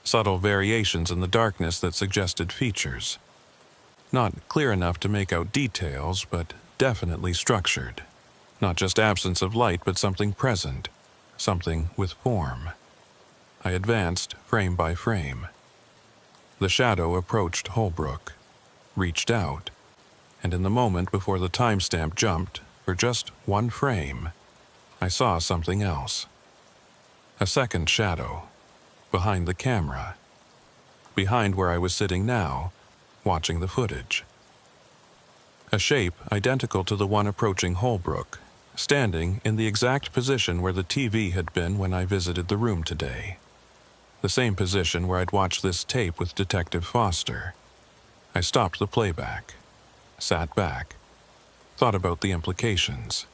subtle variations in the darkness that suggested features. Not clear enough to make out details, but definitely structured. Not just absence of light, but something present, something with form. I advanced frame by frame. The shadow approached Holbrook, reached out, and in the moment before the timestamp jumped, for just one frame, I saw something else. A second shadow, behind the camera, behind where I was sitting now, watching the footage. A shape identical to the one approaching Holbrook, standing in the exact position where the TV had been when I visited the room today. The same position where I'd watched this tape with Detective Foster. I stopped the playback, sat back, thought about the implications.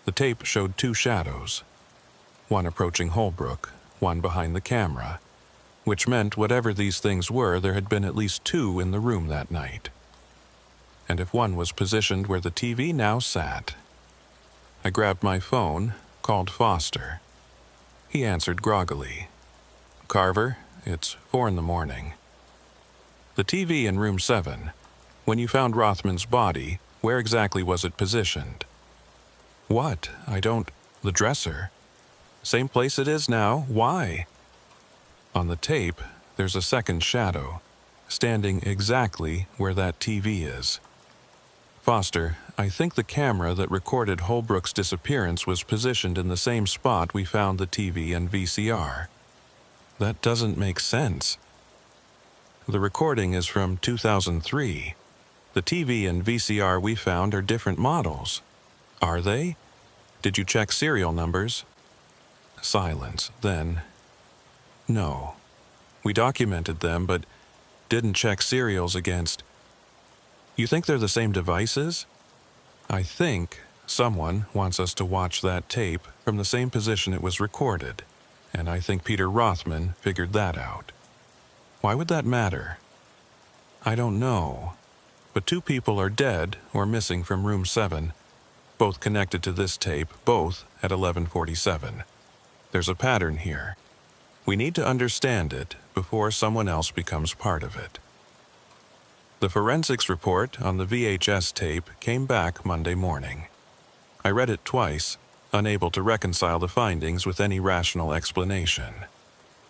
The tape showed two shadows, one approaching Holbrook, one behind the camera, which meant whatever these things were, there had been at least two in the room that night. And if one was positioned where the TV now sat, I grabbed my phone, called Foster. He answered groggily. "Carver, it's 4 in the morning. The TV in room 7, when you found Rothman's body, where exactly was it positioned?" "What? The dresser. Same place it is now. Why?" "On the tape, there's a second shadow, standing exactly where that TV is. Foster, I think the camera that recorded Holbrook's disappearance was positioned in the same spot we found the TV and VCR. That doesn't make sense. The recording is from 2003. The TV and VCR we found are different models. Are they? Did you check serial numbers?" Silence. Then, "No. We documented them, but didn't check serials against..." "You think they're the same devices?" "I think someone wants us to watch that tape from the same position it was recorded, and I think Peter Rothman figured that out. Why would that matter?" "I don't know, but 2 people are dead or missing from room 7, both connected to this tape, both at 11:47. There's a pattern here. We need to understand it before someone else becomes part of it." The forensics report on the VHS tape came back Monday morning. I read it twice, unable to reconcile the findings with any rational explanation.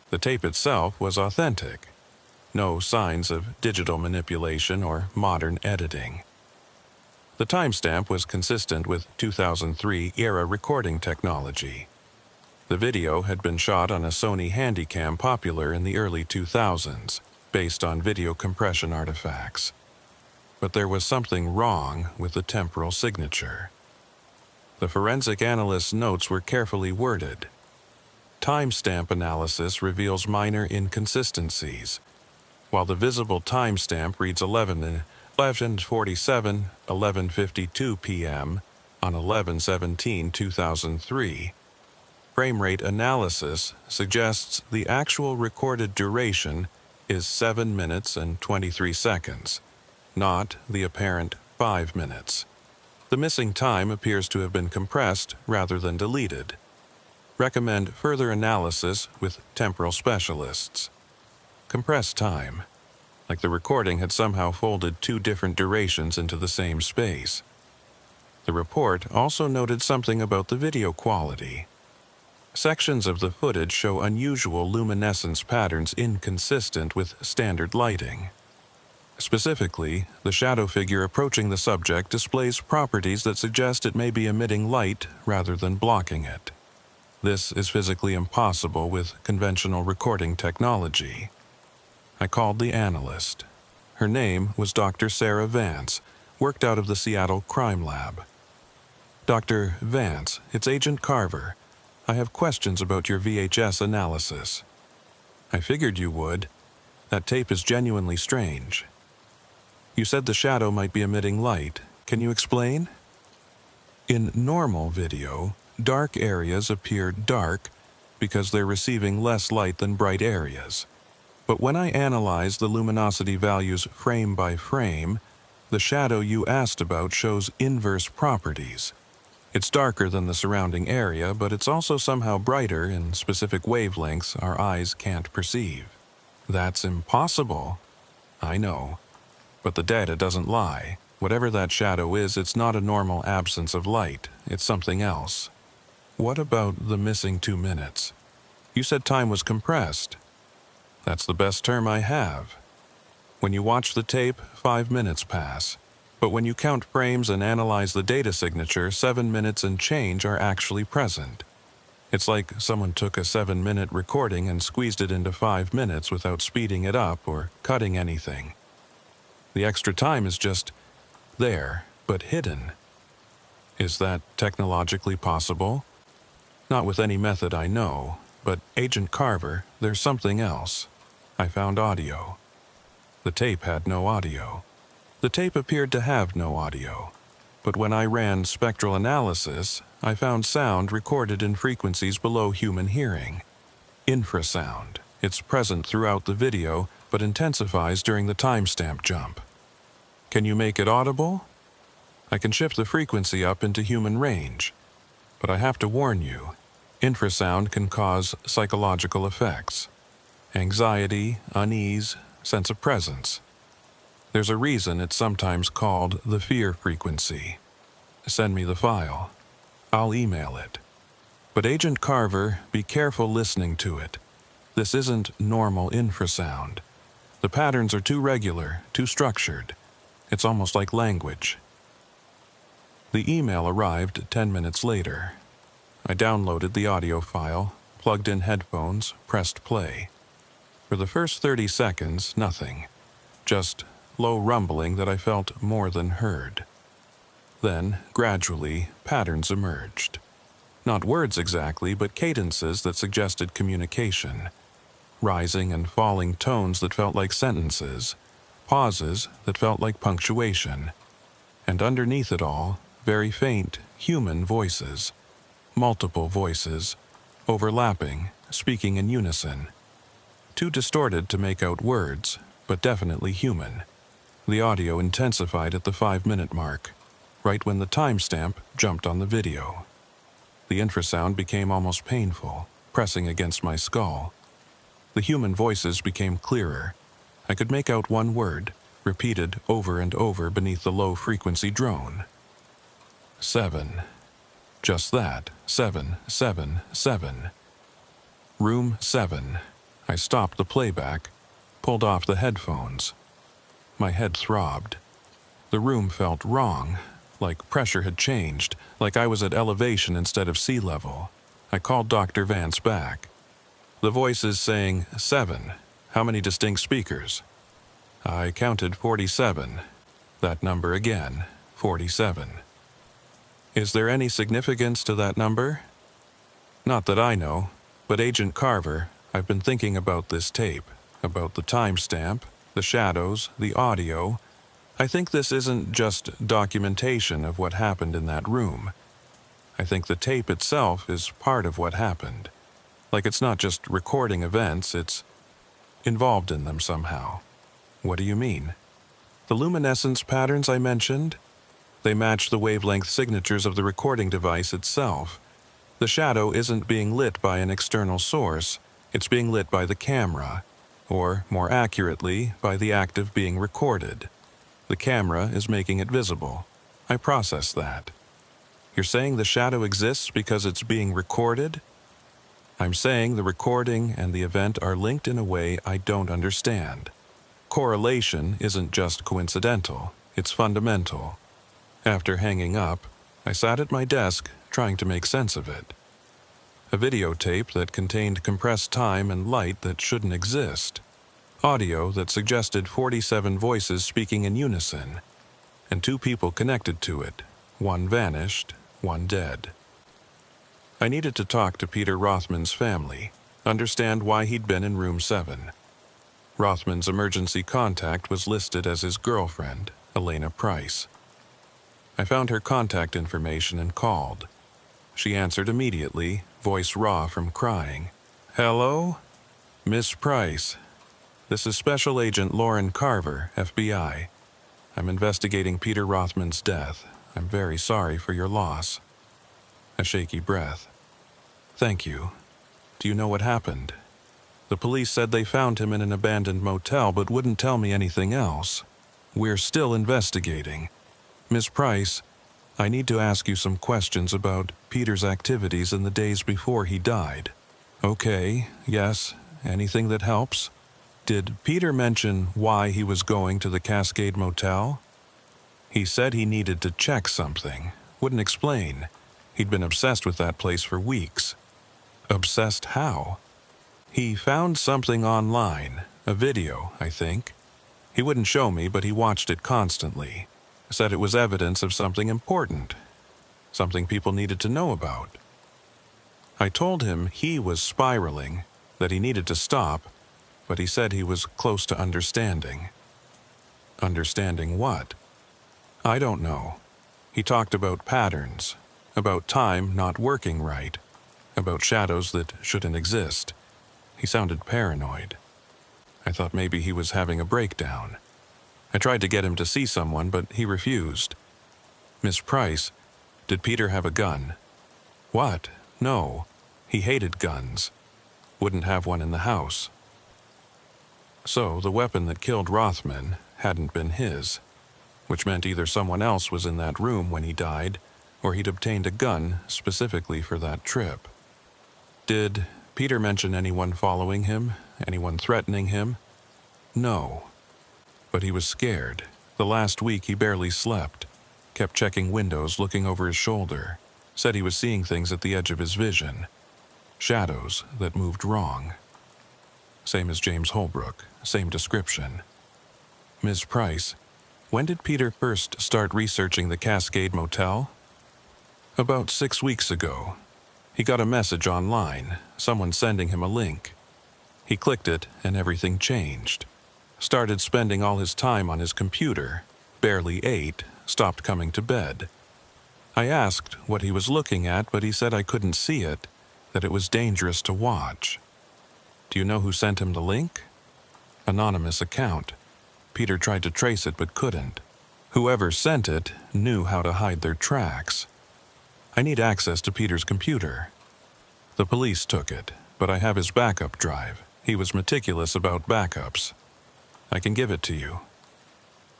The tape itself was authentic. No signs of digital manipulation or modern editing. The timestamp was consistent with 2003-era recording technology. The video had been shot on a Sony Handycam popular in the early 2000s, based on video compression artifacts. But there was something wrong with the temporal signature. The forensic analyst's notes were carefully worded. Timestamp analysis reveals minor inconsistencies. While the visible timestamp reads 11:47, 11:52 p.m. on 11/17/2003, frame rate analysis suggests the actual recorded duration is 7 minutes and 23 seconds, not the apparent 5 minutes. The missing time appears to have been compressed rather than deleted. Recommend further analysis with temporal specialists. Compressed time, like the recording had somehow folded 2 different durations into the same space. The report also noted something about the video quality. Sections of the footage show unusual luminescence patterns inconsistent with standard lighting. Specifically, the shadow figure approaching the subject displays properties that suggest it may be emitting light rather than blocking it. This is physically impossible with conventional recording technology. I called the analyst. Her name was Dr. Sarah Vance, worked out of the Seattle Crime Lab. "Dr. Vance, it's Agent Carver. I have questions about your VHS analysis." "I figured you would. That tape is genuinely strange." You said the shadow might be emitting light. Can you explain? In normal video, dark areas appear dark because they're receiving less light than bright areas. But when I analyze the luminosity values frame by frame, the shadow you asked about shows inverse properties. It's darker than the surrounding area, but it's also somehow brighter in specific wavelengths our eyes can't perceive. That's impossible. I know. But the data doesn't lie. Whatever that shadow is, it's not a normal absence of light. It's something else. What about the missing 2 minutes? You said time was compressed. That's the best term I have. When you watch the tape, 5 minutes pass. But when you count frames and analyze the data signature, 7 minutes and change are actually present. It's like someone took a 7-minute recording and squeezed it into 5 minutes without speeding it up or cutting anything. The extra time is just there, but hidden. Is that technologically possible? Not with any method I know, but Agent Carver, there's something else. I found audio. The tape had no audio. The tape appeared to have no audio. But when I ran spectral analysis, I found sound recorded in frequencies below human hearing. Infrasound. It's present throughout the video, but intensifies during the timestamp jump. Can you make it audible? I can shift the frequency up into human range. But I have to warn you, infrasound can cause psychological effects. Anxiety, unease, sense of presence. There's a reason it's sometimes called the fear frequency. Send me the file. I'll email it. But Agent Carver, be careful listening to it. This isn't normal infrasound. The patterns are too regular, too structured. It's almost like language. The email arrived 10 minutes later. I downloaded the audio file, plugged in headphones, pressed play. For the first 30 seconds, nothing. Just low rumbling that I felt more than heard. Then, gradually, patterns emerged. Not words exactly, but cadences that suggested communication. Rising and falling tones that felt like sentences. Pauses that felt like punctuation. And underneath it all, very faint, human voices. Multiple voices, overlapping, speaking in unison. Too distorted to make out words, but definitely human. The audio intensified at the 5-minute mark, right when the timestamp jumped on the video. The infrasound became almost painful, pressing against my skull. The human voices became clearer. I could make out one word, repeated over and over beneath the low-frequency drone. 7. Just that, 7, 7, 7. Room 7. I stopped the playback, pulled off the headphones. My head throbbed. The room felt wrong, like pressure had changed, like I was at elevation instead of sea level. I called Dr. Vance back. The voice is saying, 7. How many distinct speakers? I counted 47. That number again, 47. Is there any significance to that number? Not that I know, but Agent Carver, I've been thinking about this tape, about the timestamp, the shadows, the audio. I think this isn't just documentation of what happened in that room. I think the tape itself is part of what happened. Like it's not just recording events, it's involved in them somehow. What do you mean? The luminescence patterns I mentioned? They match the wavelength signatures of the recording device itself. The shadow isn't being lit by an external source, it's being lit by the camera. Or, more accurately, by the act of being recorded. The camera is making it visible. I process that. You're saying the shadow exists because it's being recorded? I'm saying the recording and the event are linked in a way I don't understand. Correlation isn't just coincidental, it's fundamental. After hanging up, I sat at my desk trying to make sense of it. A videotape that contained compressed time and light that shouldn't exist. Audio that suggested 47 voices speaking in unison. And 2 people connected to it. One vanished, one dead. I needed to talk to Peter Rothman's family, understand why he'd been in room 7. Rothman's emergency contact was listed as his girlfriend, Elena Price. I found her contact information and called. She answered immediately, voice raw from crying. "Hello? Miss Price. This is Special Agent Lauren Carver, FBI. I'm investigating Peter Rothman's death. I'm very sorry for your loss." A shaky breath. "Thank you. Do you know what happened?" "The police said they found him in an abandoned motel but wouldn't tell me anything else. We're still investigating. Miss Price, I need to ask you some questions about Peter's activities in the days before he died." "Okay, yes, anything that helps." "Did Peter mention why he was going to the Cascade Motel?" "He said he needed to check something. Wouldn't explain. He'd been obsessed with that place for weeks." "Obsessed how?" "He found something online, a video, I think. He wouldn't show me, but he watched it constantly. Said it was evidence of something important, something people needed to know about." I told him he was spiraling, that he needed to stop, but he said he was close to understanding. "Understanding what?" "I don't know. He talked about patterns, about time not working right, about shadows that shouldn't exist. He sounded paranoid. I thought maybe he was having a breakdown. I tried to get him to see someone, but he refused." "Miss Price, did Peter have a gun?" "What? No. He hated guns. Wouldn't have one in the house." So the weapon that killed Rothman hadn't been his, which meant either someone else was in that room when he died, or he'd obtained a gun specifically for that trip. "Did Peter mention anyone following him? Anyone threatening him?" "No. But he was scared. The last week he barely slept. Kept checking windows, looking over his shoulder. Said he was seeing things at the edge of his vision. Shadows that moved wrong." Same as James Holbrook, same description. "Ms. Price, when did Peter first start researching the Cascade Motel?" "About 6 weeks ago. He got a message online, someone sending him a link. He clicked it and everything changed. Started spending all his time on his computer, barely ate, stopped coming to bed. I asked what he was looking at, but he said I couldn't see it, that it was dangerous to watch." "Do you know who sent him the link?" "Anonymous account. Peter tried to trace it but couldn't. Whoever sent it knew how to hide their tracks. I need access to Peter's computer. The police took it, but I have his backup drive. He was meticulous about backups. I can give it to you."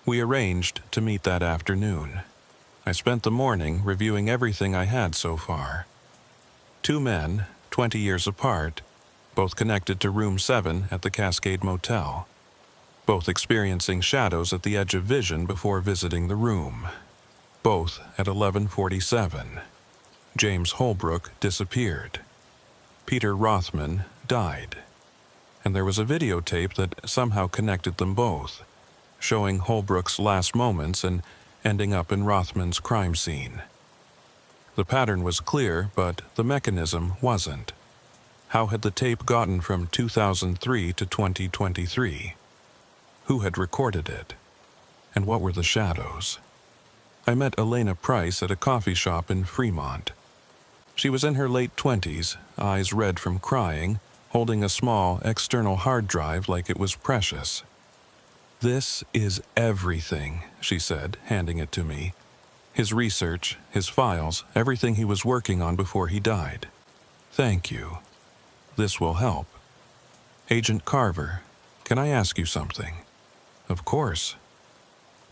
We arranged to meet that afternoon. I spent the morning reviewing everything I had so far. 2 men, 20 years apart, both connected to room 7 at the Cascade Motel. Both experiencing shadows at the edge of vision before visiting the room. Both at 11:47. James Holbrook disappeared. Peter Rothman died. And there was a videotape that somehow connected them both, showing Holbrook's last moments and ending up in Rothman's crime scene. The pattern was clear, but the mechanism wasn't. How had the tape gotten from 2003 to 2023? Who had recorded it? And what were the shadows? I met Elena Price at a coffee shop in Fremont. She was in her late 20s, eyes red from crying, holding a small external hard drive like it was precious. "This is everything," she said, handing it to me. "His research, his files, everything he was working on before he died. Thank you. This will help. Agent Carver, can I ask you something?" "Of course."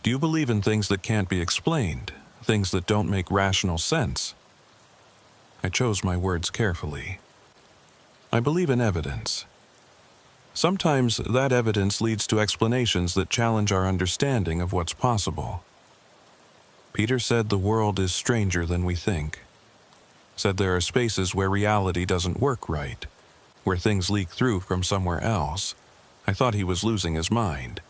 "Do you believe in things that can't be explained, things that don't make rational sense?" I chose my words carefully. "I believe in evidence. Sometimes that evidence leads to explanations that challenge our understanding of what's possible. Peter said the world is stranger than we think. Said there are spaces where reality doesn't work right, where things leak through from somewhere else. I thought he was losing his mind.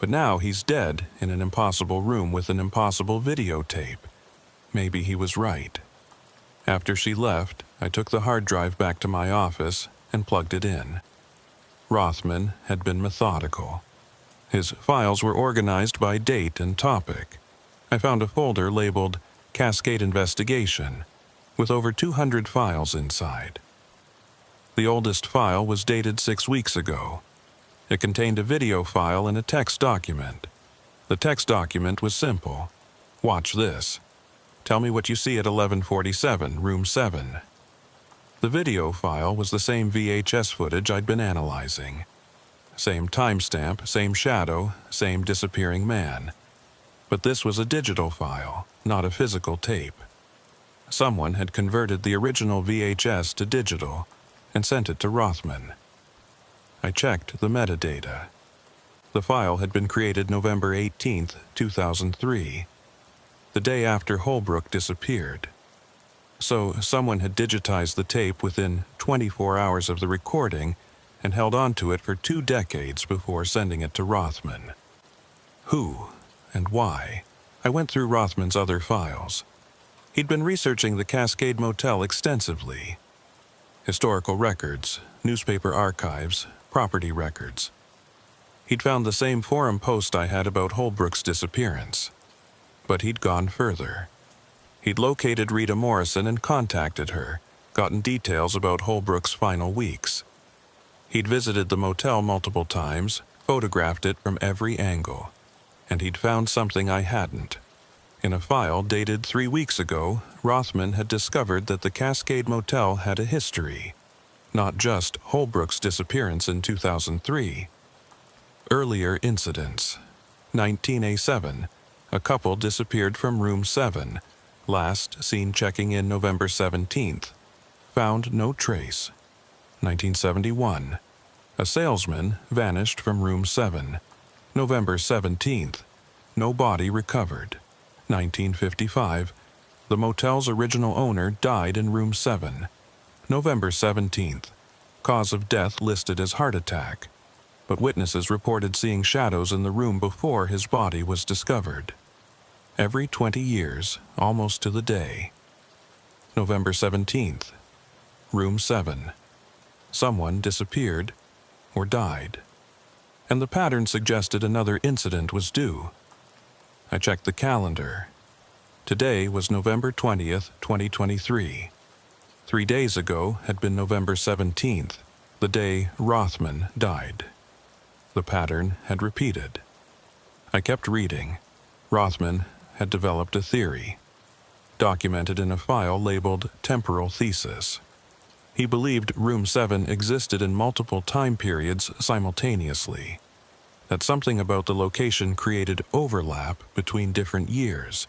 But now he's dead in an impossible room with an impossible videotape. Maybe he was right." After she left, I took the hard drive back to my office and plugged it in. Rothman had been methodical. His files were organized by date and topic. I found a folder labeled Cascade Investigation, with over 200 files inside. The oldest file was dated 6 weeks ago. It contained a video file and a text document. The text document was simple. Watch this. Tell me what you see at 1147, room 7. The video file was the same VHS footage I'd been analyzing. Same timestamp, same shadow, same disappearing man. But this was a digital file, not a physical tape. Someone had converted the original VHS to digital and sent it to Rothman. I checked the metadata. The file had been created November 18, 2003, the day after Holbrook disappeared. So someone had digitized the tape within 24 hours of the recording and held on to it for 2 decades before sending it to Rothman. Who and why? I went through Rothman's other files. He'd been researching the Cascade Motel extensively. Historical records, newspaper archives, property records. He'd found the same forum post I had about Holbrook's disappearance. But he'd gone further. He'd located Rita Morrison and contacted her, gotten details about Holbrook's final weeks. He'd visited the motel multiple times, photographed it from every angle. And he'd found something I hadn't. In a file dated 3 weeks ago, Rothman had discovered that the Cascade Motel had a history. Not just Holbrook's disappearance in 2003. Earlier incidents. 19A7, a couple disappeared from room 7, last seen checking in November 17th. Found no trace. 1971, a salesman vanished from room 7. November 17th, no body recovered. 1955, the motel's original owner died in room 7. November 17th, cause of death listed as heart attack, but witnesses reported seeing shadows in the room before his body was discovered. Every 20 years, almost to the day. November 17th, room 7. Someone disappeared or died. And the pattern suggested another incident was due. I checked the calendar. Today was November 20th, 2023. 3 days ago had been November 17th, the day Rothman died. The pattern had repeated. I kept reading. Rothman had developed a theory, documented in a file labeled Temporal Thesis. He believed Room 7 existed in multiple time periods simultaneously, that something about the location created overlap between different years,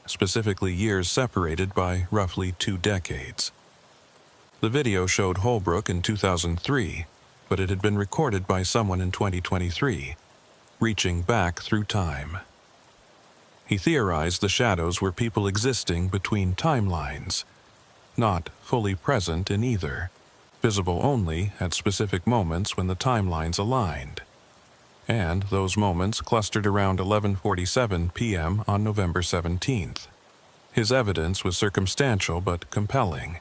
specifically years separated by roughly 2 decades. The video showed Holbrook in 2003, but it had been recorded by someone in 2023, reaching back through time. He theorized the shadows were people existing between timelines, not fully present in either, visible only at specific moments when the timelines aligned. And those moments clustered around 11:47 p.m. on November 17th. His evidence was circumstantial but compelling.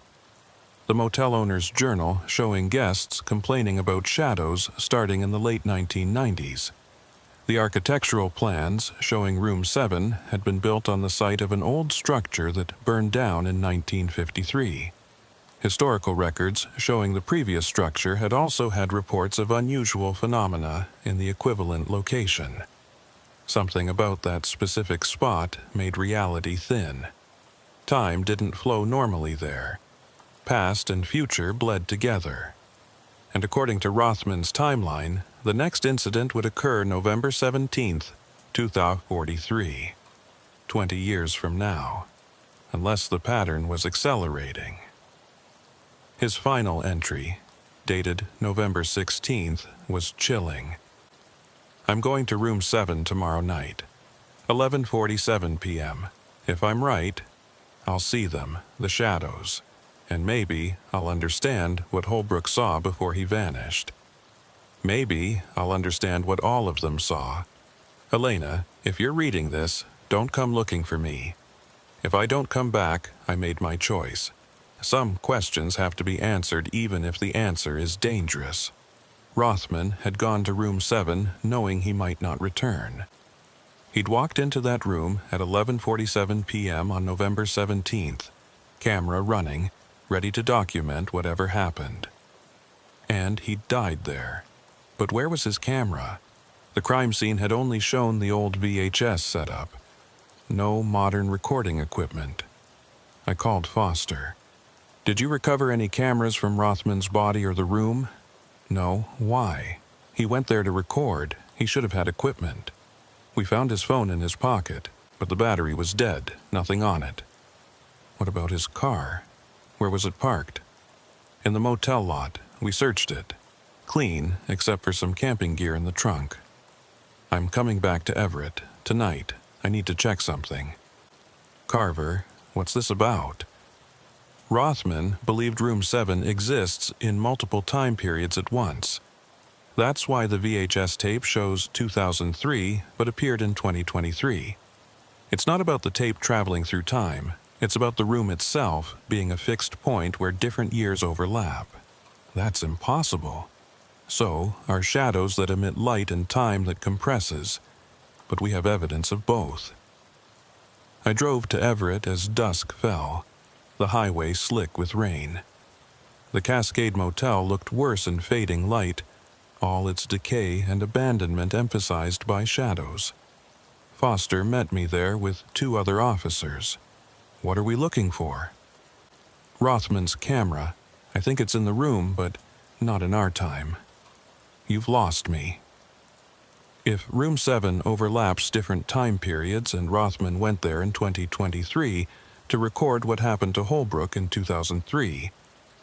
The motel owner's journal showing guests complaining about shadows starting in the late 1990s. The architectural plans showing Room 7 had been built on the site of an old structure that burned down in 1953. Historical records showing the previous structure had also had reports of unusual phenomena in the equivalent location. Something about that specific spot made reality thin. Time didn't flow normally there. Past and future bled together. And according to Rothman's timeline, the next incident would occur November 17th, 2043, 20 years from now, unless the pattern was accelerating. His final entry, dated November 16th, was chilling. I'm going to room 7 tomorrow night, 11:47 p.m. If I'm right, I'll see them, the shadows, and maybe I'll understand what Holbrook saw before he vanished. Maybe I'll understand what all of them saw. Elena, if you're reading this, don't come looking for me. If I don't come back, I made my choice. Some questions have to be answered even if the answer is dangerous. Rothman had gone to room 7 knowing he might not return. He'd walked into that room at 11:47 p.m. on November 17th, camera running, ready to document whatever happened. And he'd died there. But where was his camera? The crime scene had only shown the old VHS setup. No modern recording equipment. I called Foster. "Did you recover any cameras from Rothman's body or the room?" "No. Why? He went there to record. He should have had equipment." "We found his phone in his pocket, but the battery was dead, nothing on it." "What about his car? Where was it parked?" "In the motel lot. We searched it. Clean, except for some camping gear in the trunk." "I'm coming back to Everett, tonight. I need to check something." "Carver, what's this about?" Rothman believed room 7 exists in multiple time periods at once. That's why the VHS tape shows 2003 but appeared in 2023. It's not about the tape traveling through time. It's about the room itself being a fixed point where different years overlap. That's impossible. So are shadows that emit light and time that compresses, but we have evidence of both. I drove to Everett as dusk fell, the highway slick with rain. The Cascade Motel looked worse in fading light, all its decay and abandonment emphasized by shadows. Foster met me there with 2 other officers. "What are we looking for?" "Rothman's camera. I think it's in the room, but not in our time." "You've lost me." If room 7 overlaps different time periods and Rothman went there in 2023 to record what happened to Holbrook in 2003,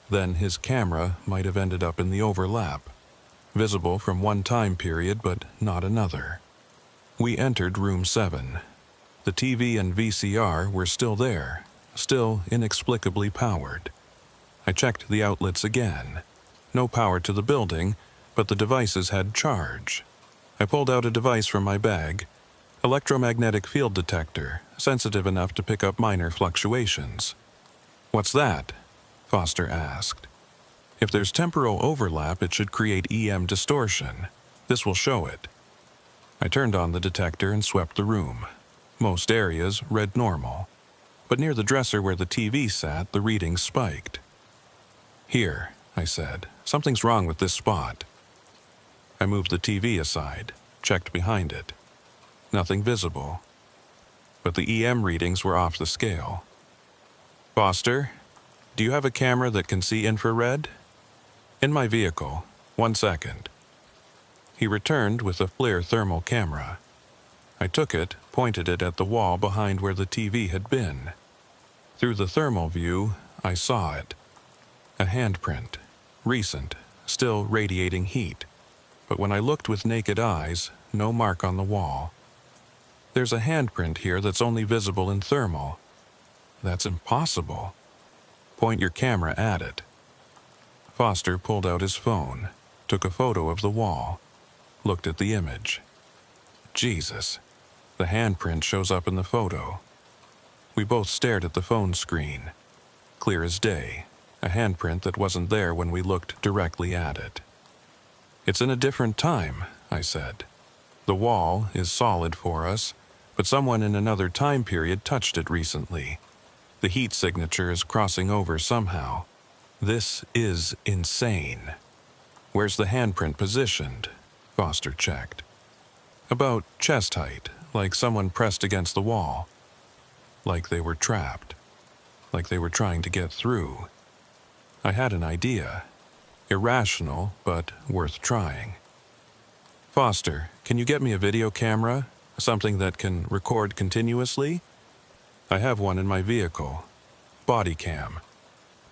then his camera might have ended up in the overlap, visible from one time period but not another. We entered room 7. The TV and VCR were still there, still inexplicably powered. I checked the outlets again. No power to the building, but the devices had charge. I pulled out a device from my bag, electromagnetic field detector, sensitive enough to pick up minor fluctuations. "What's that?" Foster asked. "If there's temporal overlap, it should create EM distortion. This will show it." I turned on the detector and swept the room. Most areas read normal, but near the dresser where the TV sat, the readings spiked. "Here," I said, "something's wrong with this spot." I moved the TV aside, checked behind it. Nothing visible. But the EM readings were off the scale. "Foster, do you have a camera that can see infrared?" "In my vehicle. 1 second." He returned with a FLIR thermal camera. I took it, pointed it at the wall behind where the TV had been. Through the thermal view, I saw it. A handprint. Recent, still radiating heat. But when I looked with naked eyes, no mark on the wall. "There's a handprint here that's only visible in thermal." "That's impossible." "Point your camera at it." Foster pulled out his phone, took a photo of the wall, looked at the image. Jesus, the handprint shows up in the photo. We both stared at the phone screen. Clear as day, a handprint that wasn't there when we looked directly at it. "It's in a different time," I said. "The wall is solid for us, but someone in another time period touched it recently. The heat signature is crossing over somehow. This is insane." "Where's the handprint positioned?" Foster checked. "About chest height, like someone pressed against the wall. Like they were trapped. Like they were trying to get through." I had an idea. Irrational, but worth trying. "Foster, can you get me a video camera? Something that can record continuously?" "I have one in my vehicle. Body cam."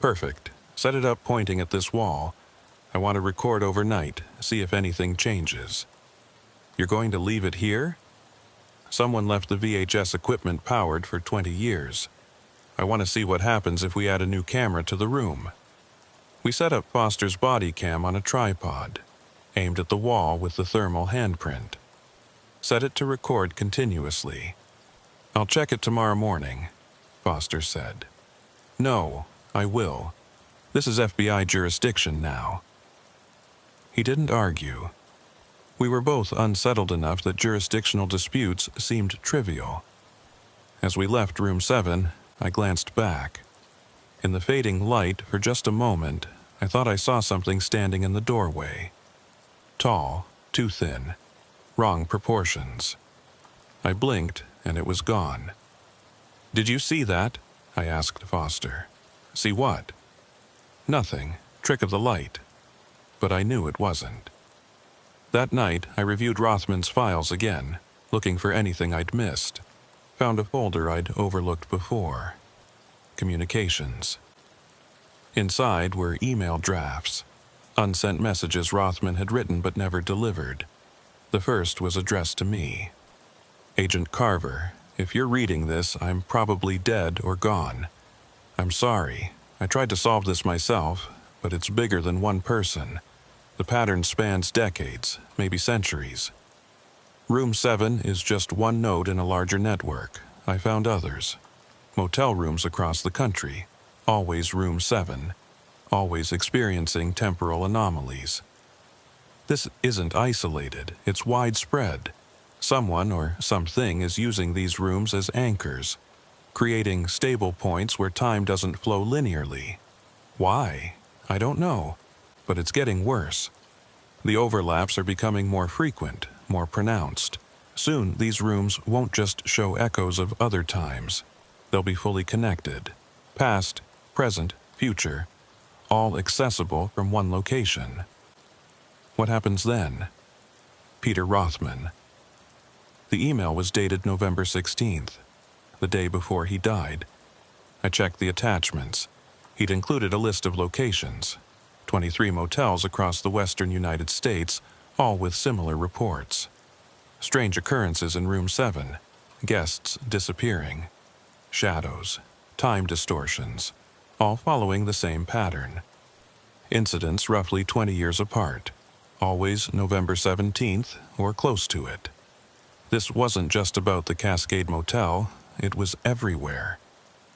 "Perfect. Set it up pointing at this wall. I want to record overnight, see if anything changes." "You're going to leave it here?" "Someone left the VHS equipment powered for 20 years. I want to see what happens if we add a new camera to the room." We set up Foster's body cam on a tripod, aimed at the wall with the thermal handprint. Set it to record continuously. "I'll check it tomorrow morning," Foster said. "No, I will. This is FBI jurisdiction now." He didn't argue. We were both unsettled enough that jurisdictional disputes seemed trivial. As we left room 7, I glanced back. In the fading light, for just a moment, I thought I saw something standing in the doorway. Tall, too thin, wrong proportions. I blinked, and it was gone. "Did you see that?" I asked Foster. "See what?" "Nothing. Trick of the light." But I knew it wasn't. That night, I reviewed Rothman's files again, looking for anything I'd missed. Found a folder I'd overlooked before. Communications. Inside were email drafts, unsent messages Rothman had written but never delivered. The first was addressed to me. "Agent Carver, if you're reading this, I'm probably dead or gone. I'm sorry. I tried to solve this myself, but it's bigger than one person. The pattern spans decades, maybe centuries. Room 7 is just one node in a larger network. I found others. Motel rooms across the country, always room 7, always experiencing temporal anomalies. This isn't isolated, it's widespread. Someone or something is using these rooms as anchors, creating stable points where time doesn't flow linearly. Why? I don't know, but it's getting worse. The overlaps are becoming more frequent, more pronounced. Soon, these rooms won't just show echoes of other times. They'll be fully connected. Past, present, future, all accessible from one location. What happens then? Peter Rothman. The email was dated November 16th, the day before he died. I checked the attachments. He'd included a list of locations, 23 motels across the western United States, all with similar reports. Strange occurrences in room 7, guests disappearing, shadows, time distortions, all following the same pattern. Incidents roughly 20 years apart, always November 17th or close to it. This wasn't just about the Cascade Motel, it was everywhere.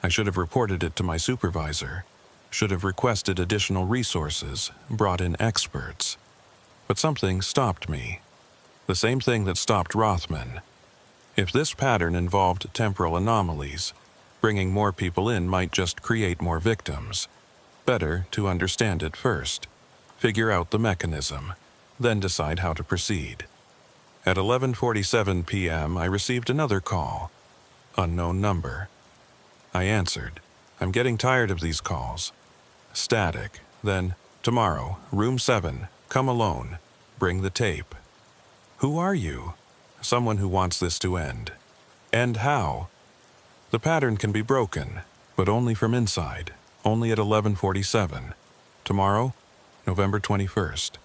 I should have reported it to my supervisor, should have requested additional resources, brought in experts. But something stopped me. The same thing that stopped Rothman. If this pattern involved temporal anomalies, bringing more people in might just create more victims. Better to understand it first, figure out the mechanism, then decide how to proceed. At 11:47 p.m., I received another call. Unknown number. I answered. I'm getting tired of these calls. Static. Then, tomorrow, room 7, come alone. Bring the tape. Who are you? Someone who wants this to end. End how? The pattern can be broken, but only from inside, only at 11:47. Tomorrow, November 21st.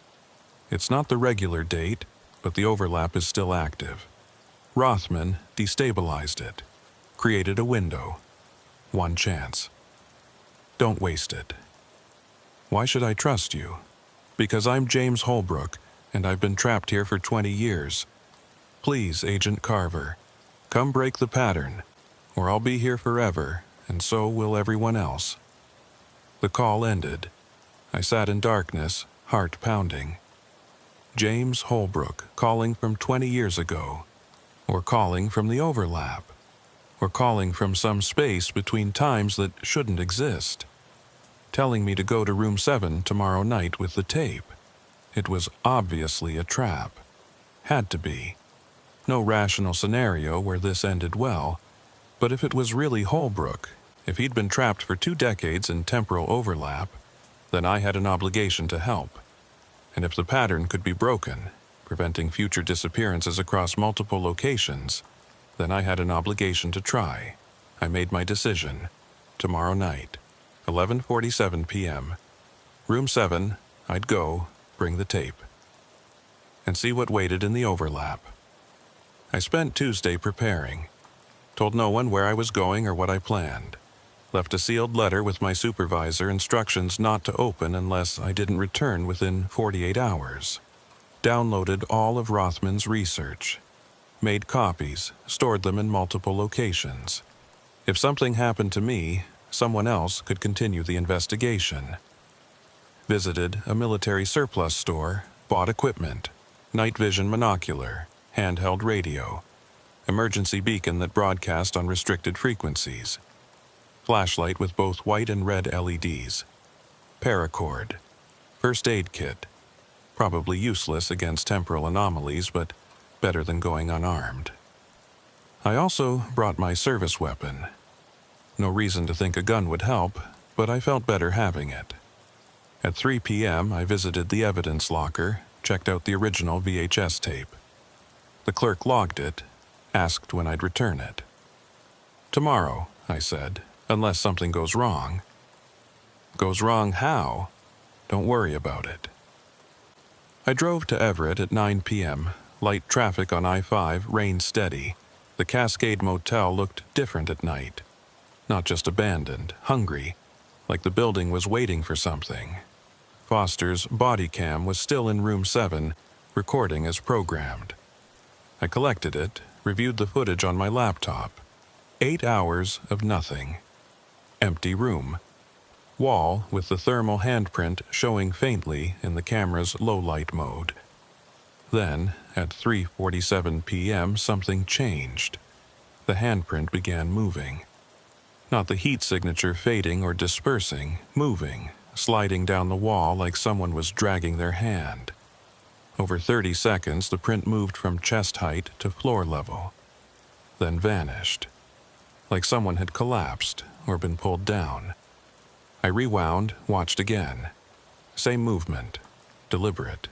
It's not the regular date, but the overlap is still active. Rothman destabilized it, created a window. One chance. Don't waste it. Why should I trust you? Because I'm James Holbrook, and I've been trapped here for 20 years. Please, Agent Carver, come break the pattern, or I'll be here forever, and so will everyone else. The call ended. I sat in darkness, heart pounding. James Holbrook calling from 20 years ago, or calling from the overlap, or calling from some space between times that shouldn't exist, telling me to go to room 7 tomorrow night with the tape. It was obviously a trap. Had to be. No rational scenario where this ended well, but if it was really Holbrook, if he'd been trapped for 2 decades in temporal overlap, then I had an obligation to help. And if the pattern could be broken, preventing future disappearances across multiple locations, then I had an obligation to try. I made my decision. Tomorrow night, 11:47 p.m. Room 7, I'd go, bring the tape, and see what waited in the overlap. I spent Tuesday preparing. Told no one where I was going or what I planned. Left a sealed letter with my supervisor, instructions not to open unless I didn't return within 48 hours. Downloaded all of Rothman's research. Made copies, stored them in multiple locations. If something happened to me, someone else could continue the investigation. Visited a military surplus store, Bought equipment, night vision monocular, handheld radio, emergency beacon that broadcast on restricted frequencies, flashlight with both white and red LEDs, paracord, first aid kit, probably useless against temporal anomalies, but better than going unarmed. I also brought my service weapon. No reason to think a gun would help, but I felt better having it. At 3 p.m., I visited the evidence locker, checked out the original VHS tape. The clerk logged it, asked when I'd return it. "Tomorrow," I said, "unless something goes wrong." "Goes wrong how? Don't worry about it." I drove to Everett at 9 p.m., light traffic on I-5, rain steady. The Cascade Motel looked different at night. Not just abandoned, hungry, like the building was waiting for something. Foster's body cam was still in room 7, recording as programmed. I collected it, reviewed the footage on my laptop. 8 hours of nothing. Empty room. Wall with the thermal handprint showing faintly in the camera's low-light mode. Then, at 3:47 p.m., something changed. The handprint began moving. Not the heat signature fading or dispersing, moving, sliding down the wall like someone was dragging their hand. Over 30 seconds, the print moved from chest height to floor level, then vanished, like someone had collapsed or been pulled down. I rewound, watched again. Same movement, deliberate,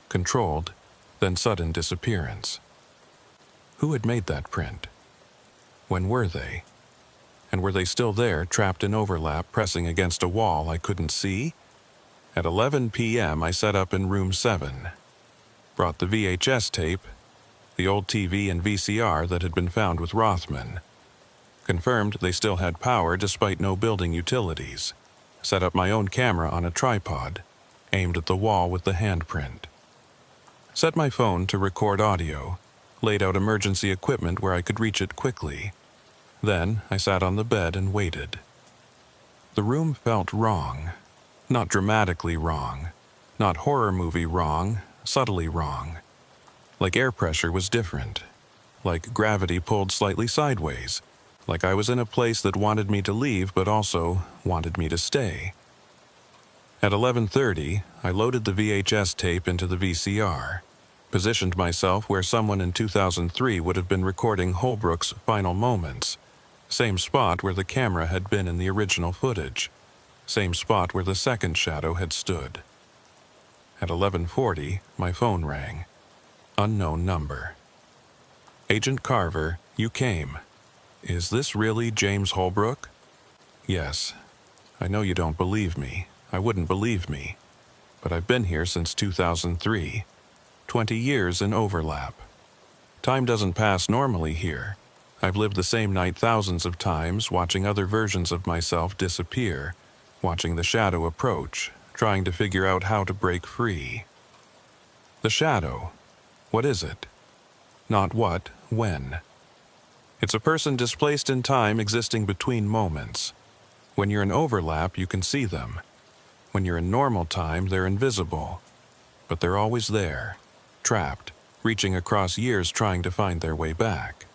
controlled, then sudden disappearance. Who had made that print? When were they? And were they still there, trapped in overlap, pressing against a wall I couldn't see? At 11 p.m., I set up in room 7. Brought the VHS tape, the old TV and VCR that had been found with Rothman. Confirmed they still had power despite no building utilities. Set up my own camera on a tripod, aimed at the wall with the handprint. Set my phone to record audio, laid out emergency equipment where I could reach it quickly. Then I sat on the bed and waited. The room felt wrong. Not dramatically wrong. Not horror movie wrong, subtly wrong. Like air pressure was different. Like gravity pulled slightly sideways. Like I was in a place that wanted me to leave but also wanted me to stay. At 11:30, I loaded the VHS tape into the VCR. Positioned myself where someone in 2003 would have been recording Holbrook's final moments. Same spot where the camera had been in the original footage. Same spot where the second shadow had stood. At 11:40, my phone rang. Unknown number. "Agent Carver, you came. Is this really James Holbrook?" "Yes. I know you don't believe me. I wouldn't believe me. But I've been here since 2003. 20 years in overlap. Time doesn't pass normally here. I've lived the same night thousands of times, watching other versions of myself disappear, watching the shadow approach, trying to figure out how to break free." The shadow. What is it? Not what, when. It's a person displaced in time existing between moments. When you're in overlap, you can see them. When you're in normal time, they're invisible. But they're always there, trapped, reaching across years trying to find their way back.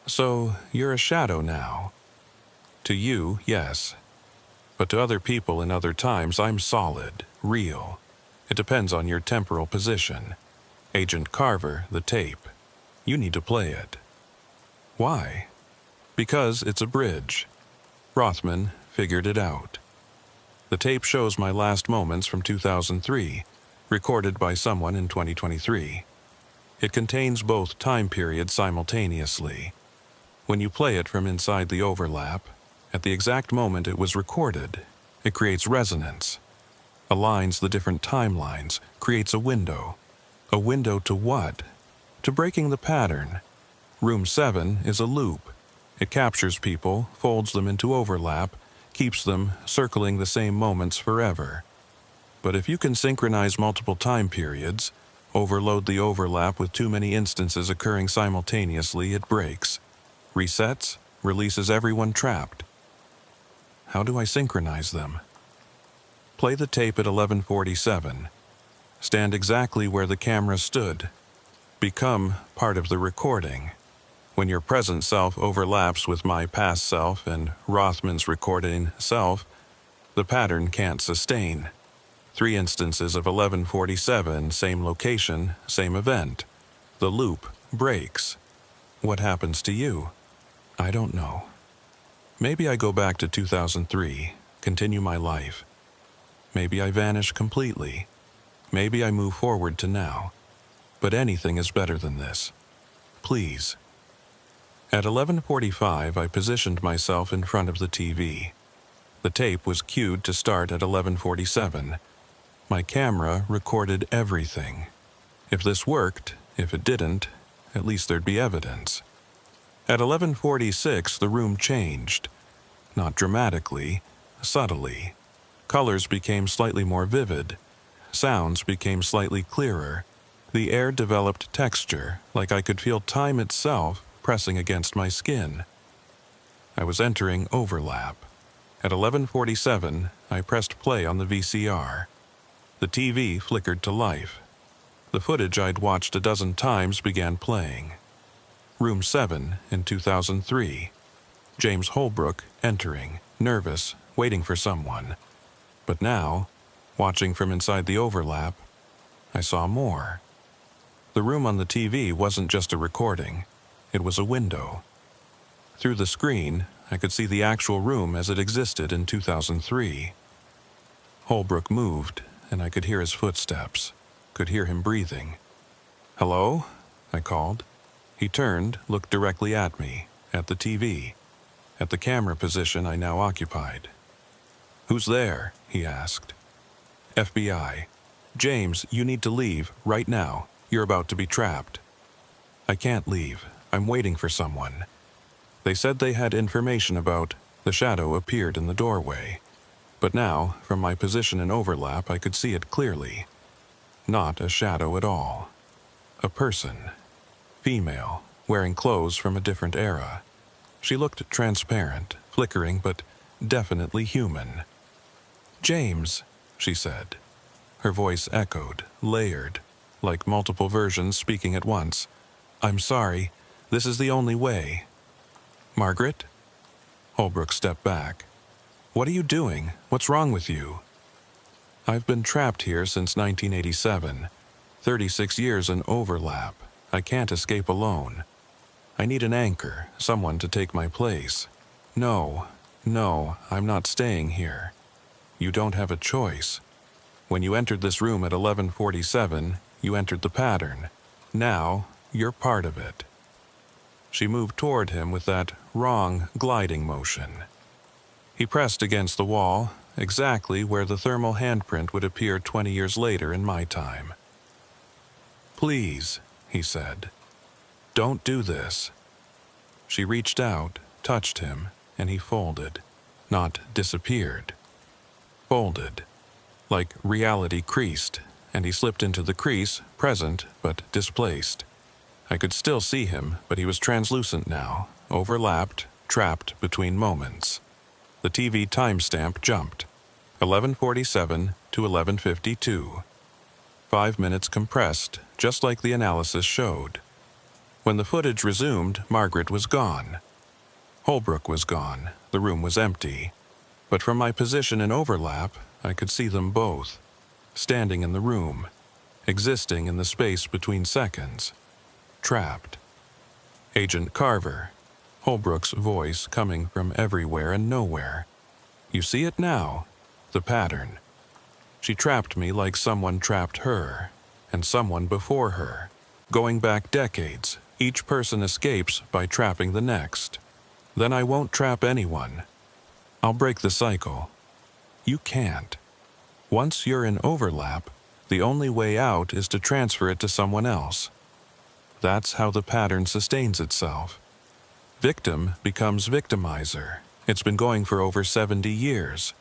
So, you're a shadow now. To you, yes. But to other people in other times, I'm solid, real. It depends on your temporal position. Agent Carver, the tape. You need to play it. Why? Because it's a bridge. Rothman figured it out. The tape shows my last moments from 2003, recorded by someone in 2023. It contains both time periods simultaneously. When you play it from inside the overlap, at the exact moment it was recorded, it creates resonance. Aligns the different timelines, creates a window. A window to what? To breaking the pattern. Room 7 is a loop. It captures people, folds them into overlap, keeps them circling the same moments forever. But if you can synchronize multiple time periods, overload the overlap with too many instances occurring simultaneously, it breaks. Resets, releases everyone trapped. How do I synchronize them? Play the tape at 11:47. Stand exactly where the camera stood. Become part of the recording. When your present self overlaps with my past self and Rothman's recording self, the pattern can't sustain. 3 instances of 1147, same location, same event. The loop breaks. What happens to you? I don't know. Maybe I go back to 2003, continue my life. Maybe I vanish completely. Maybe I move forward to now. But anything is better than this. Please. At 11:45, I positioned myself in front of the TV. The tape was cued to start at 11:47. My camera recorded everything. If this worked, if it didn't, at least there'd be evidence. At 11:46, the room changed. Not dramatically, subtly. Colors became slightly more vivid. Sounds became slightly clearer. The air developed texture, like I could feel time itself pressing against my skin. I was entering overlap. At 11:47, I pressed play on the VCR. The TV flickered to life. The footage I'd watched a dozen times began playing. Room 7 in 2003. James Holbrook entering, nervous, waiting for someone. But now, watching from inside the overlap, I saw more. The room on the TV wasn't just a recording. It was a window. Through the screen, I could see the actual room as it existed in 2003. Holbrook moved, and I could hear his footsteps, could hear him breathing. "Hello?" I called. He turned, looked directly at me, at the TV, at the camera position I now occupied. "Who's there?" he asked. "FBI. James, you need to leave, right now. You're about to be trapped." "I can't leave. I'm waiting for someone." They said they had information about the shadow appeared in the doorway. But now, from my position in overlap, I could see it clearly. Not a shadow at all. A person. Female, wearing clothes from a different era. She looked transparent, flickering, but definitely human. "James," she said. Her voice echoed, layered, like multiple versions speaking at once. "I'm sorry. This is the only way." "Margaret?" Holbrook stepped back. "What are you doing? What's wrong with you?" "I've been trapped here since 1987. 36 years in overlap. I can't escape alone. I need an anchor, someone to take my place." No, I'm not staying here. You don't have a choice. When you entered this room at 11:47, you entered the pattern. Now, you're part of it." She moved toward him with that wrong gliding motion. He pressed against the wall, exactly where the thermal handprint would appear 20 years later in my time. "Please," he said. "Don't do this." She reached out, touched him, and he folded. Not disappeared. Folded. Like reality creased, and he slipped into the crease, present but displaced. I could still see him, but he was translucent now, overlapped, trapped between moments. The TV timestamp jumped. 11:47 to 11:52. 5 minutes compressed, just like the analysis showed. When the footage resumed, Margaret was gone. Holbrook was gone. The room was empty. But from my position in overlap, I could see them both, standing in the room, existing in the space between seconds, trapped. Agent Carver, Holbrook's voice coming from everywhere and nowhere. "You see it now, the pattern. She trapped me like someone trapped her, and someone before her. Going back decades, each person escapes by trapping the next. Then I won't trap anyone. I'll break the cycle. You can't. Once you're in overlap, the only way out is to transfer it to someone else. That's how the pattern sustains itself. Victim becomes victimizer. It's been going for over 70 years.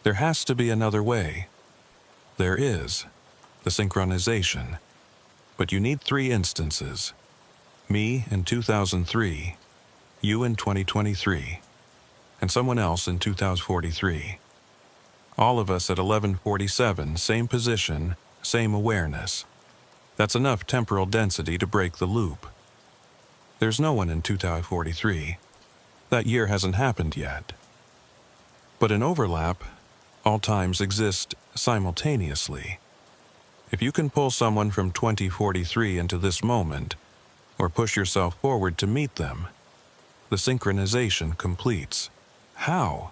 There has to be another way. There is. The synchronization. But you need 3 instances. Me in 2003, you in 2023, and someone else in 2043. All of us at 11:47, same position, same awareness. That's enough temporal density to break the loop. There's no one in 2043. That year hasn't happened yet. But in overlap, all times exist simultaneously. If you can pull someone from 2043 into this moment, or push yourself forward to meet them, the synchronization completes. How?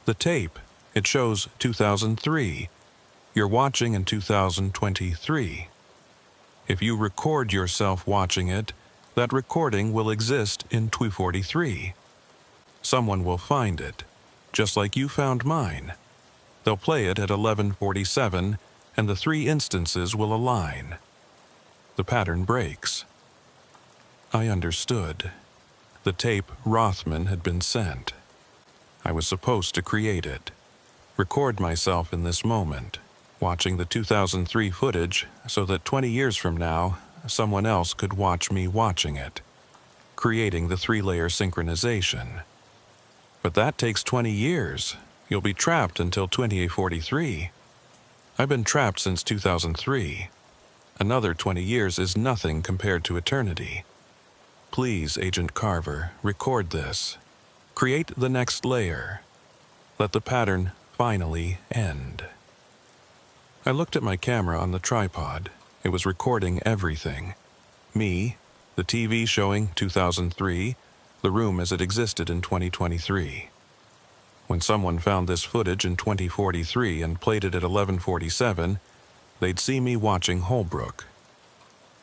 The tape. It shows 2003. You're watching in 2023. If you record yourself watching it, that recording will exist in 243. Someone will find it, just like you found mine. They'll play it at 11:47, and the three instances will align. The pattern breaks. I understood. The tape Rothman had been sent. I was supposed to create it, record myself in this moment, watching the 2003 footage so that 20 years from now, someone else could watch me watching it, creating the three-layer synchronization. But that takes 20 years. You'll be trapped until 2843. I've been trapped since 2003. Another 20 years is nothing compared to eternity. Please, Agent Carver, record this. Create the next layer. Let the pattern finally end. I looked at my camera on the tripod. It was recording everything. Me, the TV showing 2003, the room as it existed in 2023. When someone found this footage in 2043 and played it at 11:47, they'd see me watching Holbrook.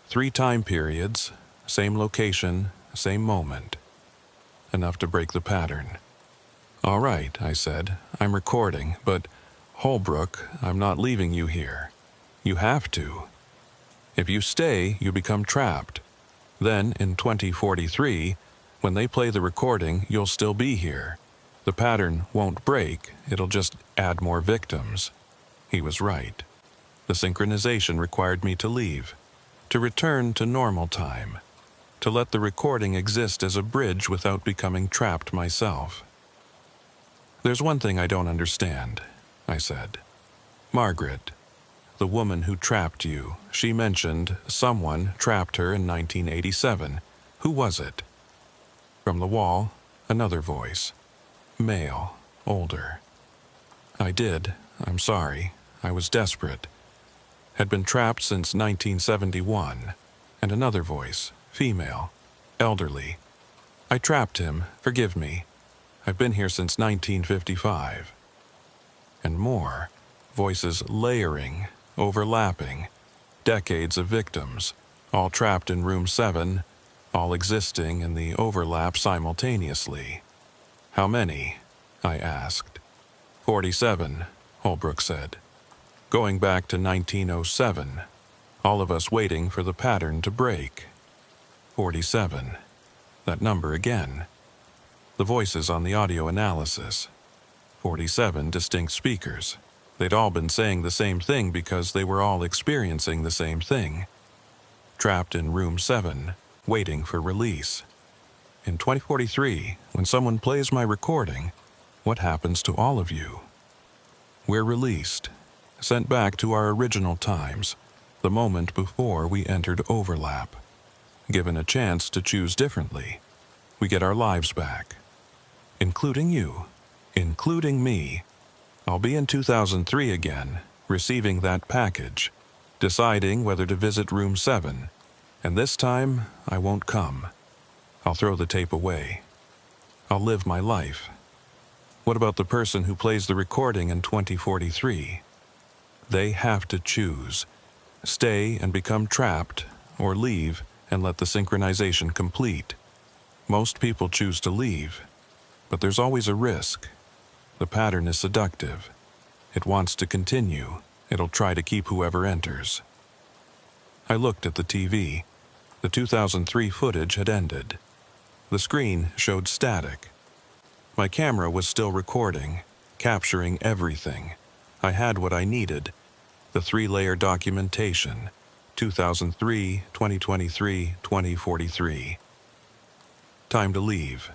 3 time periods, same location, same moment. Enough to break the pattern. All right, I said, I'm recording, but Holbrook, I'm not leaving you here. You have to. If you stay, you become trapped. Then, in 2043, when they play the recording, you'll still be here. The pattern won't break, it'll just add more victims. He was right. The synchronization required me to leave, to return to normal time, to let the recording exist as a bridge without becoming trapped myself. There's one thing I don't understand, I said. Margaret, the woman who trapped you, she mentioned someone trapped her in 1987. Who was it? From the wall, another voice. Male, older. I did. I'm sorry. I was desperate. Had been trapped since 1971. And another voice, female, elderly. I trapped him. Forgive me. I've been here since 1955. And more. Voices layering, overlapping. Decades of victims, all trapped in room 7, all existing in the overlap simultaneously. How many? I asked. 47, Holbrook said. Going back to 1907, all of us waiting for the pattern to break. 47. That number again. The voices on the audio analysis. 47 distinct speakers. They'd all been saying the same thing because they were all experiencing the same thing. Trapped in room 7, waiting for release. In 2043, when someone plays my recording, what happens to all of you? We're released, sent back to our original times, the moment before we entered overlap. Given a chance to choose differently, we get our lives back. Including you, including me. I'll be in 2003 again, receiving that package, deciding whether to visit room 7, and this time I won't come. I'll throw the tape away. I'll live my life. What about the person who plays the recording in 2043? They have to choose. Stay and become trapped, or leave and let the synchronization complete. Most people choose to leave, but there's always a risk. The pattern is seductive. It wants to continue. It'll try to keep whoever enters. I looked at the TV. The 2003 footage had ended. The screen showed static. My camera was still recording, capturing everything. I had what I needed. The 3-layer documentation. 2003, 2023, 2043. Time to leave.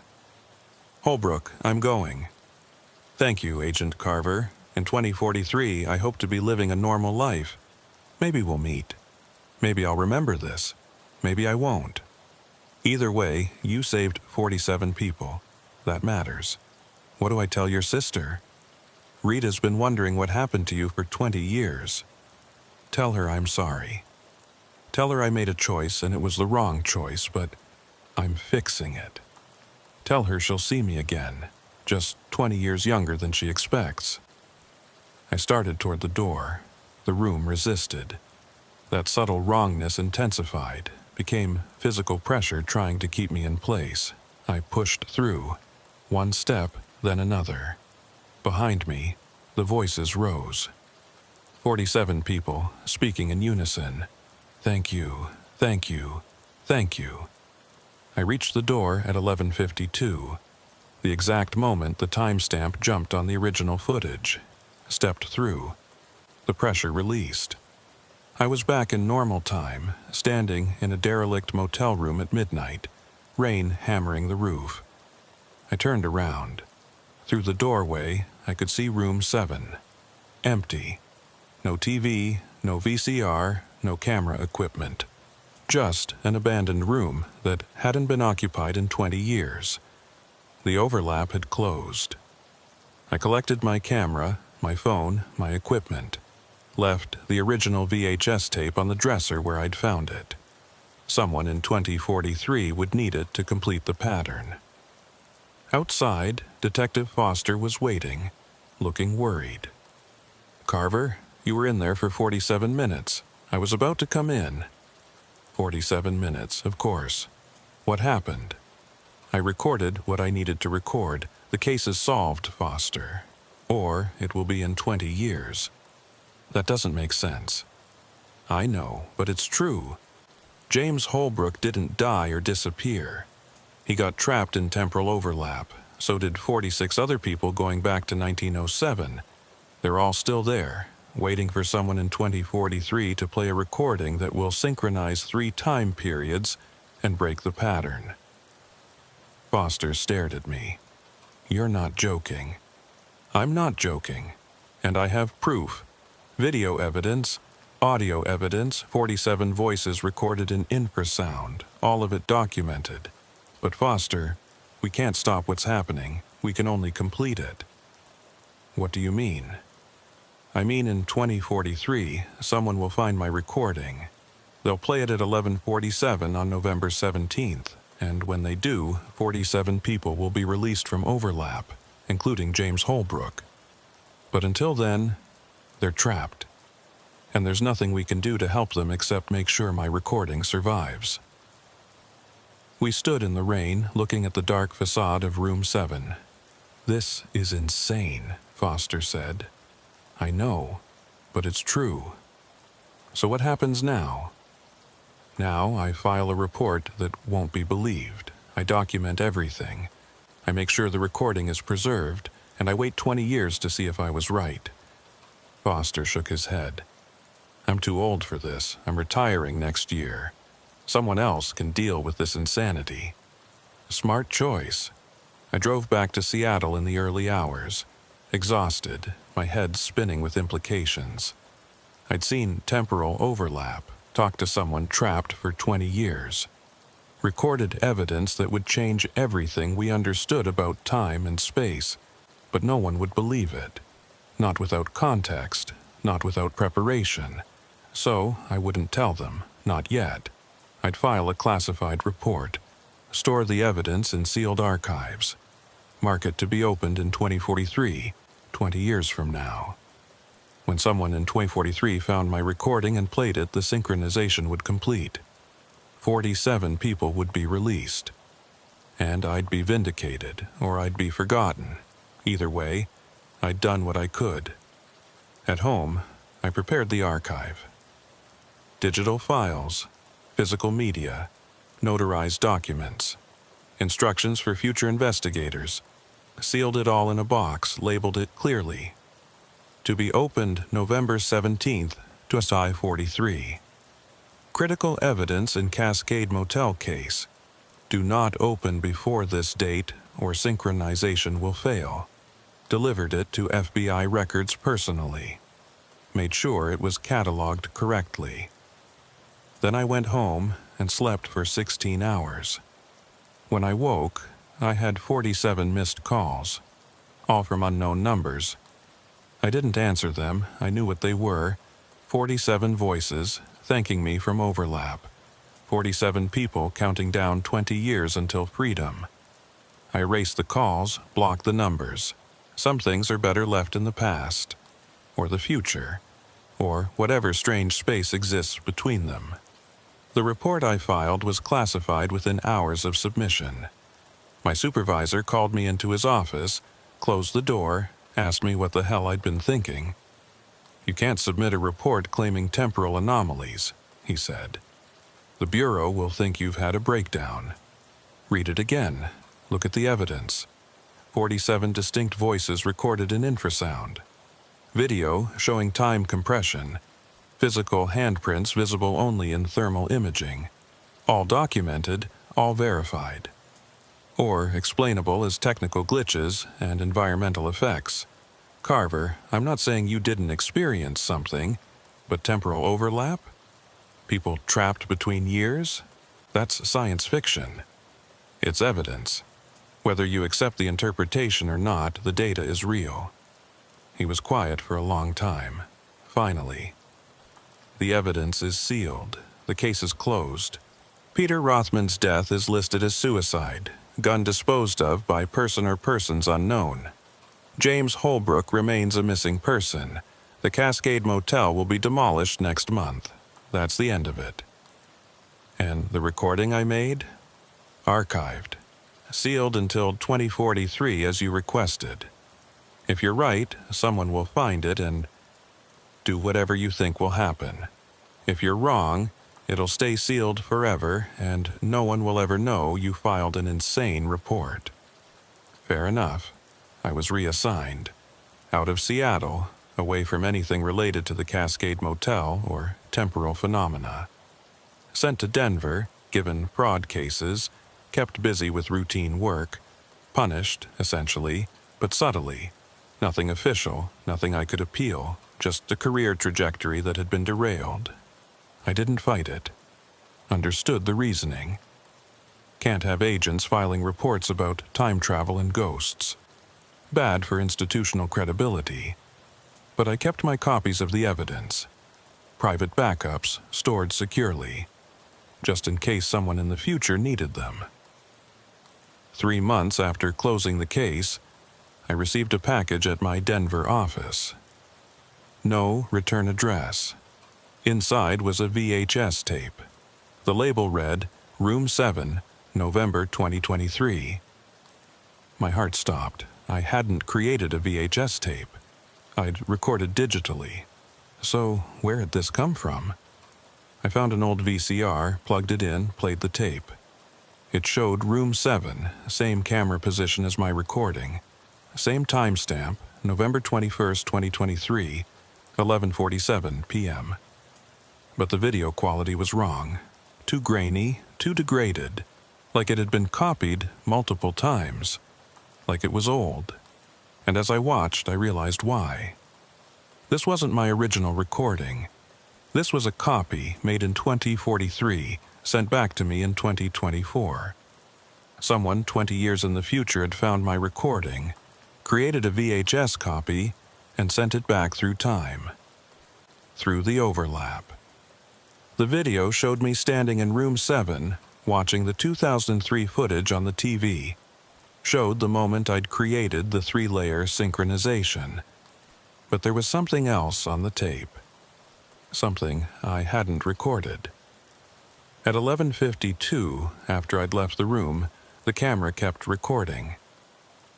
Holbrook, I'm going. Thank you, Agent Carver. In 2043, I hope to be living a normal life. Maybe we'll meet. Maybe I'll remember this. Maybe I won't. Either way, you saved 47 people. That matters. What do I tell your sister? Rita's been wondering what happened to you for 20 years. Tell her I'm sorry. Tell her I made a choice and it was the wrong choice, but I'm fixing it. Tell her she'll see me again, just 20 years younger than she expects. I started toward the door. The room resisted. That subtle wrongness intensified, became physical pressure trying to keep me in place. I pushed through, one step, then another. Behind me, the voices rose. 47 people, speaking in unison. Thank you, thank you, thank you. I reached the door at 11:52, the exact moment the timestamp jumped on the original footage. Stepped through. The pressure released. I was back in normal time, standing in a derelict motel room at midnight, rain hammering the roof. I turned around. Through the doorway, I could see room 7. Empty. No TV, no VCR, no camera equipment. Just an abandoned room that hadn't been occupied in 20 years. The overlap had closed. I collected my camera, my phone, my equipment. Left the original VHS tape on the dresser where I'd found it. Someone in 2043 would need it to complete the pattern. Outside, Detective Foster was waiting, looking worried. Carver, you were in there for 47 minutes. I was about to come in. 47 minutes, of course. What happened? I recorded what I needed to record. The case is solved, Foster. Or it will be in 20 years. That doesn't make sense. I know, but it's true. James Holbrook didn't die or disappear. He got trapped in temporal overlap. So did 46 other people going back to 1907. They're all still there, waiting for someone in 2043 to play a recording that will synchronize 3 time periods and break the pattern. Foster stared at me. You're not joking. I'm not joking. And I have proof. Video evidence, audio evidence, 47 voices recorded in infrasound, all of it documented. But Foster, we can't stop what's happening. We can only complete it. What do you mean? I mean in 2043, someone will find my recording. They'll play it at 11:47 on November 17th, and when they do, 47 people will be released from overlap, including James Holbrook. But until then, they're trapped. And there's nothing we can do to help them except make sure my recording survives. We stood in the rain, looking at the dark facade of room 7. This is insane, Foster said. I know, but it's true. So what happens now? Now I file a report that won't be believed. I document everything. I make sure the recording is preserved, and I wait 20 years to see if I was right. Foster shook his head. I'm too old for this. I'm retiring next year. Someone else can deal with this insanity. Smart choice. I drove back to Seattle in the early hours, exhausted, my head spinning with implications. I'd seen temporal overlap, talked to someone trapped for 20 years. Recorded evidence that would change everything we understood about time and space, but no one would believe it. Not without context, not without preparation. So I wouldn't tell them, not yet. I'd file a classified report, store the evidence in sealed archives, mark it to be opened in 2043, 20 years from now. When someone in 2043 found my recording and played it, the synchronization would complete. 47 people would be released. And I'd be vindicated, or I'd be forgotten. Either way, I'd done what I could. At home, I prepared the archive. Digital files, physical media, notarized documents, instructions for future investigators, sealed it all in a box, labeled it clearly. To be opened November 17th to SI-43. Critical evidence in Cascade Motel case. Do not open before this date or synchronization will fail. Delivered it to FBI records personally. made sure it was cataloged correctly. Then I went home and slept for 16 hours. When I woke, I had 47 missed calls, all from unknown numbers. I didn't answer them, I knew what they were. 47 voices thanking me from overlap. 47 people counting down 20 years until freedom. I erased the calls, blocked the numbers. Some things are better left in the past, or the future, or whatever strange space exists between them. The report I filed was classified within hours of submission. My supervisor called me into his office, closed the door, asked me what the hell I'd been thinking. "You can't submit a report claiming temporal anomalies," he said. "The Bureau will think you've had a breakdown. Read it again. Look at the evidence. 47 distinct voices recorded in infrasound. Video showing time compression. Physical handprints visible only in thermal imaging. All documented, all verified. Or explainable as technical glitches and environmental effects. Carver, I'm not saying you didn't experience something, but temporal overlap? People trapped between years? That's science fiction. It's evidence. Whether you accept the interpretation or not, the data is real." He was quiet for a long time. Finally, "The evidence is sealed. The case is closed. Peter Rothman's death is listed as suicide, gun disposed of by person or persons unknown. James Holbrook remains a missing person. The Cascade Motel will be demolished next month. That's the end of it. And the recording I made? Archived. Sealed until 2043 as you requested. If you're right, someone will find it and do whatever you think will happen. If you're wrong, it'll stay sealed forever and no one will ever know you filed an insane report." Fair enough. I was reassigned. Out of Seattle, away from anything related to the Cascade Motel or temporal phenomena. Sent to Denver, given fraud cases, kept busy with routine work, punished, essentially, but subtly. Nothing official, nothing I could appeal, just a career trajectory that had been derailed. I didn't fight it. Understood the reasoning. Can't have agents filing reports about time travel and ghosts. Bad for institutional credibility. But I kept my copies of the evidence. Private backups, stored securely. Just in case someone in the future needed them. 3 months after closing the case, I received a package at my Denver office. No return address. Inside was a VHS tape. The label read, Room 7, November 2023. My heart stopped. I hadn't created a VHS tape. I'd recorded digitally. So where had this come from? I found an old VCR, plugged it in, played the tape. It showed Room 7, same camera position as my recording. Same timestamp, November 21st, 2023, 11:47 p.m. But the video quality was wrong. Too grainy, too degraded. Like it had been copied multiple times. Like it was old. And as I watched, I realized why. This wasn't my original recording. This was a copy made in 2043, sent back to me in 2024. Someone 20 years in the future had found my recording, created a VHS copy, and sent it back through time. Through the overlap. The video showed me standing in Room 7, watching the 2003 footage on the TV. Showed the moment I'd created the 3-layer synchronization. But there was something else on the tape. Something I hadn't recorded. At 11:52, after I'd left the room, the camera kept recording.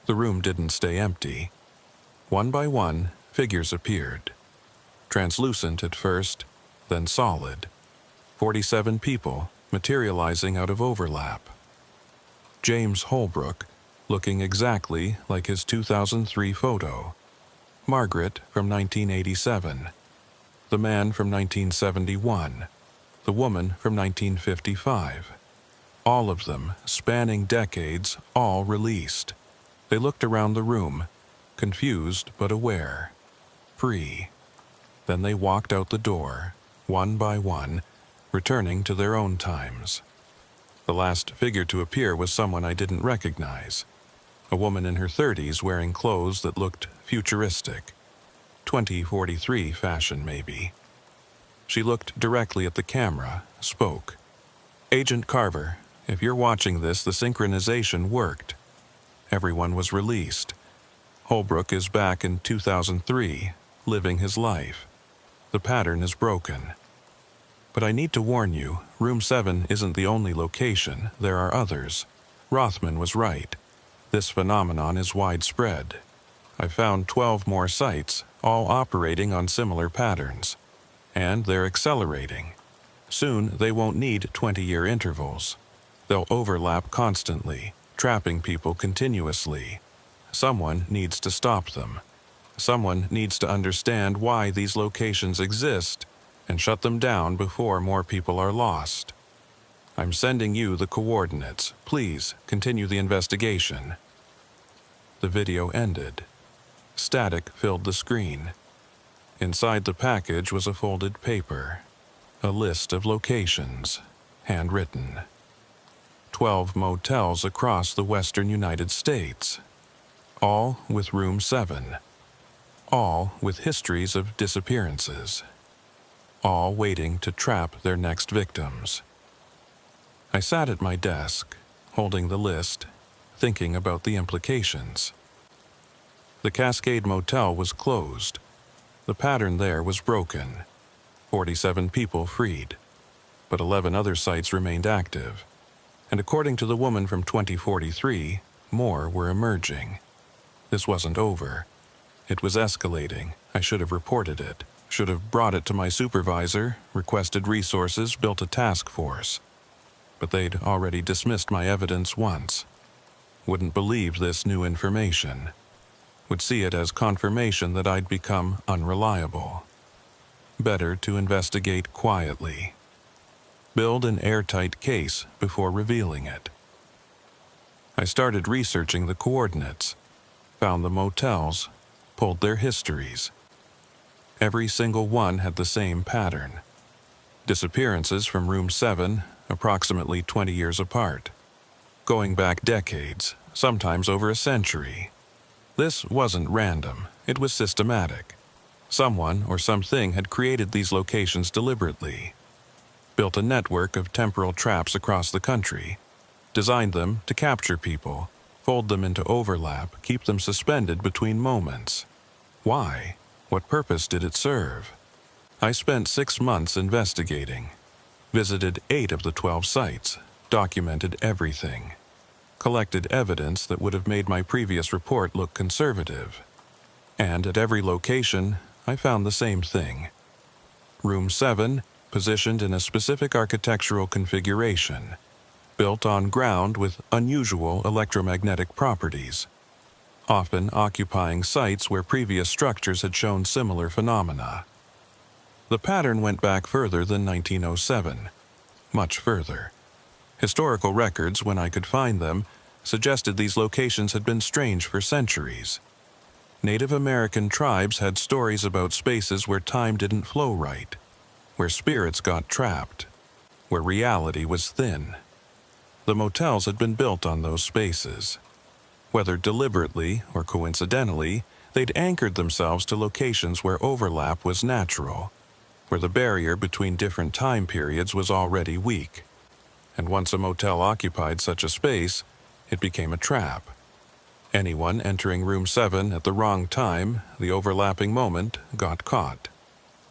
The room didn't stay empty. One by one, figures appeared. Translucent at first, then solid. 47 people materializing out of overlap. James Holbrook, looking exactly like his 2003 photo. Margaret from 1987. The man from 1971. The woman from 1955. All of them, spanning decades, all released. They looked around the room, confused but aware. Free. Then they walked out the door, one by one, returning to their own times. The last figure to appear was someone I didn't recognize. A woman in her 30s wearing clothes that looked futuristic. 2043 fashion, maybe. She looked directly at the camera, spoke. "Agent Carver, if you're watching this, the synchronization worked. Everyone was released. Holbrook is back in 2003, living his life. The pattern is broken. But I need to warn you, Room 7 isn't the only location, there are others. Rothman was right. This phenomenon is widespread. I found 12 more sites, all operating on similar patterns. And they're accelerating. Soon they won't need 20-year intervals. They'll overlap constantly, trapping people continuously. Someone needs to stop them. Someone needs to understand why these locations exist and shut them down before more people are lost. I'm sending you the coordinates. Please continue the investigation." The video ended. Static filled the screen. Inside the package was a folded paper, a list of locations, handwritten. 12 motels across the western United States, all with Room 7, all with histories of disappearances, all waiting to trap their next victims. I sat at my desk, holding the list, thinking about the implications. The Cascade Motel was closed. The pattern there was broken. 47 people freed, but 11 other sites remained active. And according to the woman from 2043, more were emerging. This wasn't over. It was escalating. I should have reported it. Should have brought it to my supervisor, requested resources, built a task force. But they'd already dismissed my evidence once. Wouldn't believe this new information. Would see it as confirmation that I'd become unreliable. Better to investigate quietly. Build an airtight case before revealing it. I started researching the coordinates, found the motels, pulled their histories. Every single one had the same pattern. Disappearances from Room 7, approximately 20 years apart. Going back decades, sometimes over a century. This wasn't random, it was systematic. Someone or something had created these locations deliberately. Built a network of temporal traps across the country. Designed them to capture people, fold them into overlap, keep them suspended between moments. Why? What purpose did it serve? I spent 6 months investigating. Visited 8 of the 12 sites, documented everything. Collected evidence that would have made my previous report look conservative. And at every location, I found the same thing. Room 7, positioned in a specific architectural configuration, built on ground with unusual electromagnetic properties, often occupying sites where previous structures had shown similar phenomena. The pattern went back further than 1907, much further. Historical records, when I could find them, suggested these locations had been strange for centuries. Native American tribes had stories about spaces where time didn't flow right, where spirits got trapped, where reality was thin. The motels had been built on those spaces. Whether deliberately or coincidentally, they'd anchored themselves to locations where overlap was natural, where the barrier between different time periods was already weak. And once a motel occupied such a space, it became a trap. Anyone entering Room 7 at the wrong time, the overlapping moment, got caught.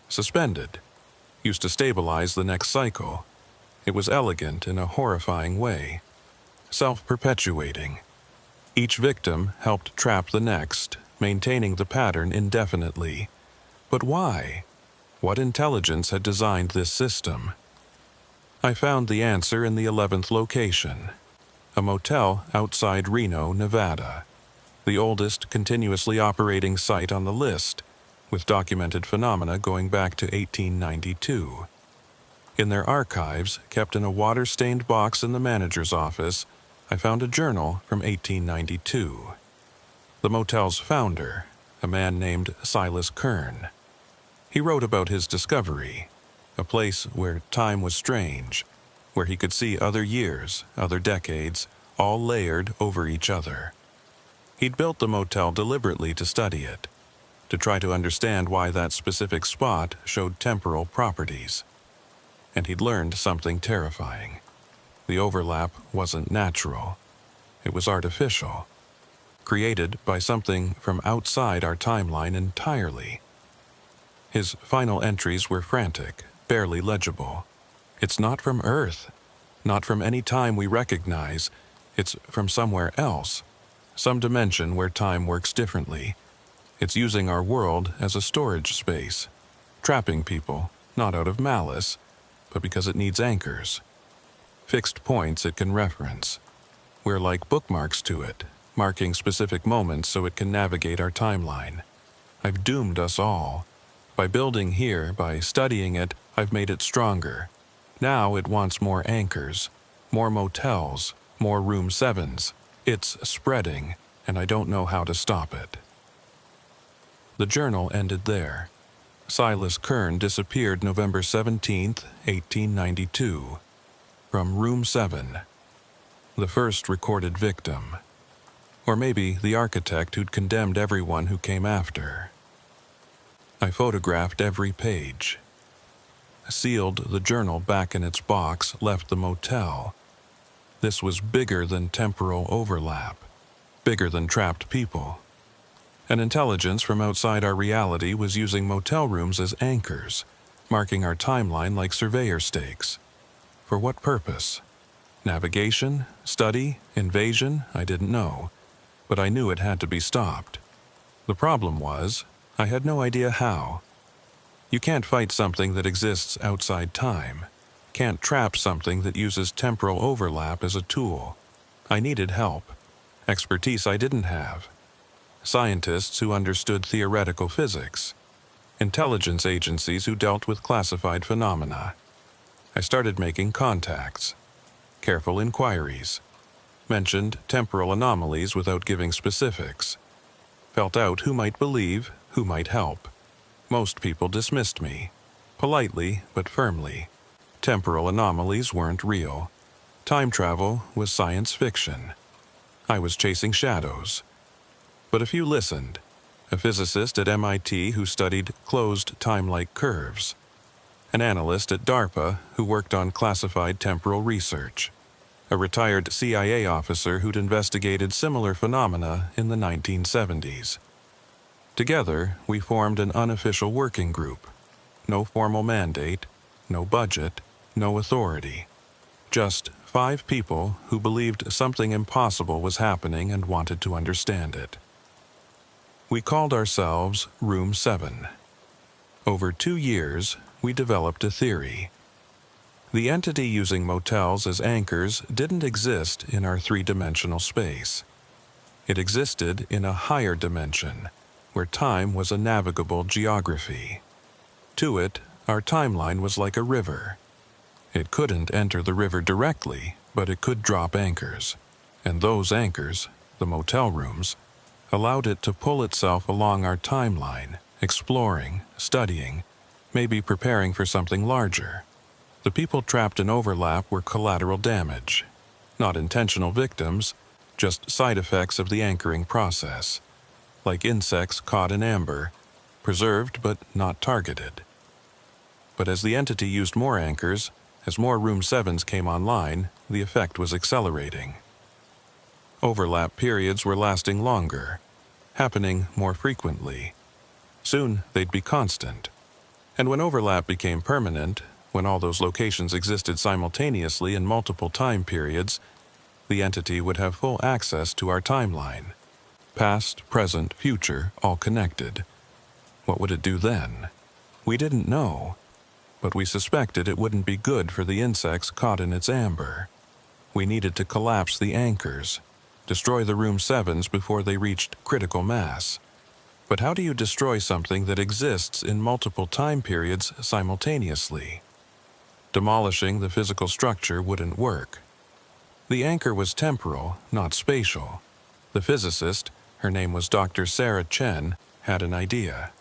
Suspended. Used to stabilize the next cycle. It was elegant in a horrifying way. Self-perpetuating. Each victim helped trap the next, maintaining the pattern indefinitely. But why? What intelligence had designed this system? I found the answer in the 11th location, a motel outside Reno, Nevada, the oldest continuously operating site on the list, with documented phenomena going back to 1892. In their archives, kept in a water-stained box in the manager's office, I found a journal from 1892. The motel's founder, a man named Silas Kern. He wrote about his discovery, a place where time was strange, where he could see other years, other decades, all layered over each other. He'd built the motel deliberately to study it, to try to understand why that specific spot showed temporal properties. And he'd learned something terrifying. The overlap wasn't natural. It was artificial, created by something from outside our timeline entirely. His final entries were frantic, barely legible. It's not from Earth, not from any time we recognize. It's from somewhere else, some dimension where time works differently. It's using our world as a storage space, trapping people, not out of malice, but because it needs anchors, fixed points it can reference. We're like bookmarks to it, marking specific moments so it can navigate our timeline. I've doomed us all. By building here, by studying it, I've made it stronger. Now it wants more anchors, more motels, more room 7s. It's spreading, and I don't know how to stop it. The journal ended there. Silas Kern disappeared November 17, 1892. From room 7. The first recorded victim. Or maybe the architect who'd condemned everyone who came after. I photographed every page. Sealed the journal back in its box, left the motel. This was bigger than temporal overlap, bigger than trapped people. An intelligence from outside our reality was using motel rooms as anchors, marking our timeline like surveyor stakes. For what purpose? Navigation? Study? Invasion? I didn't know, but I knew it had to be stopped. The problem was, I had no idea how. You can't fight something that exists outside time. Can't trap something that uses temporal overlap as a tool. I needed help, expertise I didn't have. Scientists who understood theoretical physics. Intelligence agencies who dealt with classified phenomena. I started making contacts. Careful inquiries. Mentioned temporal anomalies without giving specifics. Felt out who might believe, who might help. Most people dismissed me, politely but firmly. Temporal anomalies weren't real. Time travel was science fiction. I was chasing shadows. But a few listened. A physicist at MIT who studied closed time-like curves. An analyst at DARPA who worked on classified temporal research. A retired CIA officer who'd investigated similar phenomena in the 1970s. Together, we formed an unofficial working group. No formal mandate, no budget, no authority. Just 5 people who believed something impossible was happening and wanted to understand it. We called ourselves Room 7. Over 2 years, we developed a theory. The entity using motels as anchors didn't exist in our 3-dimensional space. It existed in a higher dimension, where time was a navigable geography. To it, our timeline was like a river. It couldn't enter the river directly, but it could drop anchors. And those anchors, the motel rooms, allowed it to pull itself along our timeline, exploring, studying, maybe preparing for something larger. The people trapped in overlap were collateral damage, not intentional victims, just side effects of the anchoring process, like insects caught in amber, preserved but not targeted. But as the entity used more anchors, as more Room 7s came online, the effect was accelerating. Overlap periods were lasting longer, happening more frequently. Soon they'd be constant. And when overlap became permanent, when all those locations existed simultaneously in multiple time periods, the entity would have full access to our timeline. Past, present, future, all connected. What would it do then? We didn't know, but we suspected it wouldn't be good for the insects caught in its amber. We needed to collapse the anchors, destroy the Room 7s before they reached critical mass. But how do you destroy something that exists in multiple time periods simultaneously? Demolishing the physical structure wouldn't work. The anchor was temporal, not spatial. The physicist, her name was Dr. Sarah Chen, had an idea.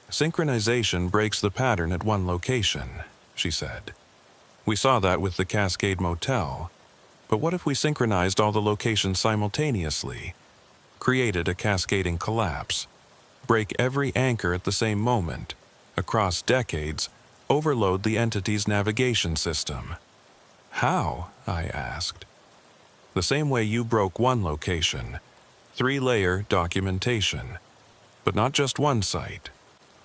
Synchronization breaks the pattern at one location, she said. We saw that with the Cascade Motel. But what if we synchronized all the locations simultaneously, created a cascading collapse, break every anchor at the same moment, across decades, overload the entity's navigation system? How? I asked. The same way you broke one location, 3-layer documentation, but not just one site,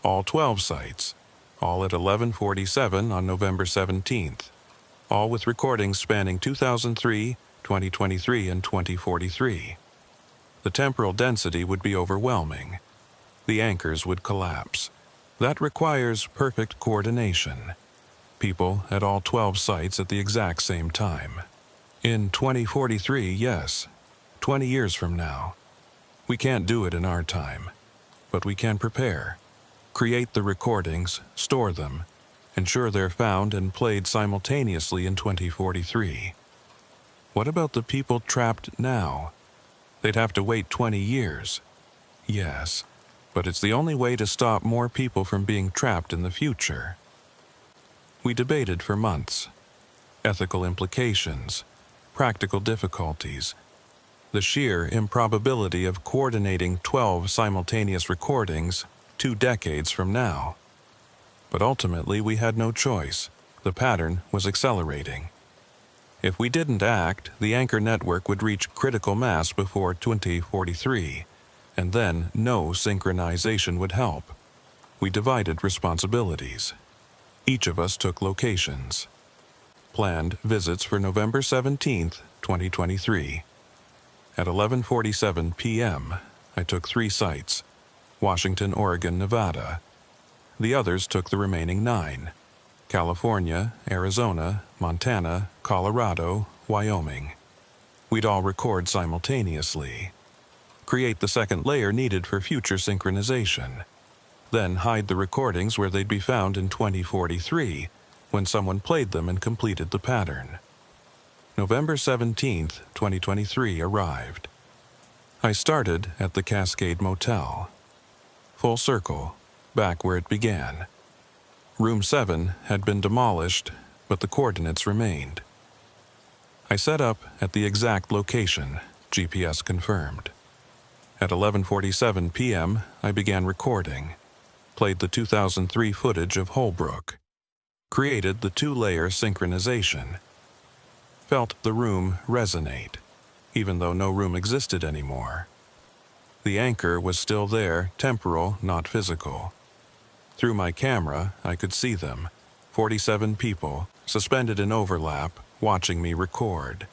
all 12 sites, all at 11:47 on November 17th, all with recordings spanning 2003, 2023, and 2043. The temporal density would be overwhelming. The anchors would collapse. That requires perfect coordination. People at all 12 sites at the exact same time. In 2043, yes, 20 years from now. We can't do it in our time, but we can prepare, create the recordings, store them, ensure they're found and played simultaneously in 2043. What about the people trapped now? They'd have to wait 20 years. Yes, but it's the only way to stop more people from being trapped in the future. We debated for months. Ethical implications, practical difficulties, the sheer improbability of coordinating 12 simultaneous recordings 2 decades from now. But ultimately we had no choice. The pattern was accelerating. If we didn't act, the anchor network would reach critical mass before 2043, and then no synchronization would help. We divided responsibilities. Each of us took locations. Planned visits for November 17th, 2023. At 11:47 p.m., I took 3 sites: Washington, Oregon, Nevada. The others took the remaining 9: California, Arizona, Montana, Colorado, Wyoming. We'd all record simultaneously. Create the second layer needed for future synchronization. Then hide the recordings where they'd be found in 2043 when someone played them and completed the pattern. November 17th, 2023 arrived. I started at the Cascade Motel. Full circle, back where it began. Room 7 had been demolished, but the coordinates remained. I set up at the exact location, GPS confirmed. At 11:47 p.m., I began recording, played the 2003 footage of Holbrook, created the 2-layer synchronization, felt the room resonate, even though no room existed anymore. The anchor was still there, temporal, not physical. Through my camera, I could see them, 47 people, suspended in overlap, watching me record.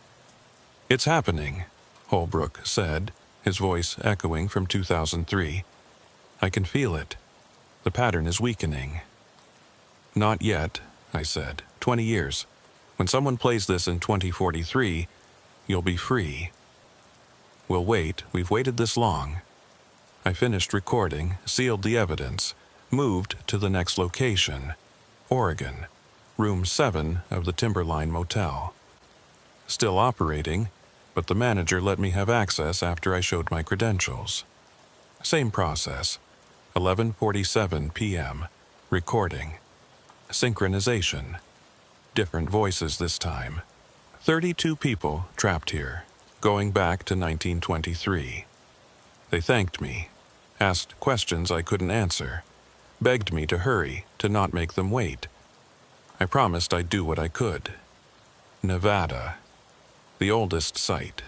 "It's happening," Holbrook said, his voice echoing from 2003. "I can feel it. The pattern is weakening." "Not yet," I said. 20 years. When someone plays this in 2043, you'll be free." "We'll wait. We've waited this long." I finished recording, sealed the evidence, moved to the next location, Oregon, room 7 of the Timberline Motel. Still operating, but the manager let me have access after I showed my credentials. Same process, 11:47 p.m., recording. Synchronization. Different voices this time. 32 people trapped here, going back to 1923. They thanked me, asked questions I couldn't answer, begged me to hurry, to not make them wait. I promised I'd do what I could. Nevada. The oldest site.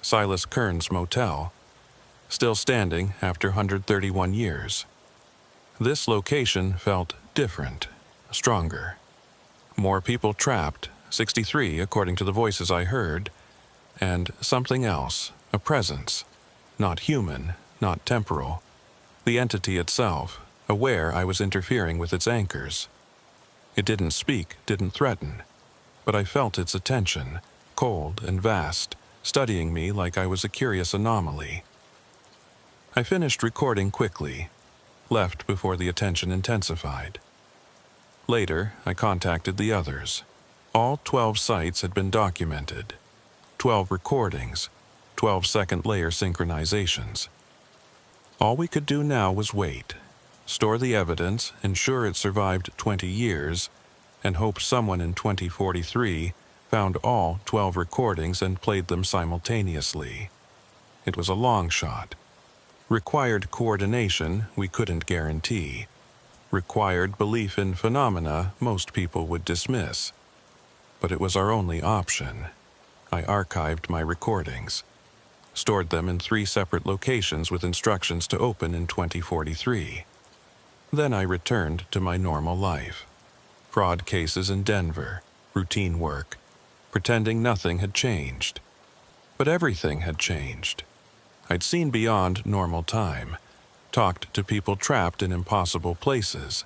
Silas Kern's motel. Still standing after 131 years. This location felt different, stronger. More people trapped, 63 according to the voices I heard, and something else, a presence, not human, not temporal. The entity itself, aware I was interfering with its anchors. It didn't speak, didn't threaten, but I felt its attention, cold and vast, studying me like I was a curious anomaly. I finished recording quickly, left before the attention intensified. Later, I contacted the others. All 12 sites had been documented. 12 recordings, 12 second-layer synchronizations. All we could do now was wait. store the evidence, ensure it survived 20 years, and hope someone in 2043 found all 12 recordings and played them simultaneously. It was a long shot. Required coordination we couldn't guarantee. Required belief in phenomena most people would dismiss. But it was our only option. I archived my recordings, stored them in 3 separate locations with instructions to open in 2043. Then I returned to my normal life. Fraud cases in Denver, routine work, pretending nothing had changed. But everything had changed. I'd seen beyond normal time, talked to people trapped in impossible places,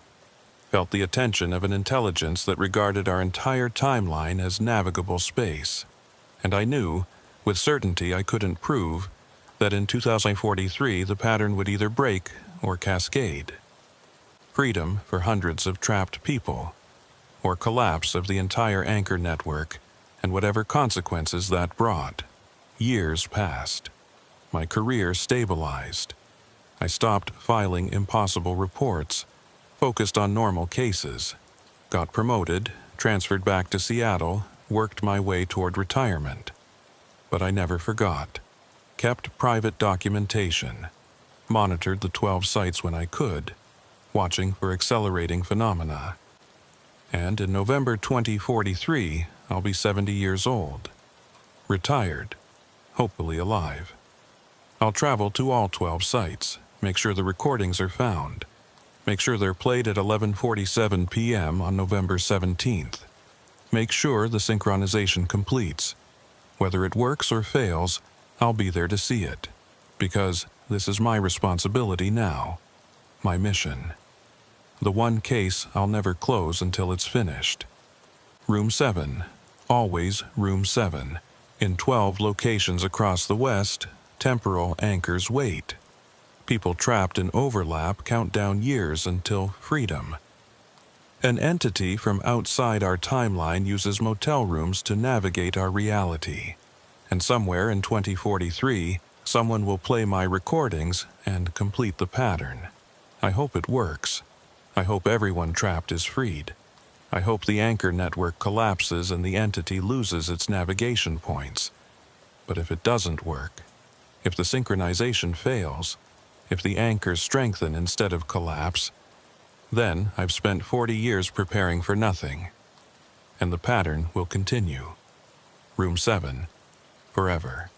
felt the attention of an intelligence that regarded our entire timeline as navigable space. And I knew, with certainty I couldn't prove, that in 2043 the pattern would either break or cascade. Freedom for hundreds of trapped people, or collapse of the entire anchor network and whatever consequences that brought. Years passed. My career stabilized. I stopped filing impossible reports, focused on normal cases, got promoted, transferred back to Seattle, worked my way toward retirement. But I never forgot. Kept private documentation, monitored the 12 sites when I could, watching for accelerating phenomena. And in November 2043, I'll be 70 years old. Retired, hopefully alive. I'll travel to all 12 sites, make sure the recordings are found, make sure they're played at 11:47 p.m. on November 17th. Make sure the synchronization completes. Whether it works or fails, I'll be there to see it, because this is my responsibility now, my mission. The one case I'll never close until it's finished. Room 7, always Room 7. In 12 locations across the West, temporal anchors wait. People trapped in overlap count down years until freedom. An entity from outside our timeline uses motel rooms to navigate our reality. And somewhere in 2043, someone will play my recordings and complete the pattern. I hope it works. I hope everyone trapped is freed. I hope the anchor network collapses and the entity loses its navigation points. But if it doesn't work, if the synchronization fails, if the anchors strengthen instead of collapse, then I've spent 40 years preparing for nothing, and the pattern will continue. Room 7, forever.